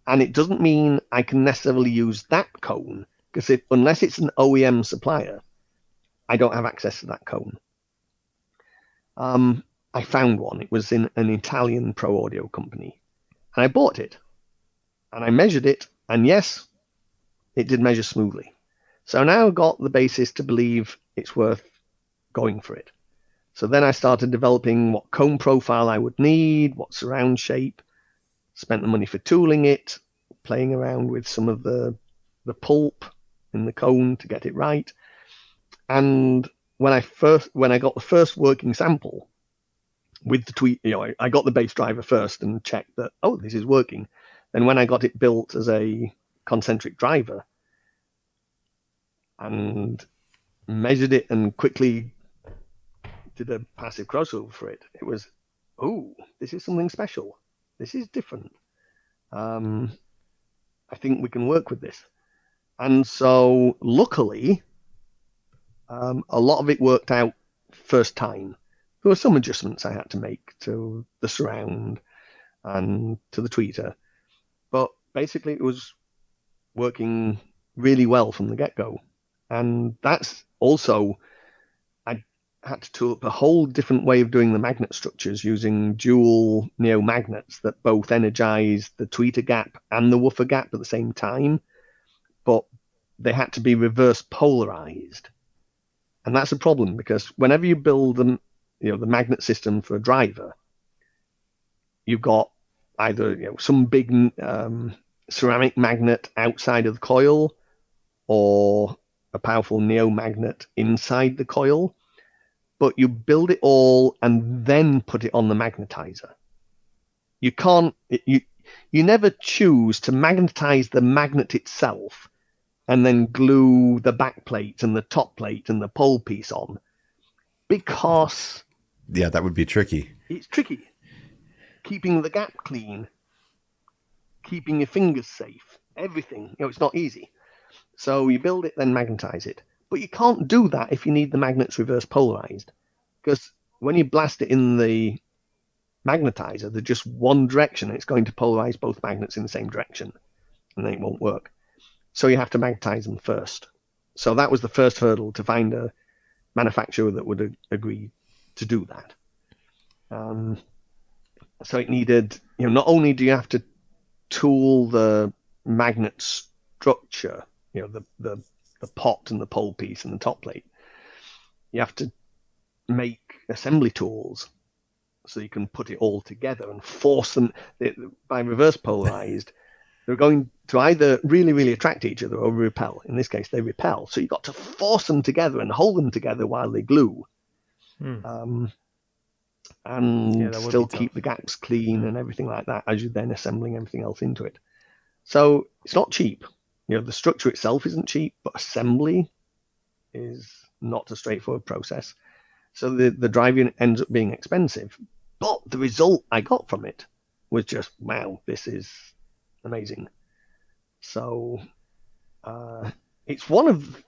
And it doesn't mean I can necessarily use that cone, because unless it's an OEM supplier, I don't have access to that cone. I found one. It was in an Italian pro audio company. And I bought it. And I measured it. And yes, it did measure smoothly. So now I've got the basis to believe it's worth going for it. So then I started developing what cone profile I would need, what surround shape, spent the money for tooling it, playing around with some of the pulp in the cone to get it right. And when I got the first working sample with the tweet, I got the bass driver first and checked that, oh, this is working. Then when I got it built as a concentric driver and measured it and quickly did a passive crossover for it, it was, oh, this is something special. This is different. I think we can work with this. And so luckily, a lot of it worked out first time. There were some adjustments I had to make to the surround and to the tweeter. But basically it was working really well from the get-go. And that's also, I had to tool up a whole different way of doing the magnet structures using dual neomagnets that both energize the tweeter gap and the woofer gap at the same time, but they had to be reverse polarized. And that's a problem because whenever you build the magnet system for a driver, you've got either some big ceramic magnet outside of the coil or a powerful neomagnet inside the coil, but you build it all and then put it on the magnetizer. You can't, you never choose to magnetize the magnet itself and then glue the back plate and the top plate and the pole piece on, because that would be tricky. It's tricky. Keeping the gap clean, keeping your fingers safe, everything, it's not easy. So you build it, then magnetize it. But you can't do that if you need the magnets reverse polarized, because when you blast it in the magnetizer, they're just one direction. It's going to polarize both magnets in the same direction, and then it won't work. So you have to magnetize them first. So that was the first hurdle, to find a manufacturer that would agree to do that. So it needed, not only do you have to tool the magnet structure, the pot and the pole piece and the top plate, you have to make assembly tools so you can put it all together and force them. By reverse polarized, they're going to either really, really attract each other or repel. In this case, they repel. So you've got to force them together and hold them together while they glue. And still keep the gaps clean and everything like that as you're then assembling everything else into it. So it's not cheap. The structure itself isn't cheap, but assembly is not a straightforward process. So the drive unit ends up being expensive. But the result I got from it was just, wow, this is amazing. So it's one of,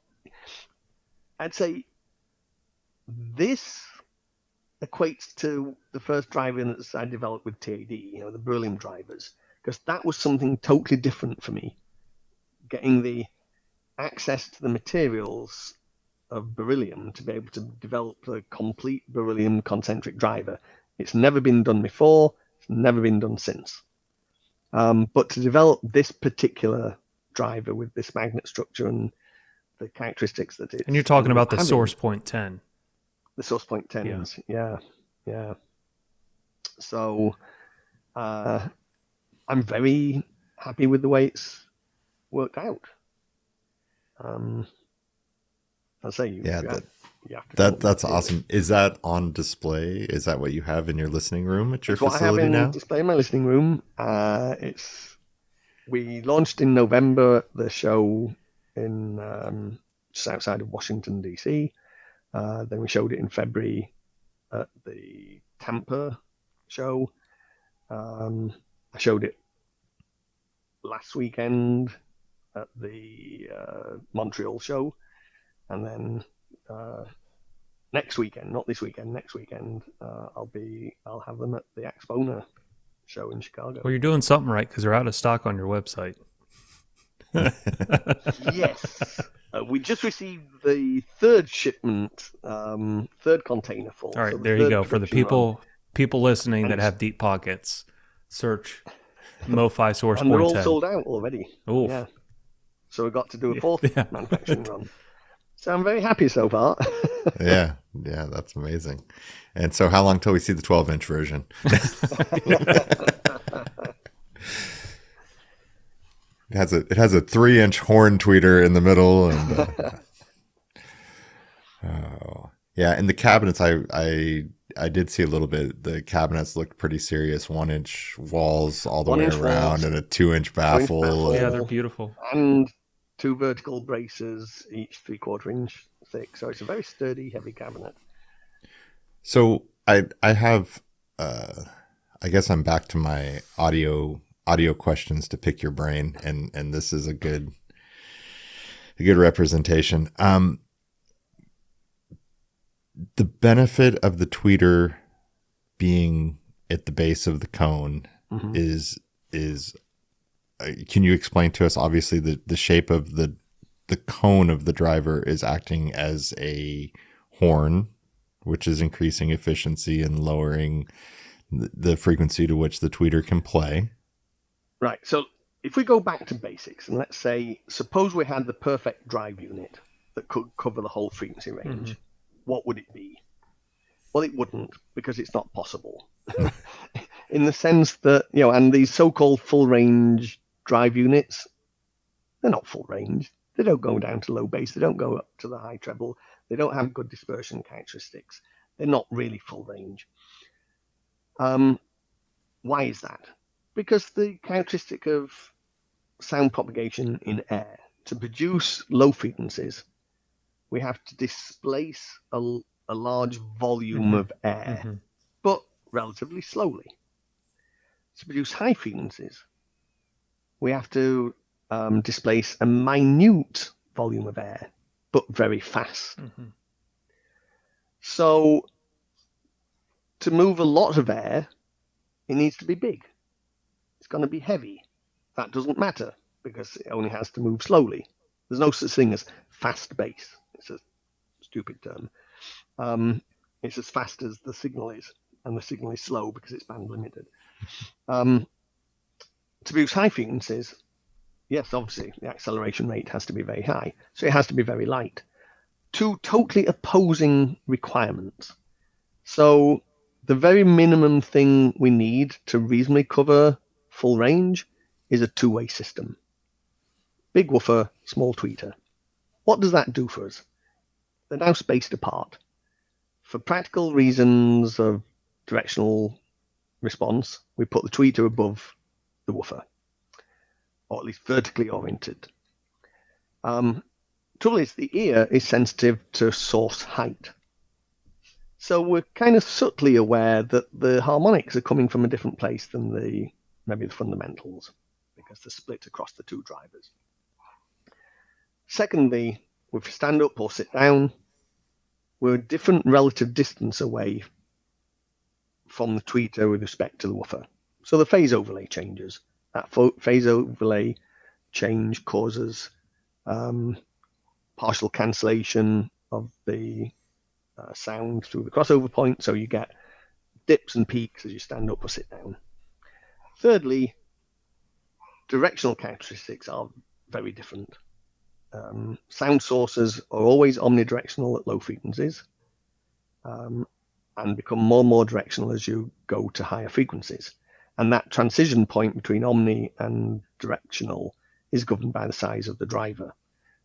I'd say, this equates to the first drive units I developed with TAD, the beryllium drivers, because that was something totally different for me. Getting the access to the materials of beryllium to be able to develop a complete beryllium concentric driver. It's never been done before, it's never been done since. But to develop this particular driver with this magnet structure and the characteristics that it's... And you're talking about the source point 10. The source point 10s, yeah. So I'm very happy with the way it's worked out. I'll say that's awesome. Is that on display? Is that what you have in your listening room at your facility now? What I have in display in my listening room. We launched in November the show in just outside of Washington DC. Then we showed it in February at the Tampa show. I showed it last weekend at the Montreal show, and then next weekend, not this weekend, next weekend, I'll have them at the Axpona show in Chicago. Well, you're doing something right because they're out of stock on your website. Yes. We just received the third shipment, third container full. All right, so there you go. For the people listening that have deep pockets, search MoFi source and point 10. they're all sold out already. Oof. Yeah. So we got to do a fourth manufacturing run. So I'm very happy so far. yeah, that's amazing. And so how long till we see the 12-inch version? It has a 3-inch horn tweeter in the middle, and and the cabinets I did see a little bit. The cabinets looked pretty serious, 1-inch walls all the way around, and a 2-inch baffle. Yeah, they're beautiful. And 2 vertical braces, each 3/4 inch thick. So it's a very sturdy, heavy cabinet. So I have I guess I'm back to my audio questions to pick your brain, and this is a good representation. The benefit of the tweeter being at the base of the cone is can you explain to us? Obviously, the shape of the cone of the driver is acting as a horn, which is increasing efficiency and lowering the frequency to which the tweeter can play. Right. So if we go back to basics, and let's say, suppose we had the perfect drive unit that could cover the whole frequency range, what would it be? Well, it wouldn't, because it's not possible. In the sense that, and these so-called full range drive units, they're not full range. They don't go down to low bass. They don't go up to the high treble. They don't have good dispersion characteristics. They're not really full range. Why is that? Because the characteristic of sound propagation in air, to produce low frequencies, we have to displace a large volume of air, but relatively slowly. To produce high frequencies, we have to displace a minute volume of air, but very fast. So to move a lot of air, it needs to be big. It's going to be heavy. That doesn't matter because it only has to move slowly. There's no such thing as fast bass. It's a stupid term. It's as fast as the signal is, and the signal is slow because it's band limited. To produce high frequencies, yes, obviously the acceleration rate has to be very high, so it has to be very light. 2 totally opposing requirements. So the very minimum thing we need to reasonably cover full range is a 2-way system. Big woofer, small tweeter. What does that do for us? They're now spaced apart. For practical reasons of directional response, we put the tweeter above the woofer, or at least vertically oriented. trouble is the ear is sensitive to source height. So we're kind of subtly aware that the harmonics are coming from a different place than maybe the fundamentals, because they're split across the two drivers. Secondly, if we stand up or sit down, we're a different relative distance away from the tweeter with respect to the woofer. So the phase overlay changes. That phase overlay change causes partial cancellation of the sound through the crossover point, so you get dips and peaks as you stand up or sit down. Thirdly, directional characteristics are very different. Sound sources are always omnidirectional at low frequencies and become more and more directional as you go to higher frequencies. And that transition point between omni and directional is governed by the size of the driver.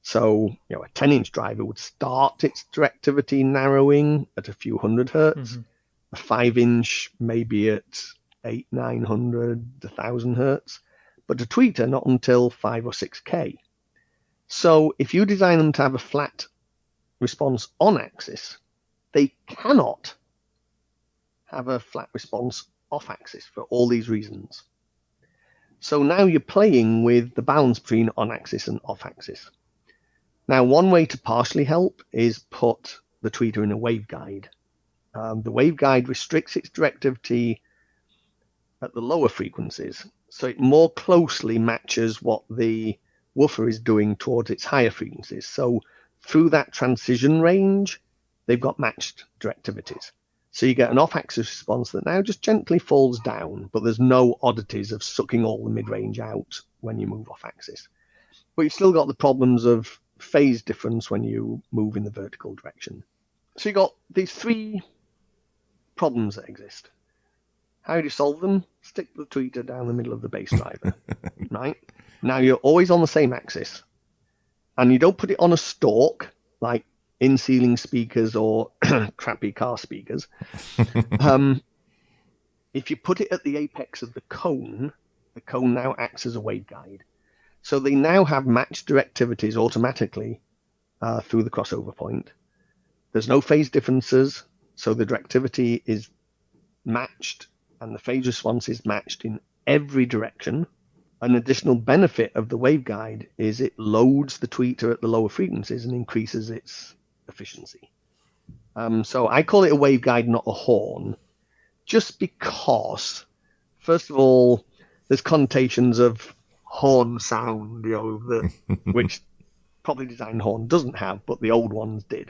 So, a 10-inch driver would start its directivity narrowing at a few hundred hertz. A 5-inch maybe at 800, 900, 1,000 hertz, but a tweeter not until 5 or 6K. So if you design them to have a flat response on axis, they cannot have a flat response off axis for all these reasons. So now you're playing with the balance between on axis and off axis. Now, one way to partially help is put the tweeter in a waveguide. The waveguide restricts its directivity at the lower frequencies, so it more closely matches what the woofer is doing towards its higher frequencies. So through that transition range, they've got matched directivities. So you get an off-axis response that now just gently falls down, but there's no oddities of sucking all the mid-range out when you move off-axis. But you've still got the problems of phase difference when you move in the vertical direction. So you've got these three problems that exist. How do you solve them? Stick the tweeter down the middle of the bass driver, right? Now you're always on the same axis, and you don't put it on a stalk like in-ceiling speakers or crappy car speakers. If you put it at the apex of the cone now acts as a waveguide. So they now have matched directivities automatically through the crossover point. There's no phase differences, so the directivity is matched and the phase response is matched in every direction. An additional benefit of the waveguide is it loads the tweeter at the lower frequencies and increases its efficiency. So I call it a waveguide, not a horn, just because, first of all, there's connotations of horn sound, which probably designed horn doesn't have, but the old ones did.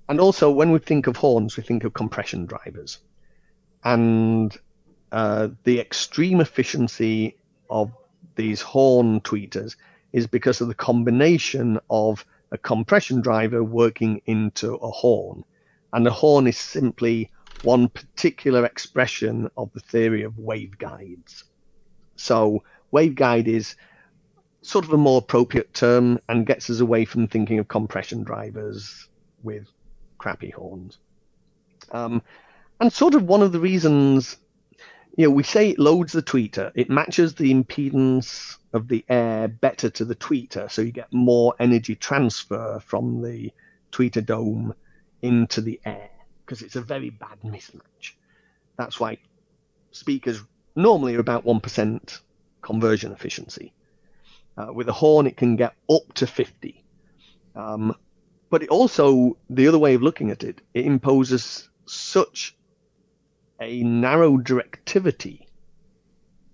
And also, when we think of horns, we think of compression drivers. And the extreme efficiency of these horn tweeters is because of the combination of a compression driver working into a horn. And the horn is simply one particular expression of the theory of waveguides. So waveguide is sort of a more appropriate term and gets us away from thinking of compression drivers with crappy horns. And sort of one of the reasons, we say it loads the tweeter, it matches the impedance of the air better to the tweeter, so you get more energy transfer from the tweeter dome into the air, because it's a very bad mismatch. That's why speakers normally are about 1% conversion efficiency. With a horn, it can get up to 50. But it also, the other way of looking at it, it imposes such a narrow directivity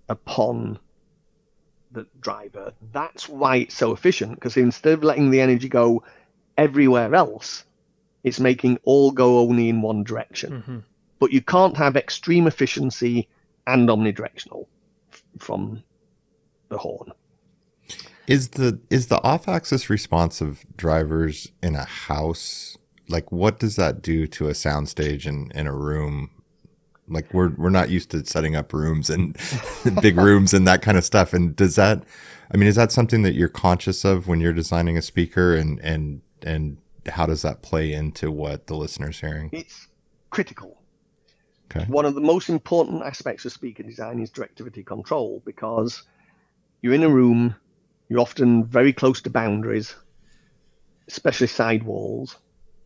upon the driver. That's why it's so efficient, because instead of letting the energy go everywhere else, it's making all go only in one direction. Mm-hmm. But you can't have extreme efficiency and omnidirectional from the horn. Is the off-axis response of drivers in a house, like what does that do to a soundstage in a room? Like we're not used to setting up rooms and big rooms and that kind of stuff. And is that something that you're conscious of when you're designing a speaker, and how does that play into what the listener's hearing? It's critical. Okay. One of the most important aspects of speaker design is directivity control, because you're in a room, you're often very close to boundaries, especially sidewalls.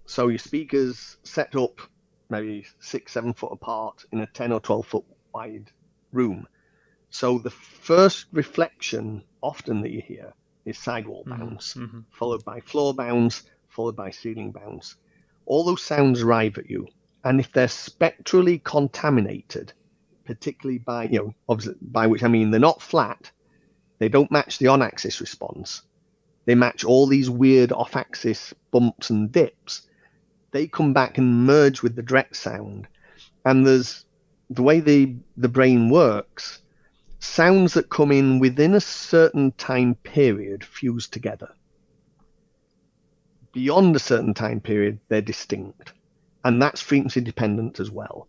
So your speakers set up maybe 6-7 foot apart in a 10 or 12 foot wide room. So the first reflection often that you hear is sidewall bounce, followed by floor bounce, followed by ceiling bounce. All those sounds arrive at you, and if they're spectrally contaminated, particularly by, obviously, by which I mean they're not flat, they don't match the on-axis response, they match all these weird off-axis bumps and dips, they come back and merge with the direct sound. And there's the way the brain works, sounds that come in within a certain time period fuse together. Beyond a certain time period, they're distinct. And that's frequency dependent as well.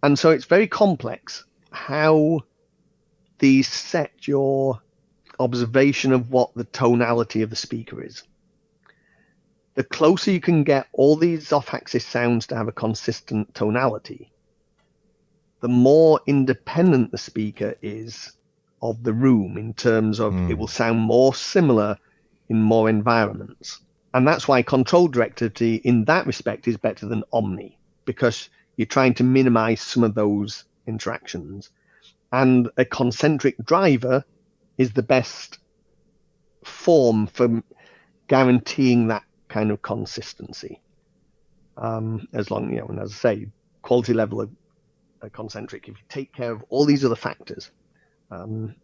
And so it's very complex how these set your observation of what the tonality of the speaker is. The closer you can get all these off-axis sounds to have a consistent tonality, the more independent the speaker is of the room in terms of it will sound more similar in more environments. And that's why control directivity in that respect is better than omni, because you're trying to minimize some of those interactions. And a concentric driver is the best form for guaranteeing that kind of consistency. As long, and as I say, quality level of concentric, if you take care of all these other factors, then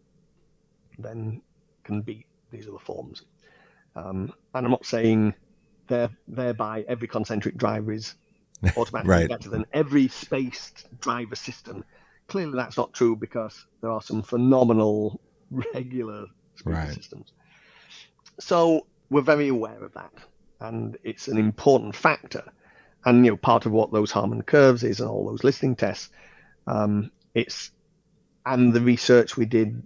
can beat these other forms. And I'm not saying thereby every concentric driver is automatically better than every spaced driver system. Clearly that's not true, because there are some phenomenal regular speaker systems. So we're very aware of that, and it's an important factor. And part of what those Harman curves is and all those listening tests, and the research we did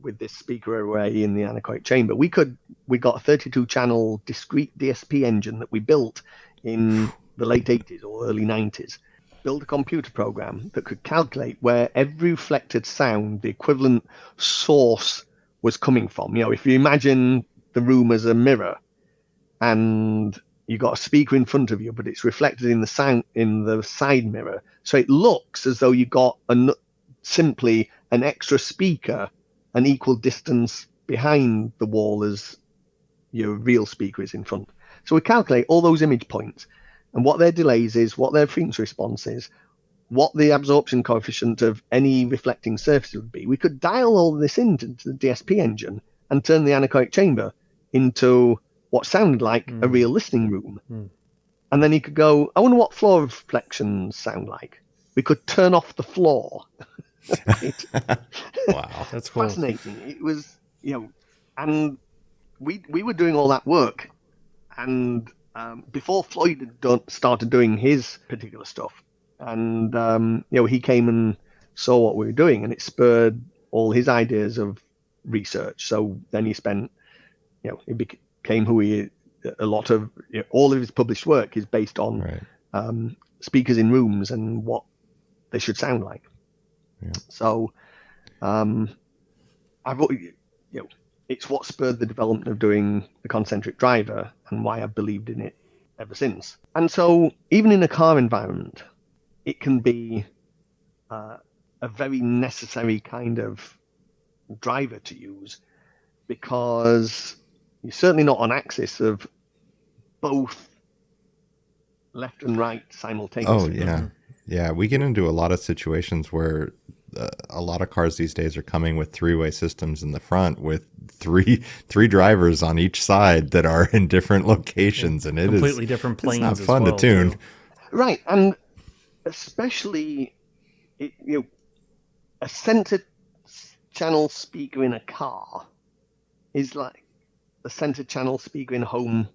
with this speaker array in the anechoic chamber, we got a 32 channel discrete DSP engine that we built in the late 80s or early 90s. Build a computer program that could calculate where every reflected sound, the equivalent source, was coming from. If you imagine the room as a mirror, and you got a speaker in front of you, but it's reflected in the sound in the side mirror, so it looks as though you got simply an extra speaker an equal distance behind the wall as your real speaker is in front. So we calculate all those image points and what their delays is, what their frequency response is, what the absorption coefficient of any reflecting surface would be. We could dial all this into the DSP engine and turn the anechoic chamber into what sounded like a real listening room. And then you could go, I wonder what floor reflections sound like. We could turn off the floor. Wow, that's cool. Fascinating. It was, and we were doing all that work, and before Floyd had started doing his particular stuff, and he came and saw what we were doing, and it spurred all his ideas of research. So then he spent, he became who he is. A lot of all of his published work is based on speakers in rooms and what they should sound like. So it's what spurred the development of doing the concentric driver and why I've believed in it ever since. And so even in a car environment, it can be a very necessary kind of driver to use, because you're certainly not on axis of both left and right simultaneously. Oh, yeah. We get into a lot of situations where a lot of cars these days are coming with three-way systems in the front with three drivers on each side that are in different locations, and completely different planes. It's not fun to tune. Right, and especially a center channel speaker in a car is like the center channel speaker in a home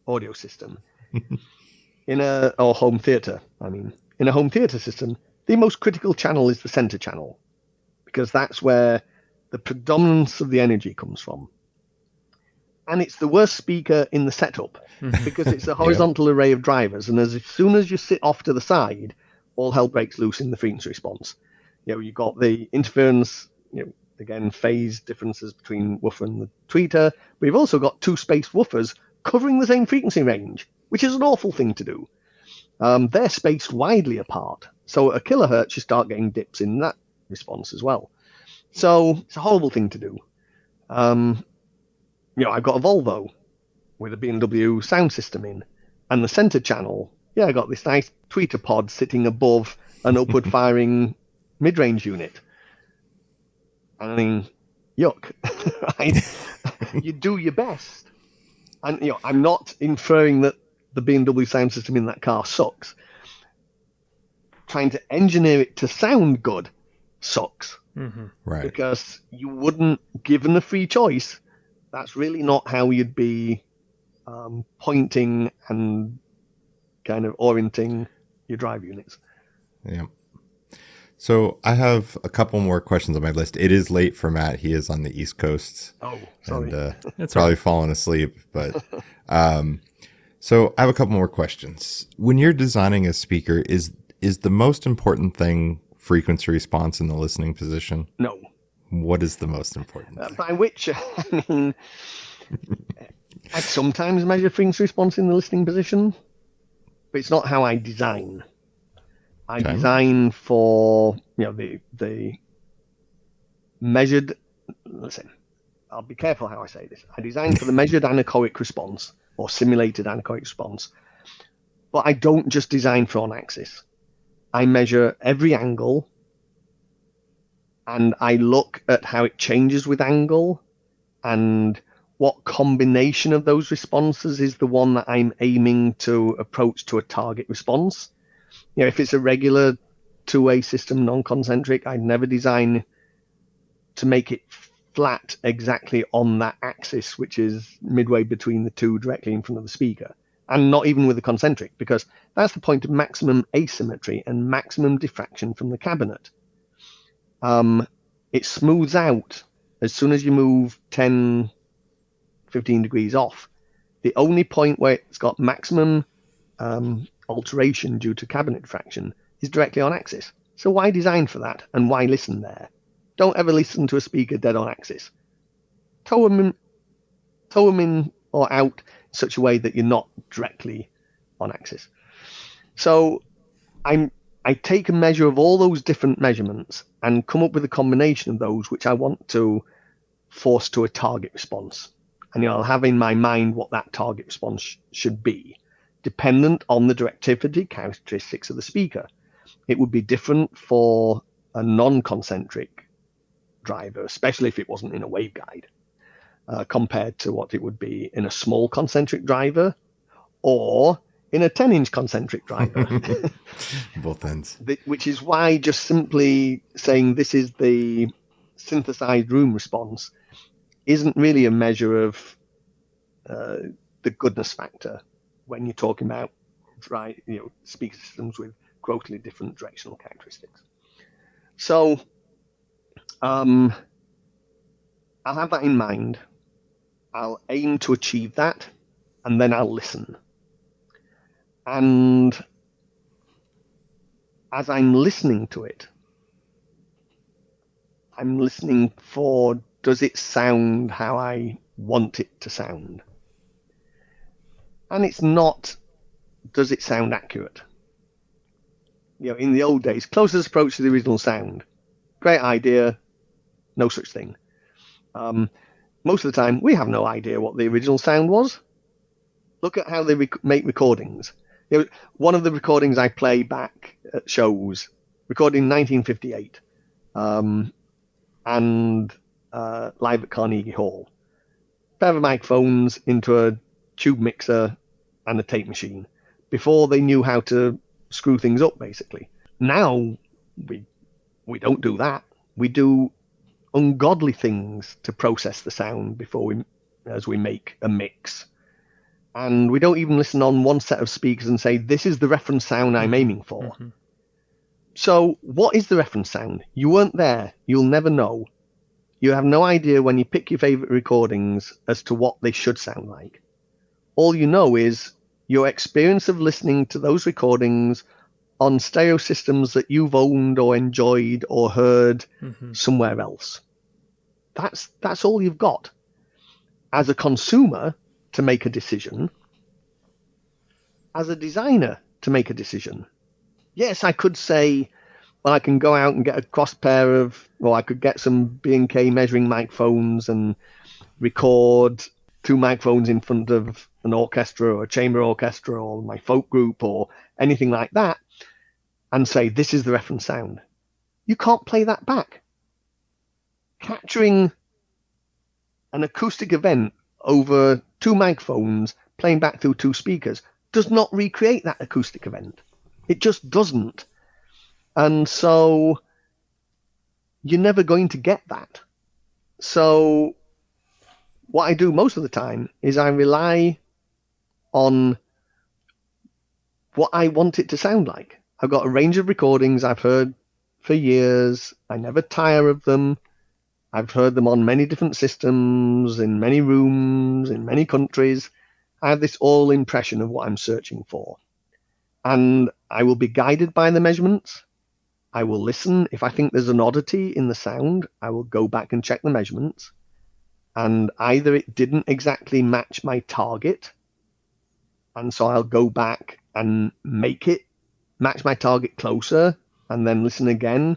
audio system. Or home theater. In a home theater system, the most critical channel is the center channel, because that's where the predominance of the energy comes from. And it's the worst speaker in the setup, because it's a horizontal array of drivers, and as soon as you sit off to the side, all hell breaks loose in the frequency response. You've got the interference, again, phase differences between woofer and the tweeter. But you've also got two spaced woofers covering the same frequency range, which is an awful thing to do. They're spaced widely apart. So at a kilohertz, you start getting dips in that response as well. So it's a horrible thing to do. I've got a Volvo with a B&W sound system in, and the center channel, I got this nice tweeter pod sitting above an upward firing mid-range unit. I mean, yuck. Right? You do your best. And I'm not inferring that the B&W sound system in that car sucks. Trying to engineer it to sound good sucks. Mm-hmm. Right. Because you wouldn't, given the free choice, that's really not how you'd be pointing and kind of orienting your drive units. Yeah. So I have a couple more questions on my list. It is late for Matt. He is on the East Coast. Oh, sorry. And It's probably fallen asleep. But so I have a couple more questions. When you're designing a speaker, is the most important thing frequency response in the listening position? No. What is the most important thing? By which, I mean, I sometimes measure frequency response in the listening position, but it's not how I design. I design for, the measured, listen, I'll be careful how I say this. I design for the measured anechoic response or simulated anechoic response, but I don't just design for on axis. I measure every angle and I look at how it changes with angle and what combination of those responses is the one that I'm aiming to approach to a target response. If it's a regular two-way system, non-concentric, I'd never design to make it flat exactly on that axis, which is midway between the two directly in front of the speaker, and not even with the concentric, because that's the point of maximum asymmetry and maximum diffraction from the cabinet. It smooths out as soon as you move 10, 15 degrees off. The only point where it's got maximum alteration due to cabinet diffraction is directly on axis. So why design for that, and why listen there? Don't ever listen to a speaker dead on axis. Tow them in or out in such a way that you're not directly on axis. So I take a measure of all those different measurements and come up with a combination of those which I want to force to a target response. And I'll have in my mind what that target response should be, dependent on the directivity characteristics of the speaker. It would be different for a non-concentric driver, especially if it wasn't in a waveguide, compared to what it would be in a small concentric driver or in a 10-inch concentric driver. Both ends. Which is why just simply saying this is the synthesized room response isn't really a measure of the goodness factor when you're talking about speaker systems with grossly different directional characteristics. So I'll have that in mind. I'll aim to achieve that, and then I'll listen. And as I'm listening to it, I'm listening for, does it sound how I want it to sound? And it's not, does it sound accurate? In the old days, closest approach to the original sound. Great idea, no such thing. Most of the time, we have no idea what the original sound was. Look at how they make recordings. One of the recordings I play back at shows, recorded in 1958, and live at Carnegie Hall. Pair of microphones into a tube mixer and a tape machine before they knew how to screw things up, basically. Now we don't do that. We do ungodly things to process the sound as we make a mix. And we don't even listen on one set of speakers and say, this is the reference sound I'm aiming for. Mm-hmm. So what is the reference sound? You weren't there. You'll never know. You have no idea when you pick your favorite recordings as to what they should sound like. All you know is your experience of listening to those recordings on stereo systems that you've owned or enjoyed or heard somewhere else. That's all you've got. As a consumer, to make a decision as a designer to make a decision. Yes, I could say, well, I can go out and get a cross pair of, or I could get some B&K measuring microphones and record 2 microphones in front of an orchestra or a chamber orchestra or my folk group or anything like that and say, this is the reference sound. You can't play that back. Capturing an acoustic event over 2 microphones playing back through 2 speakers does not recreate that acoustic event. It just doesn't. And so you're never going to get that. So what I do most of the time is I rely on what I want it to sound like. I've got a range of recordings I've heard for years. I never tire of them. I've heard them on many different systems, in many rooms, in many countries. I have this all impression of what I'm searching for. And I will be guided by the measurements. I will listen. If I think there's an oddity in the sound, I will go back and check the measurements. And either it didn't exactly match my target, and so I'll go back and make it match my target closer, and then listen again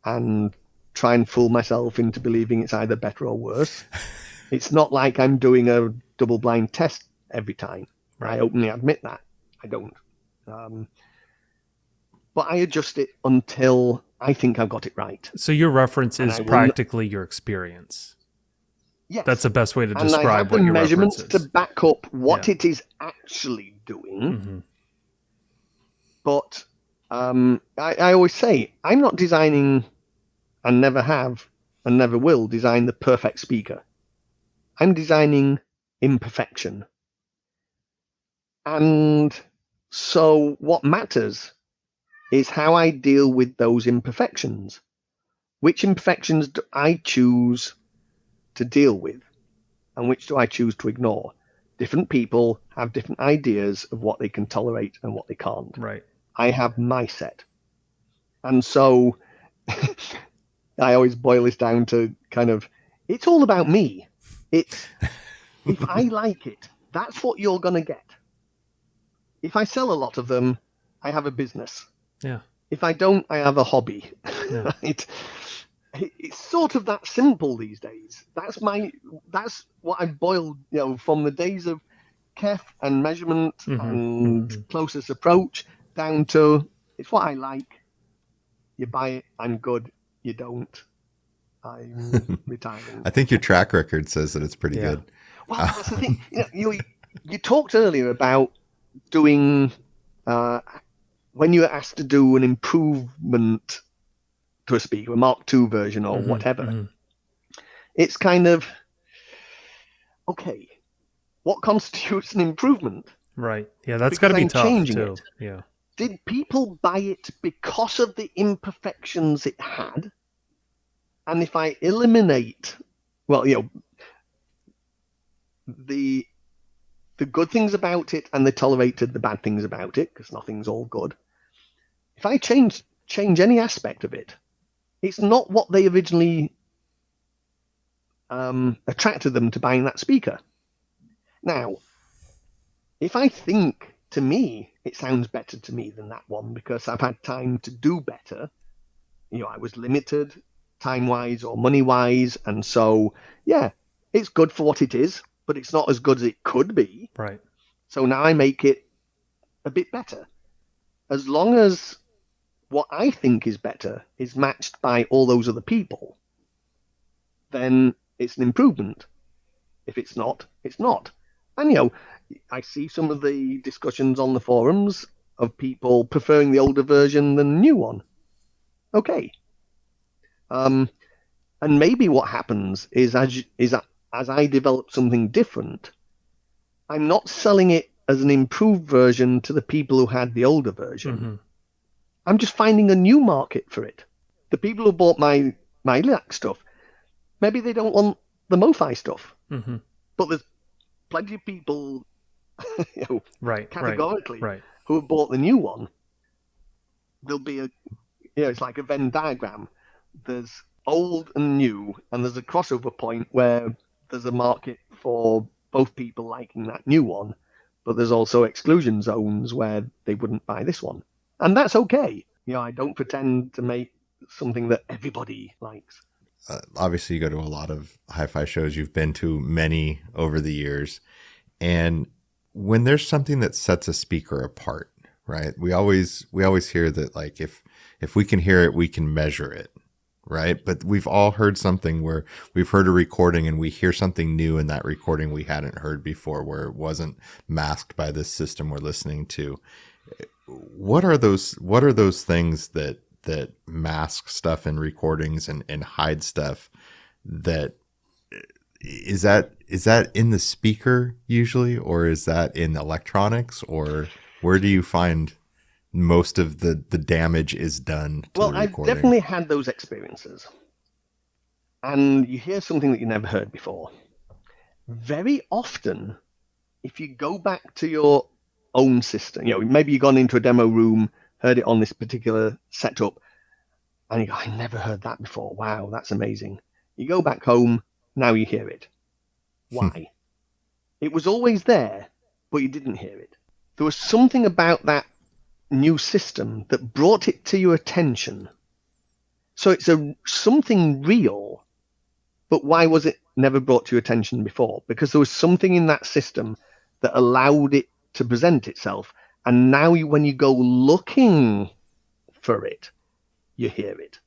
and try and fool myself into believing it's either better or worse. It's not like I'm doing a double-blind test every time. Right. I openly admit that. I don't. But I adjust it until I think I've got it right. So your reference is practically your experience. Yes. That's the best way to describe what your reference is. And I have the measurements to back up what it is actually doing. Mm-hmm. But I always say, I'm not designing, and never have, and never will design the perfect speaker. I'm designing imperfection. And so what matters is how I deal with those imperfections. Which imperfections do I choose to deal with, and which do I choose to ignore? Different people have different ideas of what they can tolerate and what they can't. Right. I have my set. And so I always boil this down to kind of, it's all about me. It's, if I like it, that's what you're going to get. If I sell a lot of them, I have a business. Yeah. If I don't, I have a hobby. Yeah. It's sort of that simple these days. That's what I've boiled, from the days of Kef and measurement and closest approach down to, it's what I like. You buy it, I'm good. You don't, I'm retiring. I think your track record says that it's pretty good. Well, that's the thing. You talked earlier about doing, when you were asked to do an improvement to a speaker, a Mark II version or whatever, it's kind of, okay, what constitutes an improvement? Right. Yeah, that's got to be tough too. Yeah. Did people buy it because of the imperfections it had? And if I eliminate, the good things about it and they tolerated the bad things about it, because nothing's all good. If I change any aspect of it, it's not what they originally attracted them to buying that speaker. Now, if I think, to me, it sounds better to me than that one because I've had time to do better, I was limited time-wise or money-wise, and so, it's good for what it is, but it's not as good as it could be. Right. So now I make it a bit better. As long as what I think is better is matched by all those other people, then it's an improvement. If it's not, it's not. And, I see some of the discussions on the forums of people preferring the older version than the new one. Okay. And maybe what happens is as I develop something different, I'm not selling it as an improved version to the people who had the older version. I'm just finding a new market for it. The people who bought my ELAC stuff, maybe they don't want the MoFi stuff. But there's plenty of people, categorically, who have bought the new one. There'll be it's like a Venn diagram. There's old and new, and there's a crossover point where there's a market for both people liking that new one, but there's also exclusion zones where they wouldn't buy this one. And that's okay. I don't pretend to make something that everybody likes. Obviously, you go to a lot of hi-fi shows. You've been to many over the years. And when there's something that sets a speaker apart, right? We always hear that, like, if we can hear it, we can measure it, right? But we've all heard something where we've heard a recording and we hear something new in that recording we hadn't heard before, where it wasn't masked by this system we're listening to. What are those things that mask stuff in recordings and hide stuff? That is that in the speaker usually, or is that in electronics, or where do you find most of the damage is done to the recording? I've definitely had those experiences. And you hear something that you never heard before. Very often, if you go back to your own system, maybe you've gone into a demo room, heard it on this particular setup, and you go, I never heard that before. Wow, that's amazing. You go back home, now you hear it. Why? It was always there, but you didn't hear it. There was something about that new system that brought it to your attention. So it's something real, but why was it never brought to your attention before? Because there was something in that system that allowed it to present itself, and now when you go looking for it, you hear it.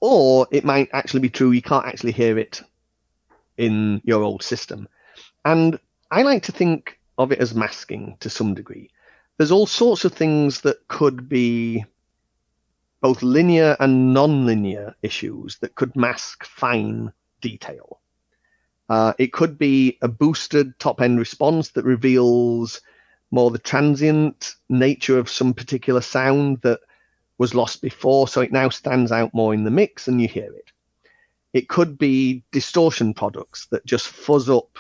Or it might actually be true you can't actually hear it in your old system. And I like to think of it as masking to some degree. There's all sorts of things that could be both linear and non-linear issues that could mask fine detail. It could be a boosted top-end response that reveals more the transient nature of some particular sound that was lost before, so it now stands out more in the mix and you hear it. It could be distortion products that just fuzz up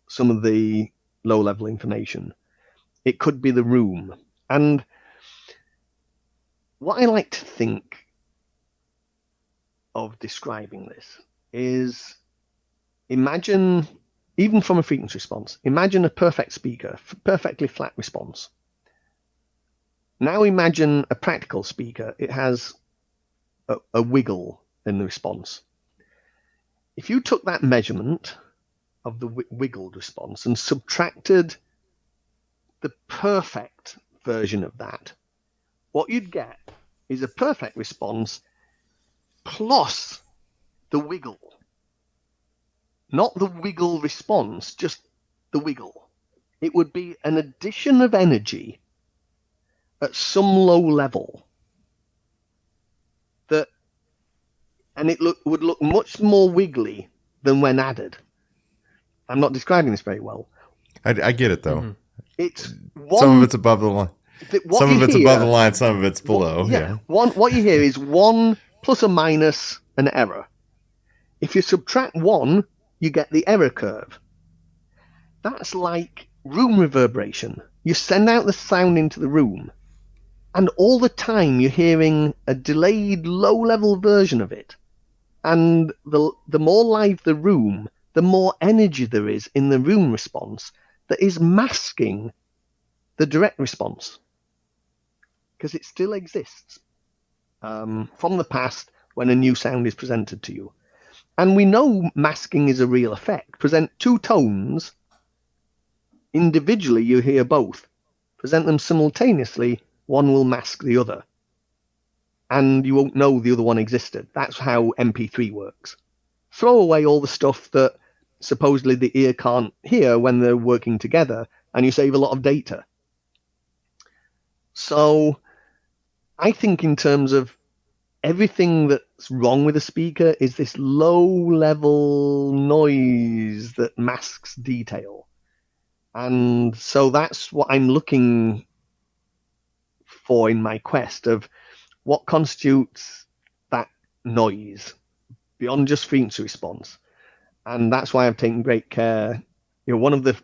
some of the low-level information. It could be the room. And what I like to think of describing this is, imagine, even from a frequency response, imagine a perfect speaker, perfectly flat response. Now imagine a practical speaker. It has a wiggle in the response. If you took that measurement of the wiggled response and subtracted the perfect version of that, what you'd get is a perfect response plus the wiggle. Not the wiggle response, just the wiggle. It would be an addition of energy at some low level and it would look much more wiggly than when added. I'm not describing this very well. I get it though. Mm-hmm. It's some of it's above the line. Some of it's above the line, some of it's below. What you hear is 1 plus or minus an error. If you subtract 1, you get the error curve. That's like room reverberation. You send out the sound into the room, and all the time you're hearing a delayed low-level version of it. And the more live the room, the more energy there is in the room response that is masking the direct response, because it still exists from the past when a new sound is presented to you. And we know masking is a real effect. Present 2 tones, individually you hear both. Present them simultaneously, one will mask the other. And you won't know the other one existed. That's how MP3 works. Throw away all the stuff that supposedly the ear can't hear when they're working together, and you save a lot of data. So I think in terms of everything that's wrong with a speaker is this low-level noise that masks detail. And so that's what I'm looking for in my quest of what constitutes that noise beyond just frequency response. And that's why I've taken great care. One of the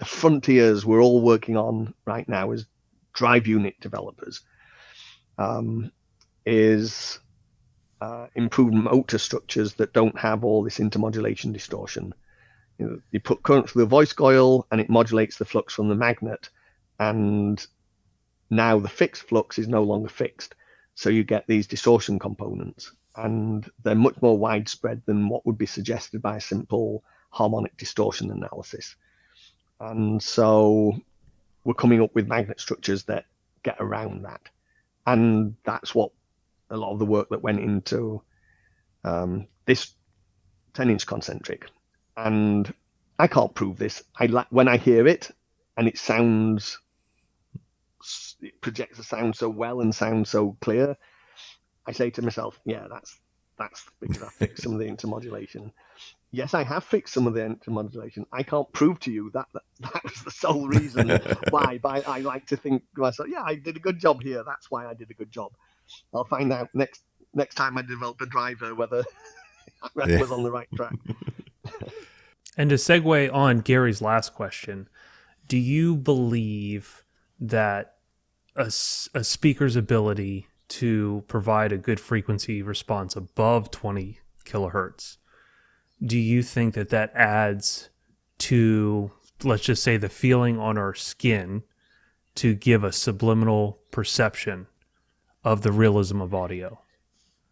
frontiers we're all working on right now as drive unit developers is improved motor structures that don't have all this intermodulation distortion. You put current through the voice coil and it modulates the flux from the magnet, and now the fixed flux is no longer fixed. So you get these distortion components, and they're much more widespread than what would be suggested by a simple harmonic distortion analysis. And so we're coming up with magnet structures that get around that. And that's what a lot of the work that went into this 10-inch concentric. And I can't prove this. When I hear it and it projects the sound so well and sounds so clear, I say to myself, yeah, that's because I fixed some of the intermodulation. Yes, I have fixed some of the intermodulation. I can't prove to you that was the sole reason why, but I like to think to myself, yeah, I did a good job here. That's why I did a good job. I'll find out next time I develop a driver whether I was on the right track. And to segue on Gary's last question, do you believe that a speaker's ability to provide a good frequency response above 20 kilohertz, do you think that adds to, let's just say, the feeling on our skin to give a subliminal perception of the realism of audio?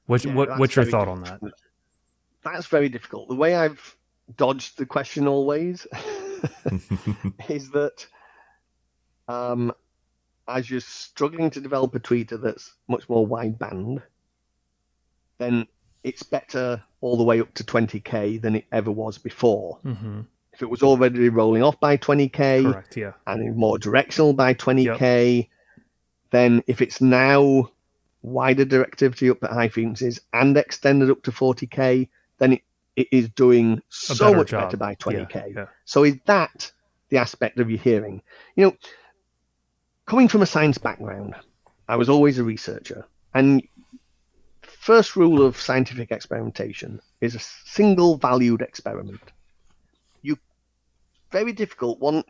What's your thought on that? That's very difficult. The way I've dodged the question always is that as you're struggling to develop a tweeter that's much more wideband, then it's better all the way up to 20K than it ever was before. Mm-hmm. If it was already rolling off by 20K, correct, yeah, and more directional by 20K, then if it's now wider directivity up at high frequencies and extended up to 40K, then it is doing so much better by 20K. Yeah. So is that the aspect of your hearing? Coming from a science background, I was always a researcher, and first rule of scientific experimentation is a single valued experiment. Very difficult.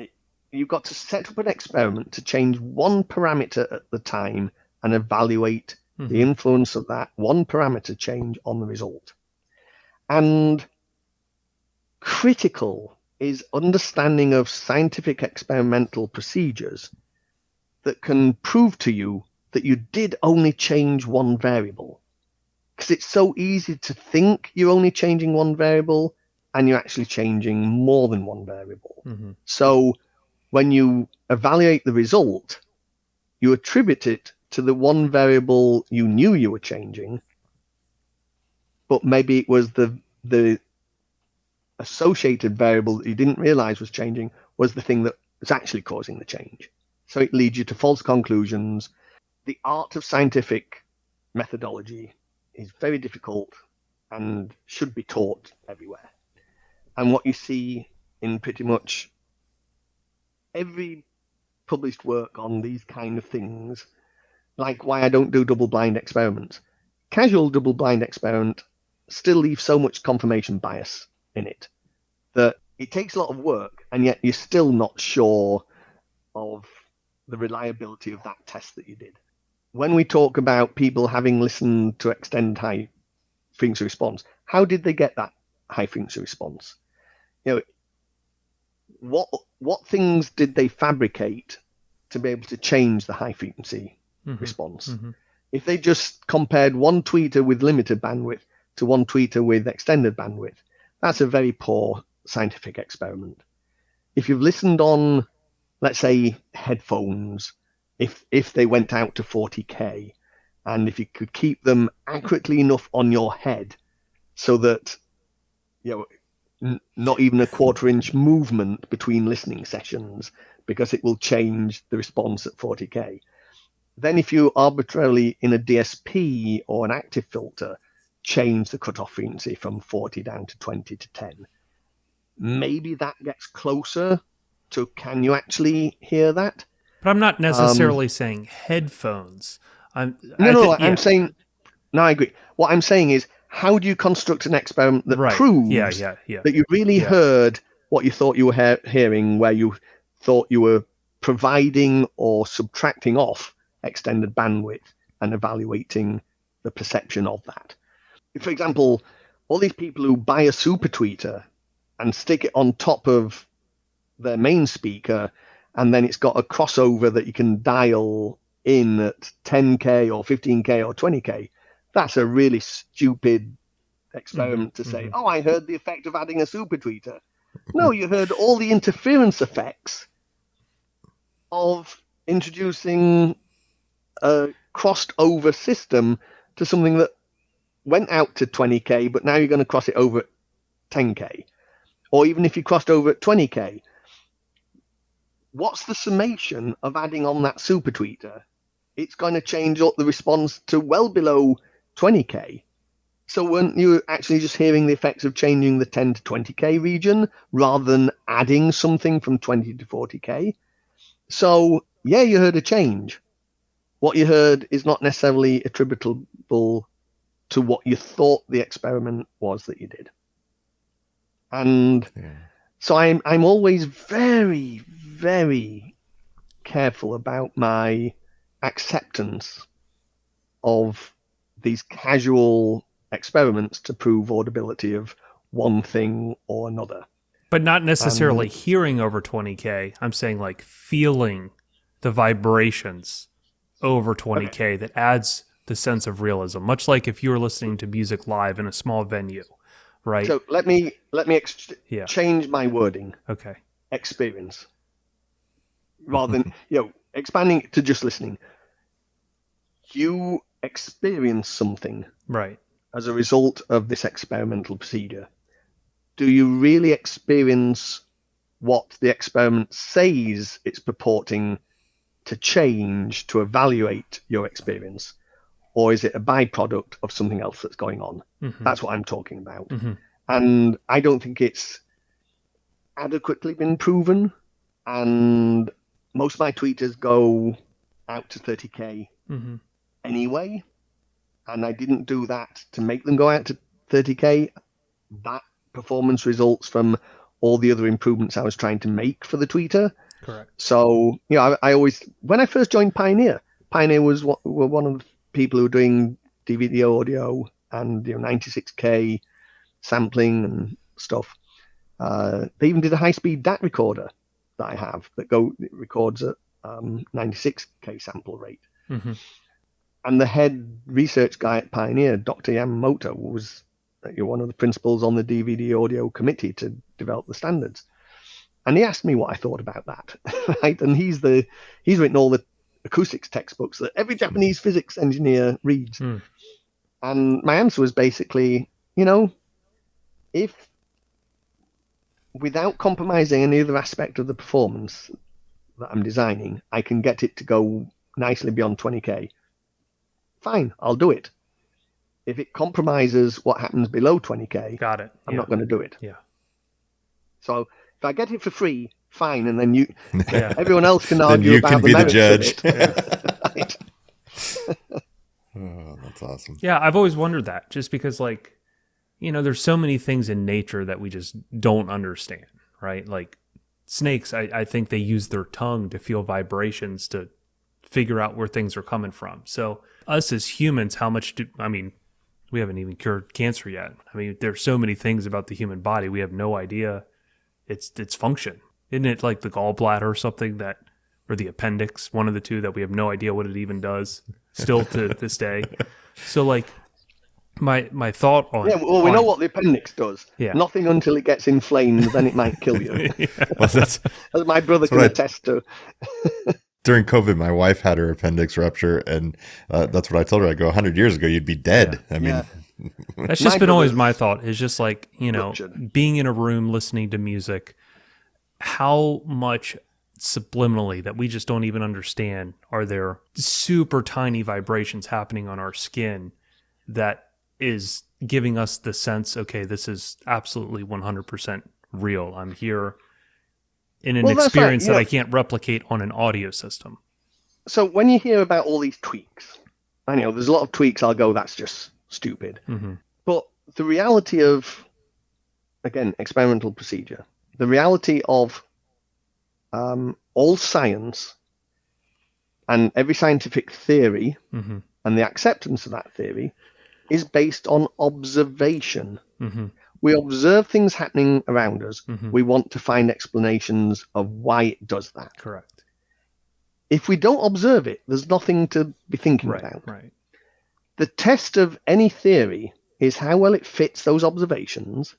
You've got to set up an experiment to change one parameter at the time and evaluate the influence of that one parameter change on the result. And critical is understanding of scientific experimental procedures that can prove to you that you did only change one variable. Because it's so easy to think you're only changing one variable and you're actually changing more than one variable. Mm-hmm. So when you evaluate the result, you attribute it to the one variable you knew you were changing, but maybe it was the associated variable that you didn't realize was changing was the thing that was actually causing the change. So it leads you to false conclusions. The art of scientific methodology is very difficult and should be taught everywhere. And what you see in pretty much every published work on these kind of things, like why I don't do double-blind experiments. Casual double-blind experiment still leaves so much confirmation bias in it that it takes a lot of work, and yet you're still not sure of the reliability of that test that you did. When we talk about people having listened to extended high frequency response, how did they get that high frequency response? What things did they fabricate to be able to change the high frequency response? Mm-hmm. If they just compared one tweeter with limited bandwidth to one tweeter with extended bandwidth, that's a very poor scientific experiment. If you've listened on, let's say, headphones, if they went out to 40K, and if you could keep them accurately enough on your head so that not even a quarter-inch movement between listening sessions, because it will change the response at 40K. Then if you arbitrarily, in a DSP or an active filter, change the cutoff frequency from 40 down to 20 to 10, maybe that gets closer to, can you actually hear that? But I'm not necessarily saying headphones. I'm saying, no, I agree. What I'm saying is, how do you construct an experiment that proves that you really heard what you thought you were hearing, where you thought you were providing or subtracting off extended bandwidth and evaluating the perception of that? For example, all these people who buy a super tweeter and stick it on top of their main speaker, and then it's got a crossover that you can dial in at 10K or 15K or 20K. That's a really stupid experiment to say, oh, I heard the effect of adding a super tweeter. No, you heard all the interference effects of introducing a crossed over system to something that went out to 20K, but now you're going to cross it over at 10K. Or even if you crossed over at 20K, what's the summation of adding on that super tweeter? It's going to change up the response to well below 20K. So weren't you actually just hearing the effects of changing the 10 to 20K region rather than adding something from 20 to 40K? So, yeah, you heard a change. What you heard is not necessarily attributable to what you thought the experiment was that you did. And so I'm always very, very careful about my acceptance of these casual experiments to prove audibility of one thing or another. But not necessarily hearing over 20K. I'm saying like feeling the vibrations over 20K that adds the sense of realism, much like if you were listening to music live in a small venue, right? So let me change my wording. Okay. Experience. Rather than, expanding it to just listening. You experience something. Right. As a result of this experimental procedure. Do you really experience what the experiment says it's purporting to change to evaluate your experience? Or is it a byproduct of something else that's going on? That's what I'm talking about. And I don't think it's adequately been proven. And most of my tweeters go out to 30K anyway. And I didn't do that to make them go out to 30K. That performance results from all the other improvements I was trying to make for the tweeter. Correct. So, I always, when I first joined Pioneer were one of the people who were doing DVD audio and 96K sampling and stuff. They even did a high-speed DAT recorder that I have that records at 96K sample rate. And the head research guy at Pioneer, Dr. Yamamoto, was one of the principals on the DVD audio committee to develop the standards. And he asked me what I thought about that. Right? And he's written all the acoustics textbooks that every Japanese physics engineer reads. And my answer was basically, if without compromising any other aspect of the performance that I'm designing, I can get it to go nicely beyond 20K, fine, I'll do it. If it compromises what happens below 20K, I'm not going to do it. Yeah. So if I get it for free, fine, and then everyone else can argue about the merits judge. of it. Right. Oh, that's awesome. Yeah, I've always wondered that, just because, there's so many things in nature that we just don't understand, right? Like snakes, I think they use their tongue to feel vibrations to figure out where things are coming from. So us as humans, we haven't even cured cancer yet. There's so many things about the human body we have no idea its function. Isn't it like the gallbladder or something or the appendix, one of the two, that we have no idea what it even does still to this day? So my thought on... Yeah, well, we know what the appendix does. Yeah. Nothing until it gets inflamed, then it might kill you. Well, as my brother can attest to. During COVID, my wife had her appendix rupture, and that's what I told her. I go, 100 years ago, you'd be dead. That's just been always my thought. It's just being in a room listening to music, how much subliminally that we just don't even understand are there super tiny vibrations happening on our skin that is giving us the sense, okay, this is absolutely 100% real. I'm here in an experience that I can't replicate on an audio system. So when you hear about all these tweaks, I know there's a lot of tweaks I'll go, that's just stupid. But the reality of, again, experimental procedure, the reality of all science and every scientific theory and the acceptance of that theory is based on observation. We observe things happening around us. We want to find explanations of why it does that. Correct. If we don't observe it, there's nothing to be thinking about. Right. The test of any theory is how well it fits those observations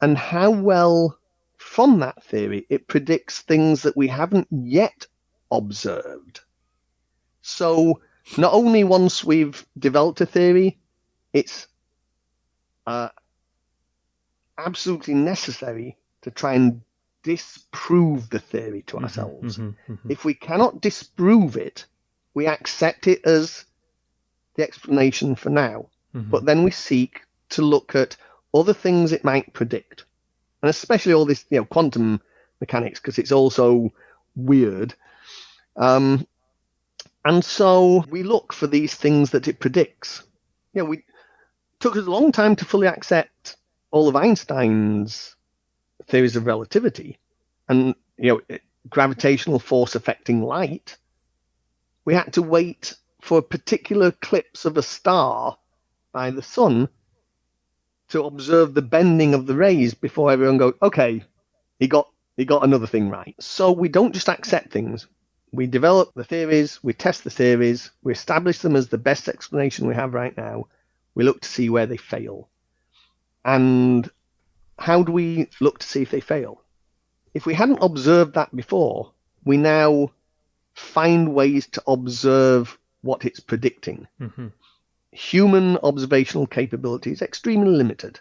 and how well from that theory it predicts things that we haven't yet observed. So not only once we've developed a theory, it's absolutely necessary to try and disprove the theory to ourselves. If we cannot disprove it, we accept it as the explanation for now, but then we seek to look at other things it might predict, and especially all this, quantum mechanics, because it's also weird. And so we look for these things that it predicts. We took us a long time to fully accept all of Einstein's theories of relativity and gravitational force affecting light. We had to wait for a particular eclipse of a star by the sun to observe the bending of the rays before everyone goes, okay, he got another thing right. So we don't just accept things. We develop the theories, we test the theories, we establish them as the best explanation we have right now. We look to see where they fail. And how do we look to see if they fail? If we hadn't observed that before, we now find ways to observe what it's predicting. Human observational capability is extremely limited.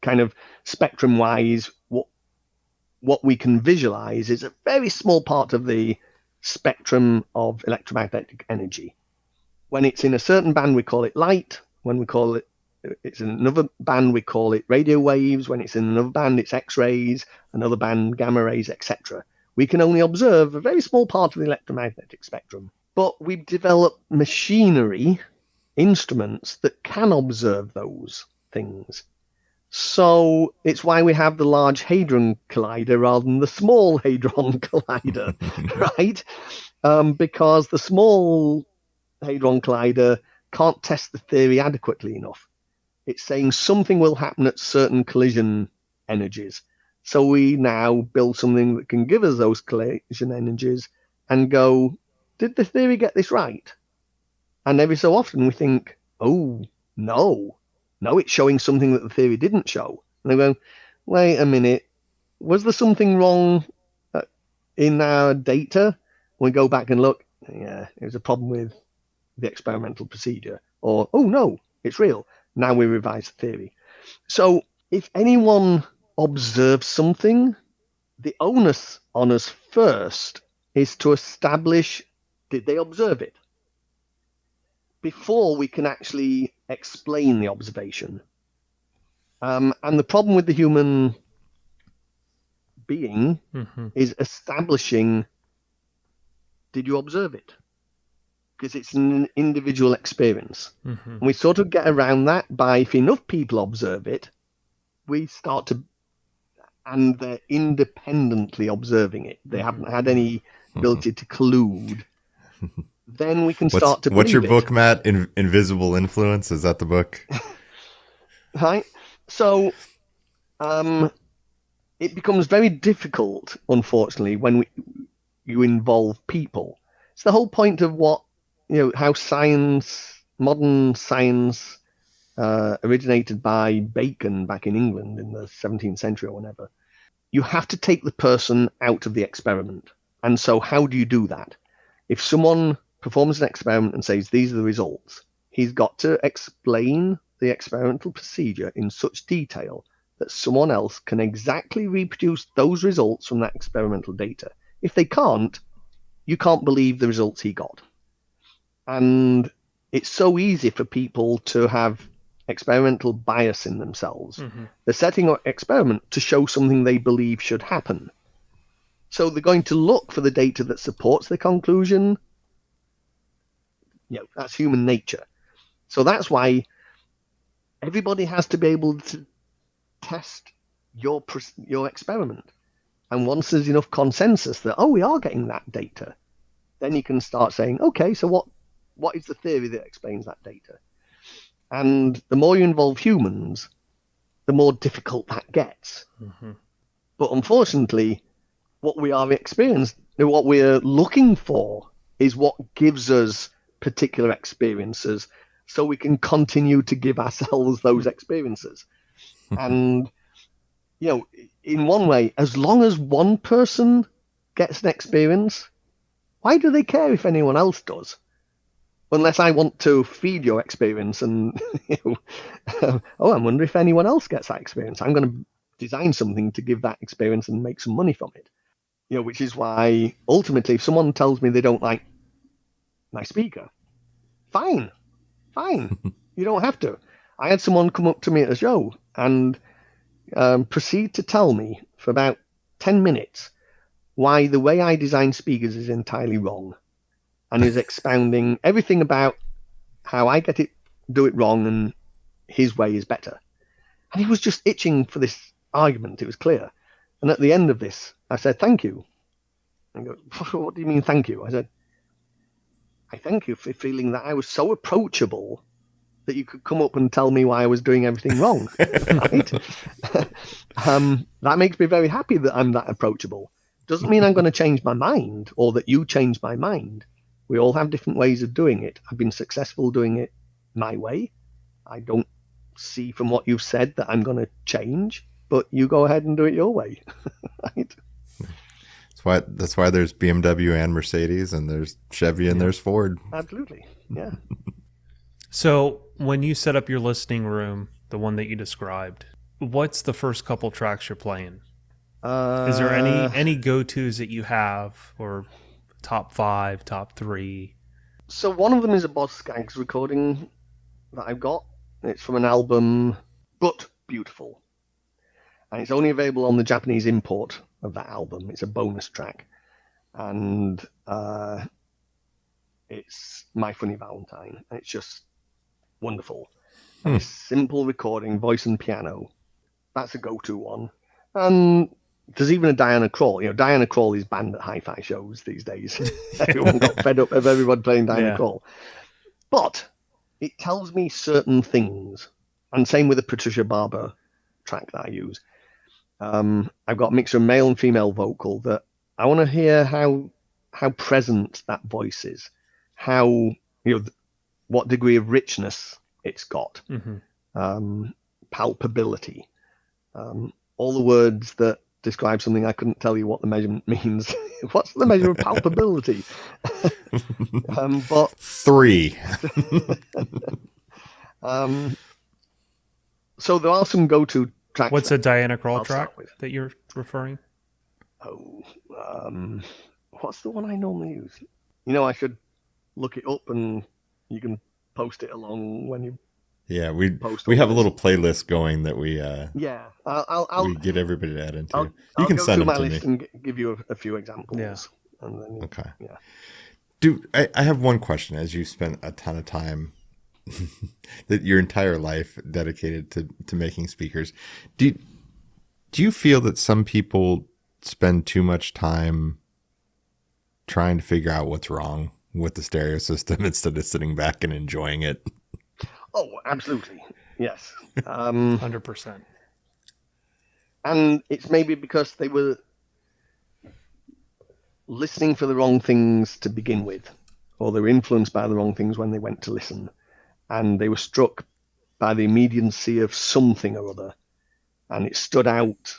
Kind of spectrum-wise, what we can visualize is a very small part of the spectrum of electromagnetic energy. When it's in a certain band, we call it light. When it's in another band, we call it radio waves. When it's in another band, it's X-rays, another band, gamma rays, etc. We can only observe a very small part of the electromagnetic spectrum. But we've developed machinery, instruments that can observe those things. So it's why we have the Large Hadron Collider rather than the Small Hadron Collider, right? Because the Small Hadron Collider can't test the theory adequately enough. It's saying something will happen at certain collision energies. So we now build something that can give us those collision energies and go, did the theory get this right? And every so often we think, oh, no, it's showing something that the theory didn't show. And they go, wait a minute, was there something wrong in our data? We go back and look, yeah, it was a problem with the experimental procedure. Or, oh, no, it's real. Now we revise the theory. So if anyone observes something, the onus on us first is to establish, did they observe it? Before we can actually explain the observation. And the problem with the human being is establishing, did you observe it? Because it's an individual experience. And we sort of get around that by, if enough people observe it, we start to, and they're independently observing it. They haven't had any ability to collude. Then we can start to believe What's your it. book, Matt? Invisible Influence? Is that the book? Right. So it becomes very difficult, unfortunately, when you involve people. It's the whole point of how modern science originated by Bacon back in England in the 17th century or whenever. You have to take the person out of the experiment. And so how do you do that? If someone performs an experiment and says, these are the results, he's got to explain the experimental procedure in such detail that someone else can exactly reproduce those results from that experimental data. If they can't, you can't believe the results he got. And it's so easy for people to have experimental bias in themselves. They're setting up an experiment to show something they believe should happen. So they're going to look for the data that supports the conclusion. That's human nature. So that's why everybody has to be able to test your experiment. And once there's enough consensus that, we are getting that data, then you can start saying, okay, so what is the theory that explains that data? And the more you involve humans, the more difficult that gets. Mm-hmm. But unfortunately, what we're looking for is what gives us particular experiences, so we can continue to give ourselves those experiences. And, in one way, as long as one person gets an experience, why do they care if anyone else does? Unless I want to feed your experience and, I wonder if anyone else gets that experience. I'm going to design something to give that experience and make some money from it. Which is why ultimately, if someone tells me they don't like my speaker, fine. You don't have to. I had someone come up to me at a show and proceed to tell me for about 10 minutes why the way I design speakers is entirely wrong, and is expounding everything about how I do it wrong, and his way is better. And he was just itching for this argument. It was clear. And at the end of this, I said, thank you. And he goes, what do you mean, thank you? I said, I thank you for feeling that I was so approachable that you could come up and tell me why I was doing everything wrong. Right? That makes me very happy that I'm that approachable. Doesn't mean I'm going to change my mind, or that you change my mind. We all have different ways of doing it. I've been successful doing it my way. I don't see from what you've said that I'm going to change, but you go ahead and do it your way. Right? That's why there's BMW and Mercedes, and there's Chevy, and there's Ford. Absolutely. Yeah. So when you set up your listening room, the one that you described, what's the first couple tracks you're playing? Is there any go-tos that you have, or top 5, top 3? So one of them is a Boz Scaggs recording that I've got. It's from an album, But Beautiful. And it's only available on the Japanese import of that album. It's a bonus track. And it's My Funny Valentine. And it's just wonderful. And it's simple recording, voice and piano. That's a go-to one. And there's even a Diana Krall. Diana Krall is banned at hi-fi shows these days. Everyone got fed up of everyone playing Diana Krall. But it tells me certain things. And same with the Patricia Barber track that I use. I've got a mixture of male and female vocal that I want to hear how present that voice is, how, what degree of richness it's got, palpability, all the words that describe something I couldn't tell you what the measurement means. What's the measure of palpability? But 3. So there are some go-to tracks. What's a Diana Krall I'll track start with. that you're referring? What's the one I normally use? I should look it up, and you can post it along when you. Yeah, we post have a little playlist going that we I'll we get everybody to add into. I'll You can go send through them my to list me. and give you a few examples. Yeah. And then Okay. Yeah. Dude, I have one question. As you spent a ton of time, that your entire life dedicated to making speakers, do you feel that some people spend too much time trying to figure out what's wrong with the stereo system instead of sitting back and enjoying it? Oh, absolutely. Yes. 100%. And it's maybe because they were listening for the wrong things to begin with, or they were influenced by the wrong things when they went to listen, and they were struck by the immediacy of something or other, and it stood out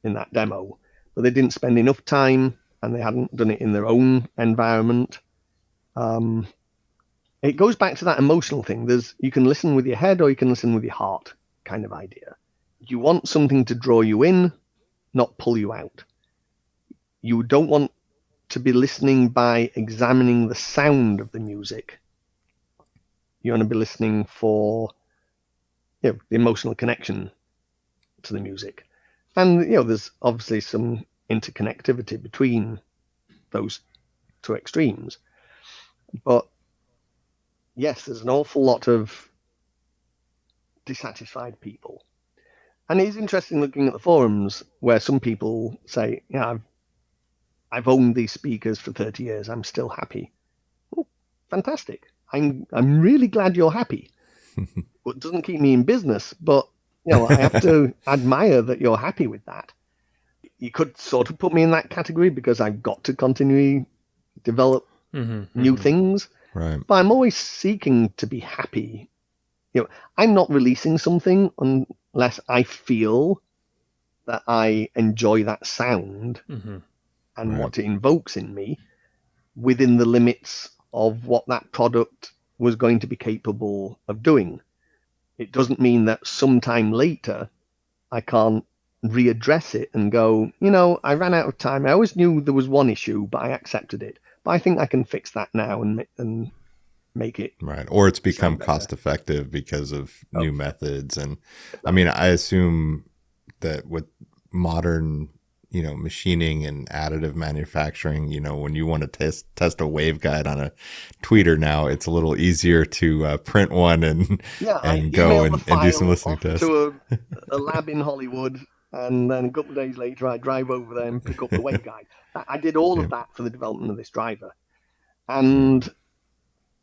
in that demo, but they didn't spend enough time, and they hadn't done it in their own environment. It goes back to that emotional thing. You can listen with your head or you can listen with your heart kind of idea. You want something to draw you in, not pull you out. You don't want to be listening by examining the sound of the music. You want to be listening for the emotional connection to the music. And there's obviously some interconnectivity between those two extremes. But yes, there's an awful lot of dissatisfied people. And it is interesting looking at the forums where some people say, I've owned these speakers for 30 years. I'm still happy. Oh, fantastic. I'm really glad you're happy. Well, it doesn't keep me in business, but I have to admire that you're happy with that. You could sort of put me in that category because I've got to continually develop new things. Right. But I'm always seeking to be happy. I'm not releasing something unless I feel that I enjoy that sound and what it invokes in me within the limits of what that product was going to be capable of doing. It doesn't mean that sometime later I can't readdress it and go, I ran out of time. I always knew there was one issue, but I accepted it. But I think I can fix that now and make it right. Or it's become cost effective because of new methods. And I mean, I assume that with modern, machining and additive manufacturing, when you want to test a waveguide on a tweeter now, it's a little easier to print one and go and do some listening tests. To a lab in Hollywood, and then a couple of days later, I drive over there and pick up the waveguide. I did all of that for the development of this driver. And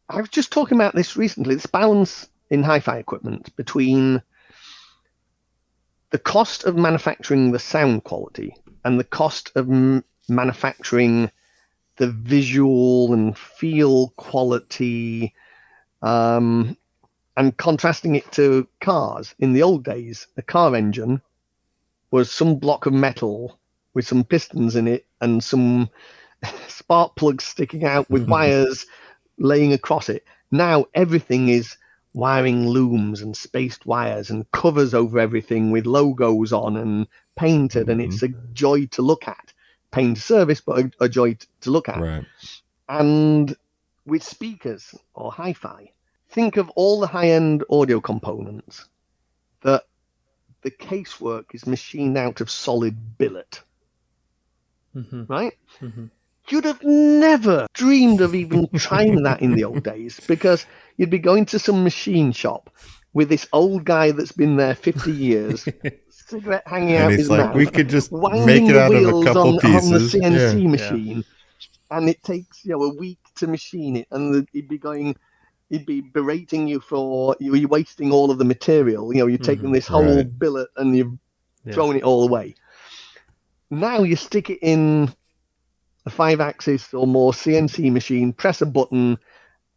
I was just talking about this recently, this balance in hi-fi equipment between the cost of manufacturing the sound quality and the cost of manufacturing the visual and feel quality, and contrasting it to cars. In the old days, a car engine was some block of metal with some pistons in it and some spark plugs sticking out with wires laying across it. Now everything is wiring looms and spaced wires and covers over everything with logos on and painted, and it's a joy to look at. Pain to service, but a joy to look at. Right. And with speakers or hi-fi, think of all the high-end audio components that the casework is machined out of solid billet, right? You'd have never dreamed of even trying that in the old days, because you'd be going to some machine shop with this old guy that's been there 50 years, cigarette hanging out his mouth, we could just winding make it the out of a wheels couple pieces. on the CNC machine, and it takes a week to machine it, and he'd be berating you for you're wasting all of the material. You're taking this whole billet and you've thrown it all away. Now you stick it in a 5-axis or more CNC machine, press a button,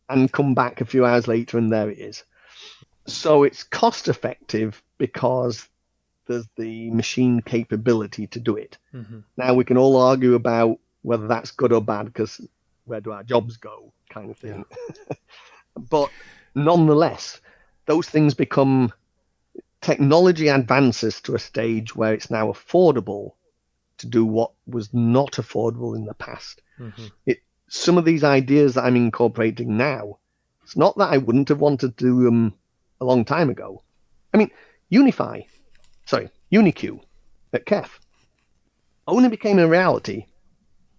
and come back a few hours later, and there it is. So it's cost effective because there's the machine capability to do it. Now we can all argue about whether that's good or bad, because where do our jobs go, kind of thing. But nonetheless, those things become, technology advances to a stage where it's now affordable to do what was not affordable in the past. Some of these ideas that I'm incorporating now, it's not that I wouldn't have wanted to do them a long time ago. I mean, UniQ at KEF only became a reality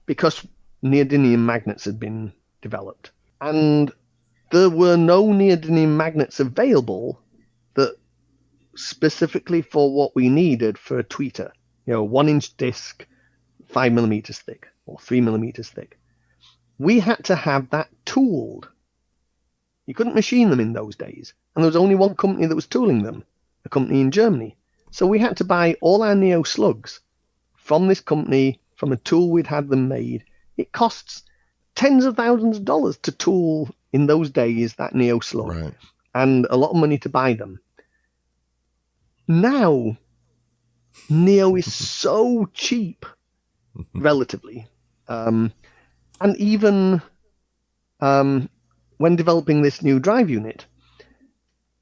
because neodymium magnets had been developed. And there were no neodymium magnets available that specifically for what we needed for a tweeter. 1-inch disc, 5 millimeters thick or 3 millimeters thick. We had to have that tooled. You couldn't machine them in those days. And there was only one company that was tooling them, a company in Germany. So we had to buy all our Neo slugs from this company, from a tool we'd had them made. It costs tens of thousands of dollars to tool in those days that Neo slug, and a lot of money to buy them. Now, Neo is so cheap, relatively. And even when developing this new drive unit,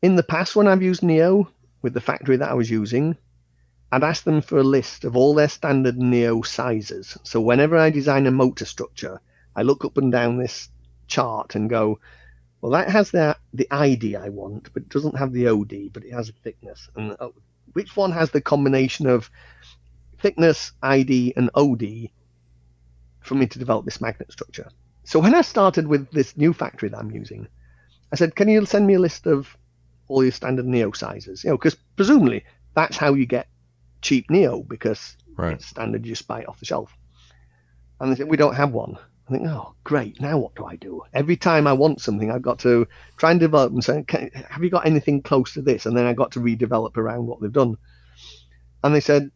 in the past when I've used Neo with the factory that I was using, I'd ask them for a list of all their standard Neo sizes. So whenever I design a motor structure, I look up and down this chart and go, well, that has the ID I want, but it doesn't have the OD, but it has a thickness. And which one has the combination of thickness, ID, and OD for me to develop this magnet structure? So when I started with this new factory that I'm using, I said, can you send me a list of all your standard Neo sizes? Because presumably that's how you get cheap Neo, because it's standard, you just buy it off the shelf. And they said, we don't have one. I think, oh, great, now what do I do? Every time I want something, I've got to try and develop and say, have you got anything close to this? And then I got to redevelop around what they've done. And they said,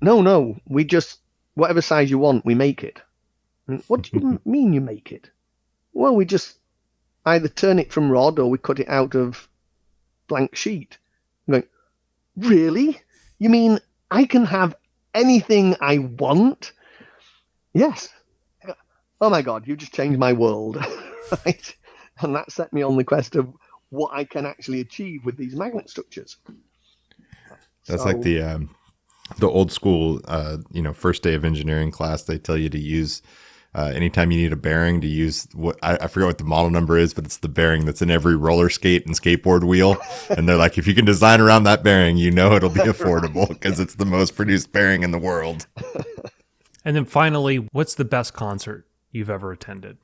no, we just, whatever size you want, we make it. And, what do you mean you make it? Well, we just either turn it from rod or we cut it out of blank sheet. I'm going, really? You mean I can have anything I want? Yes. Oh my God, you just changed my world. Right? And that set me on the quest of what I can actually achieve with these magnet structures. That's like the old school, first day of engineering class. They tell you to use anytime you need a bearing, to use what I forget what the model number is, but it's the bearing that's in every roller skate and skateboard wheel. And they're like, if you can design around that bearing, it'll be affordable because it's the most produced bearing in the world. And then finally, what's the best concert you've ever attended?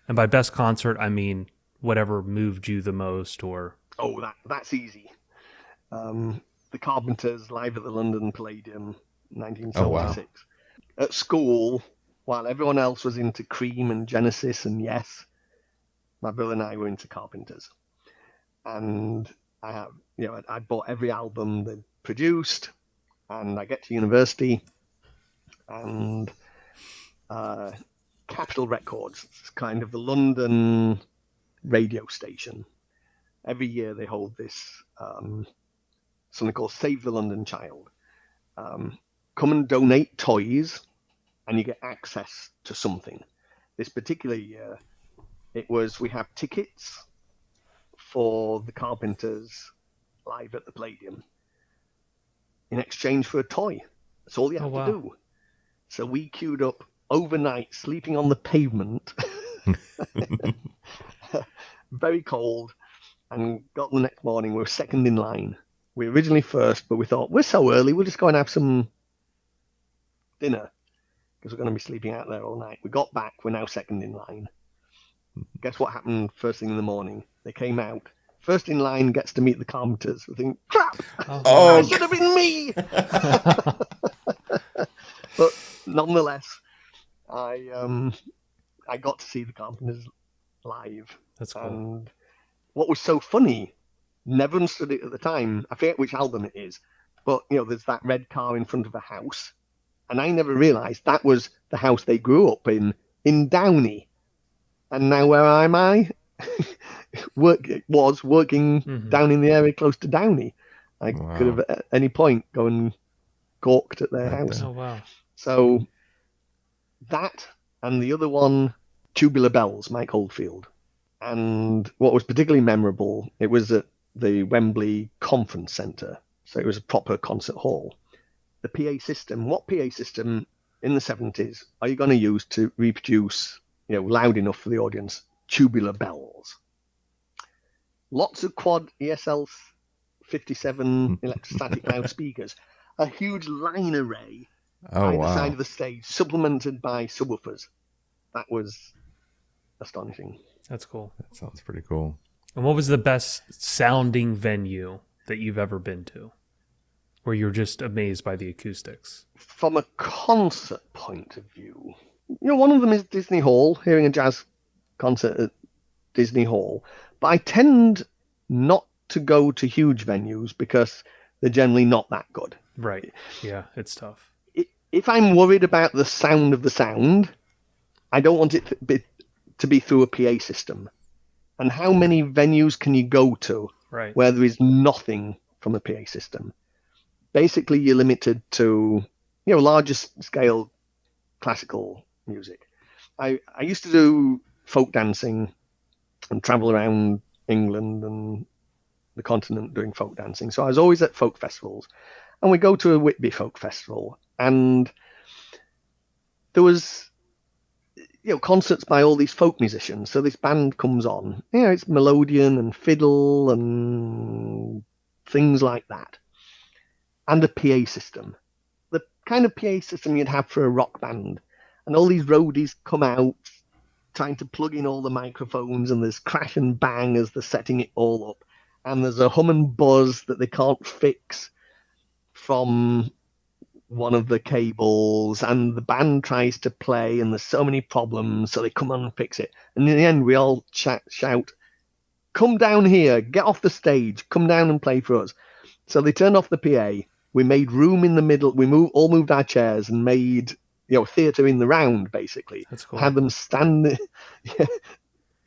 And by best concert, I mean whatever moved you the most, or... Oh, that's easy. The Carpenters live at the London Palladium, 1976. Oh, wow. At school, while everyone else was into Cream and Genesis and Yes, my brother and I were into Carpenters. And I bought every album they produced, and I get to university, and Capitol Records, it's kind of the London radio station. Every year they hold this something called Save the London Child. Come and donate toys and you get access to something. This particular year, we have tickets for the Carpenters live at the Palladium in exchange for a toy. That's all you have to do. So we queued up overnight, sleeping on the pavement, very cold, and got the next morning. We were second in line. We were originally first, but we thought, we're so early, we'll just go and have some dinner because we're going to be sleeping out there all night. We got back, we're now second in line. Guess what happened first thing in the morning? They came out. First in line gets to meet the Carpenters. We think, crap! That should have been me! But nonetheless, I got to see the Carpenters live. That's cool. And what was so funny, never understood it at the time. I forget which album it is, but there's that red car in front of a house, and I never realised that was the house they grew up in Downey. And now where am I? was working down in the area close to Downey. I could have at any point go and gawked at their house. Oh wow! So that and the other one, Tubular Bells, Mike Oldfield. And what was particularly memorable, it was at the Wembley Conference Centre. So it was a proper concert hall. The PA system, what PA system in the 70s are you going to use to reproduce, loud enough for the audience, Tubular Bells? Lots of quad ESL 57 electrostatic loudspeakers, a huge line array either side of the stage, supplemented by subwoofers. That was astonishing. That's cool. That sounds pretty cool. And what was the best sounding venue that you've ever been to, where you're just amazed by the acoustics? From a concert point of view, one of them is Disney Hall, hearing a jazz concert at Disney Hall. But I tend not to go to huge venues because they're generally not that good. Right. Yeah, it's tough. If I'm worried about the sound of the sound, I don't want it to be through a PA system. And how many venues can you go to where there is nothing from a PA system? Basically, you're limited to, larger scale classical music. I used to do folk dancing and travel around England and the continent doing folk dancing. So I was always at folk festivals. And we go to a Whitby Folk Festival, and there was, concerts by all these folk musicians. So this band comes on, it's melodeon and fiddle and things like that. And a PA system, the kind of PA system you'd have for a rock band. And all these roadies come out trying to plug in all the microphones, and there's crash and bang as they're setting it all up. And there's a hum and buzz that they can't fix from one of the cables, and the band tries to play, and there's so many problems, so they come on and fix it. And in the end, we all shout, "Come down here, get off the stage, come down and play for us." So they turned off the PA. We made room in the middle. We all moved our chairs and made theatre in the round, basically. That's cool. Had them stand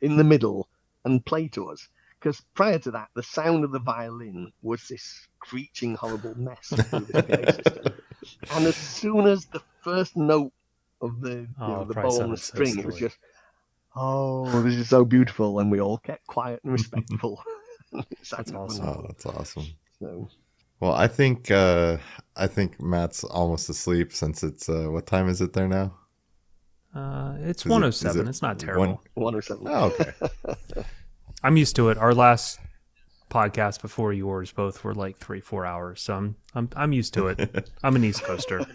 in the middle and play to us. Because prior to that, the sound of the violin was this screeching, horrible mess through this PA system. And as soon as the first note of the bow on the string, it was just, "Oh, this is so beautiful," and we all kept quiet and respectful. That's awesome. Oh, that's awesome. So, Well, I think Matt's almost asleep since it's what time is it there now? It's 107. It's not terrible. 107. Oh, okay. I'm used to it. Our last podcast before yours both were like 3-4 hours, so I'm used to it. I'm an East Coaster.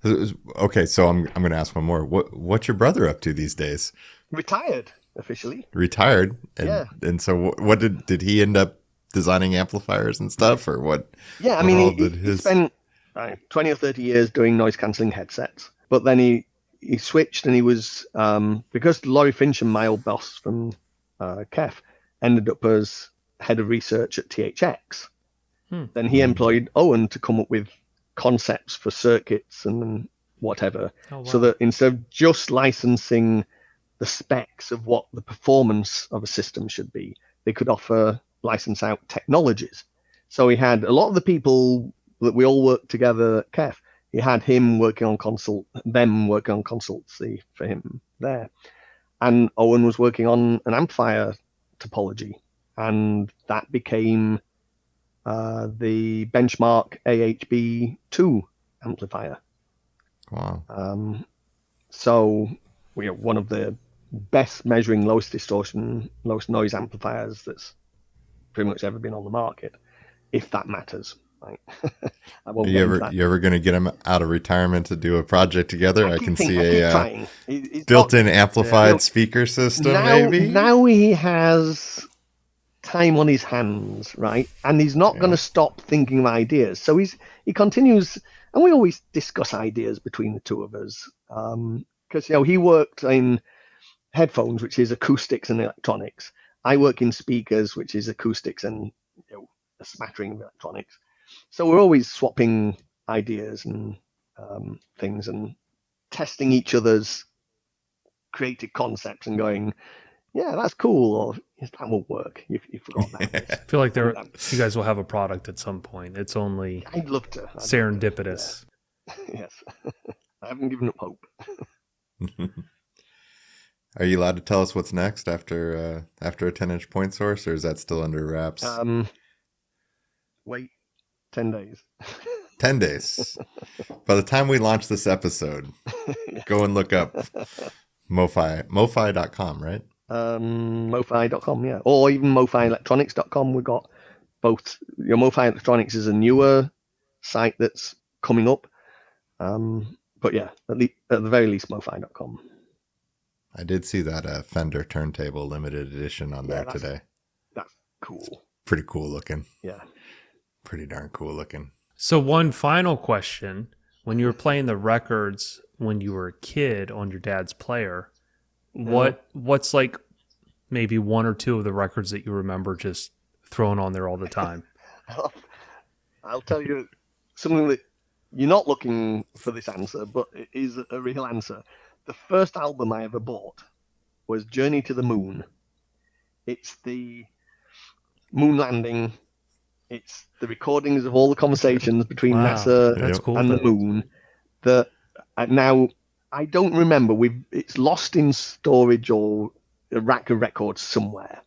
Okay, so I'm going to ask one more. What's your brother up to these days? Retired officially. Retired, and, yeah. And so what did he end up designing amplifiers and stuff, or what? Yeah, I mean, he spent 20 or 30 years doing noise cancelling headsets, but then he switched, and he was because Laurie Fincham, my old boss from KEF, ended up as head of research at THX. Then he employed Owen to come up with concepts for circuits and whatever, so that instead of just licensing the specs of what the performance of a system should be, they could license out technologies. So he had a lot of the people that we all worked together at KEF. He had them working on consultancy for him there. And Owen was working on an amplifier topology. And that became the benchmark AHB2 amplifier. Wow. So we are one of the best measuring lowest distortion, lowest noise amplifiers that's pretty much ever been on the market, if that matters. Right? I won't you ever going to get him out of retirement to do a project together? I can see a built-in amplified speaker system. Maybe now he has time on his hands, right? And he's not going to stop thinking of ideas. So he continues, and we always discuss ideas between the two of us. Because he worked in headphones, which is acoustics and electronics. I work in speakers, which is acoustics and a smattering of electronics. So we're always swapping ideas and things and testing each other's creative concepts and going, "Yeah, that's cool," or "That won't work. You forgot that." I feel like you guys will have a product at some point. It's only I'd love to. serendipitous. Yes. I haven't given up hope. Are you allowed to tell us what's next after a 10-inch point source, or is that still under wraps? Wait 10 days. 10 days. By the time we launch this episode, go and look up mofi.com, right? Mofi.com, yeah. Or even mofielectronics.com. We've got both. Mofi Electronics is a newer site that's coming up. But yeah, at the very least, mofi.com. I did see that Fender turntable limited edition on there today. That's cool. Pretty cool looking. Yeah. Pretty darn cool looking. So one final question. When you were playing the records when you were a kid on your dad's player, what's like maybe one or two of the records that you remember just throwing on there all the time? I'll tell you something that you're not looking for this answer, but it is a real answer. The first album I ever bought was Journey to the Moon. It's the moon landing. It's the recordings of all the conversations between NASA and the moon. Now, I don't remember. It's lost in storage or a rack of records somewhere.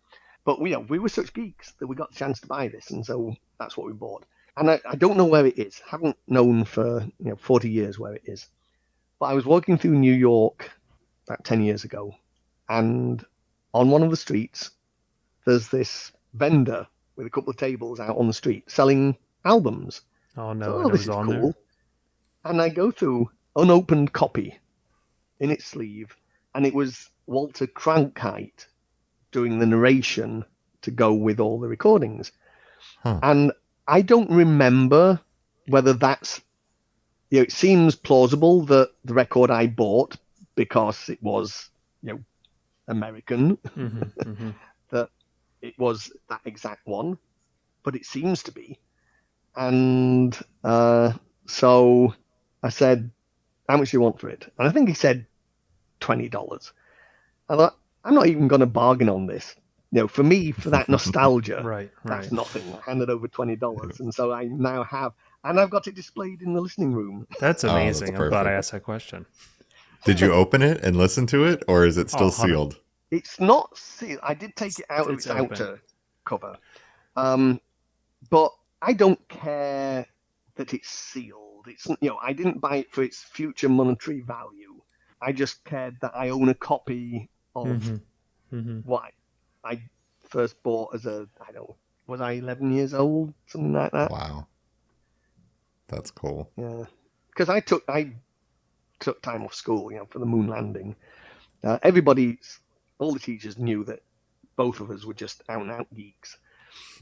But we were such geeks that we got the chance to buy this, and so that's what we bought. And I don't know where it is. Haven't known for 40 years where it is. But I was walking through New York about 10 years ago, and on one of the streets, there's this vendor with a couple of tables out on the street selling albums. Oh no, this is on cool. There. And I go through unopened copy in its sleeve, and it was Walter Cronkite doing the narration to go with all the recordings. And I don't remember whether that's, it seems plausible that the record I bought, because it was, American, that it was that exact one, but it seems to be. And so I said, how much do you want for it? And I think he said $20. I thought, I'm not even going to bargain on this. For me, for that nostalgia, Right. that's nothing. I handed over $20. And so I now have, and I've got it displayed in the listening room. That's amazing. that's I'm glad I perfect. asked that question. Did you open it and listen to it, or is it still 100. sealed? It's not sealed. I did take it out of It's its open. outer cover. But I don't care that it's sealed. It's, I didn't buy it for its future monetary value. I just cared that I own a copy of what I first bought as was I 11 years old? Something like that. Wow. That's cool. Yeah. Because I took time off school, for the moon landing. All the teachers knew that both of us were just out and out geeks.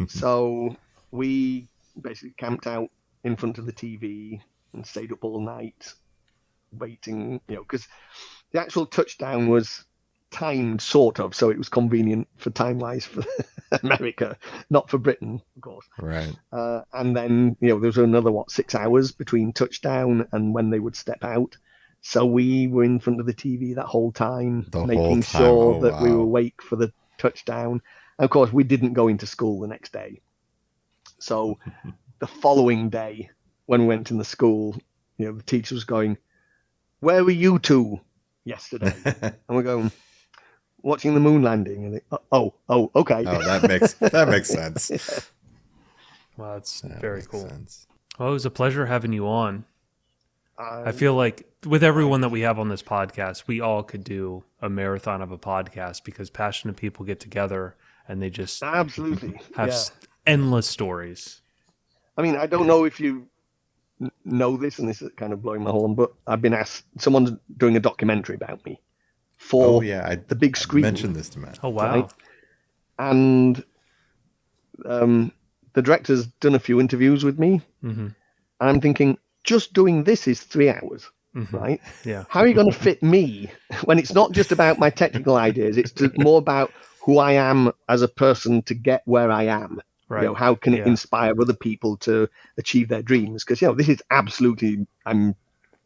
So we basically camped out in front of the TV and stayed up all night waiting, because the actual touchdown was timed sort of, so it was convenient for time-wise for America, not for Britain, of course. Right. And then, there was another, 6 hours between touchdown and when they would step out. So we were in front of the TV that whole time, making sure that we were awake for the touchdown. And of course, we didn't go into school the next day. So the following day, when we went in the school, the teacher was going, "Where were you two yesterday?" And we're going, "Watching the moon landing." And they, okay. Oh, that makes sense. Wow, that's very cool. Sense. Well, it was a pleasure having you on. I feel like with everyone that we have on this podcast, we all could do a marathon of a podcast because passionate people get together and they just absolutely have endless stories. I mean, I don't know if you know this, and this is kind of blowing my horn, but I've been asked, someone's doing a documentary about me for the big screen. I mentioned this to Matt. Oh, wow. Right? And the director's done a few interviews with me. And I'm thinking, just doing this is 3 hours, right? Yeah. How are you going to fit me when it's not just about my technical ideas? It's more about who I am as a person to get where I am. Right. How can it inspire other people to achieve their dreams? Because, this is absolutely, I'm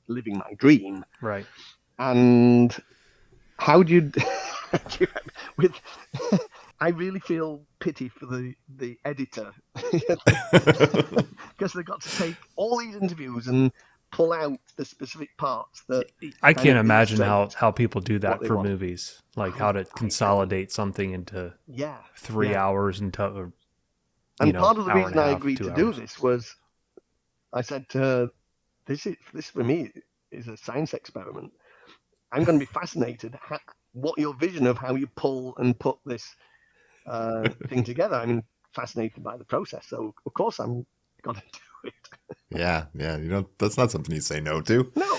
living my dream. Right. And how do you, I really feel pity for the editor because they've got to take all these interviews and pull out the specific parts that I can't imagine how people do that for want. movies, like how to consolidate something into 3 hours into and part of the reason I agreed to do this was I said to her, this for me is a science experiment. I'm going to be fascinated what your vision of how you pull and put this thing together. I'm fascinated by the process, so of course I'm going to do it. Yeah. That's not something you say no to. No.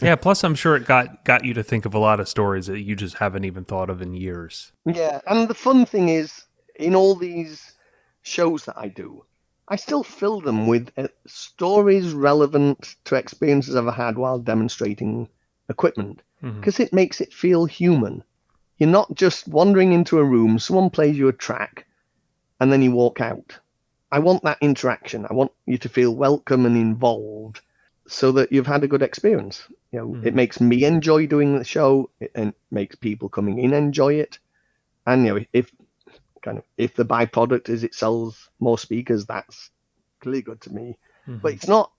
Yeah, plus I'm sure it got you to think of a lot of stories that you just haven't even thought of in years. Yeah, and the fun thing is, in all these shows that I do, I still fill them with stories relevant to experiences I've had while demonstrating equipment, because it makes it feel human. You're not just wandering into a room, someone plays you a track, and then you walk out. I want that interaction. I want you to feel welcome and involved so that you've had a good experience. It makes me enjoy doing the show, and makes people coming in enjoy it. And, if the byproduct is it sells more speakers, that's clearly good to me. But it's not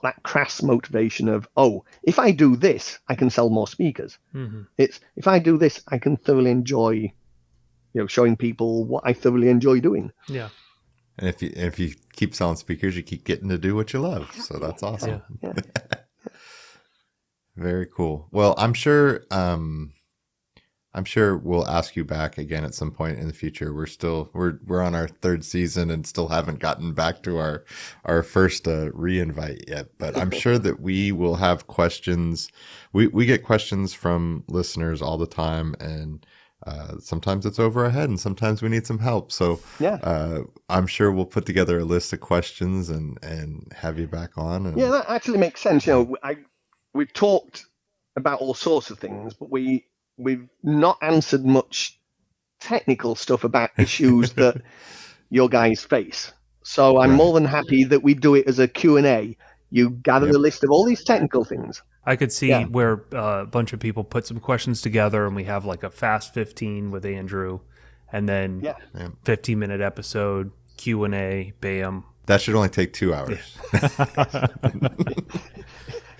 that crass motivation of, if I do this, I can sell more speakers. It's, if I do this, I can thoroughly enjoy, showing people what I thoroughly enjoy doing. Yeah. And if you keep selling speakers, you keep getting to do what you love. So that's awesome. Yeah. Very cool. Well, I'm sure we'll ask you back again at some point in the future. We're on our 3rd season and still haven't gotten back to our first re-invite yet. But I'm sure that we will have questions. We get questions from listeners all the time, and Sometimes it's over our head, and sometimes we need some help. So I'm sure we'll put together a list of questions and have you back on. And, that actually makes sense. We've talked about all sorts of things, but we've not answered much technical stuff about issues that your guys face. So I'm more than happy that we do it as a Q&A. You gather a list of all these technical things. I could see where a bunch of people put some questions together and we have like a fast 15 with Andrew and then 15-minute episode, Q&A, bam. That should only take 2 hours.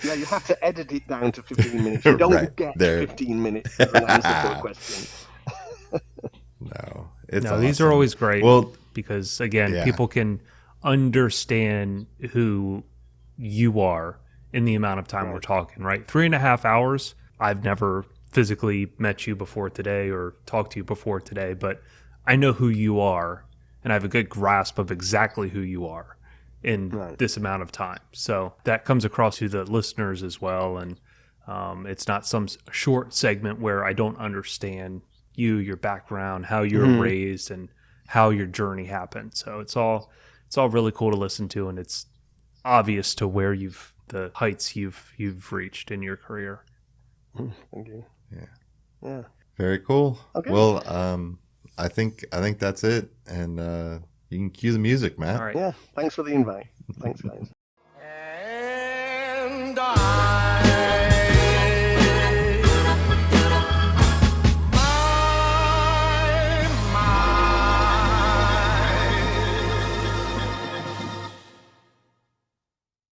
Yeah, you have to edit it down to 15 minutes. You don't get 15 minutes as an answer to a question. No, these are always great. Well, because again, people can understand who you are in the amount of time we're talking, right? 3.5 hours. I've never physically met you before today or talked to you before today, but I know who you are and I have a good grasp of exactly who you are in this amount of time. So that comes across to the listeners as well. And it's not some short segment where I don't understand you, your background, how you're raised and how your journey happened. So it's all really cool to listen to, and it's obvious to where the heights you've reached in your career. Thank you. Yeah. Very cool. Okay. Well, I think that's it, and you can cue the music, Matt. All right. Yeah. Thanks for the invite. Thanks, guys. And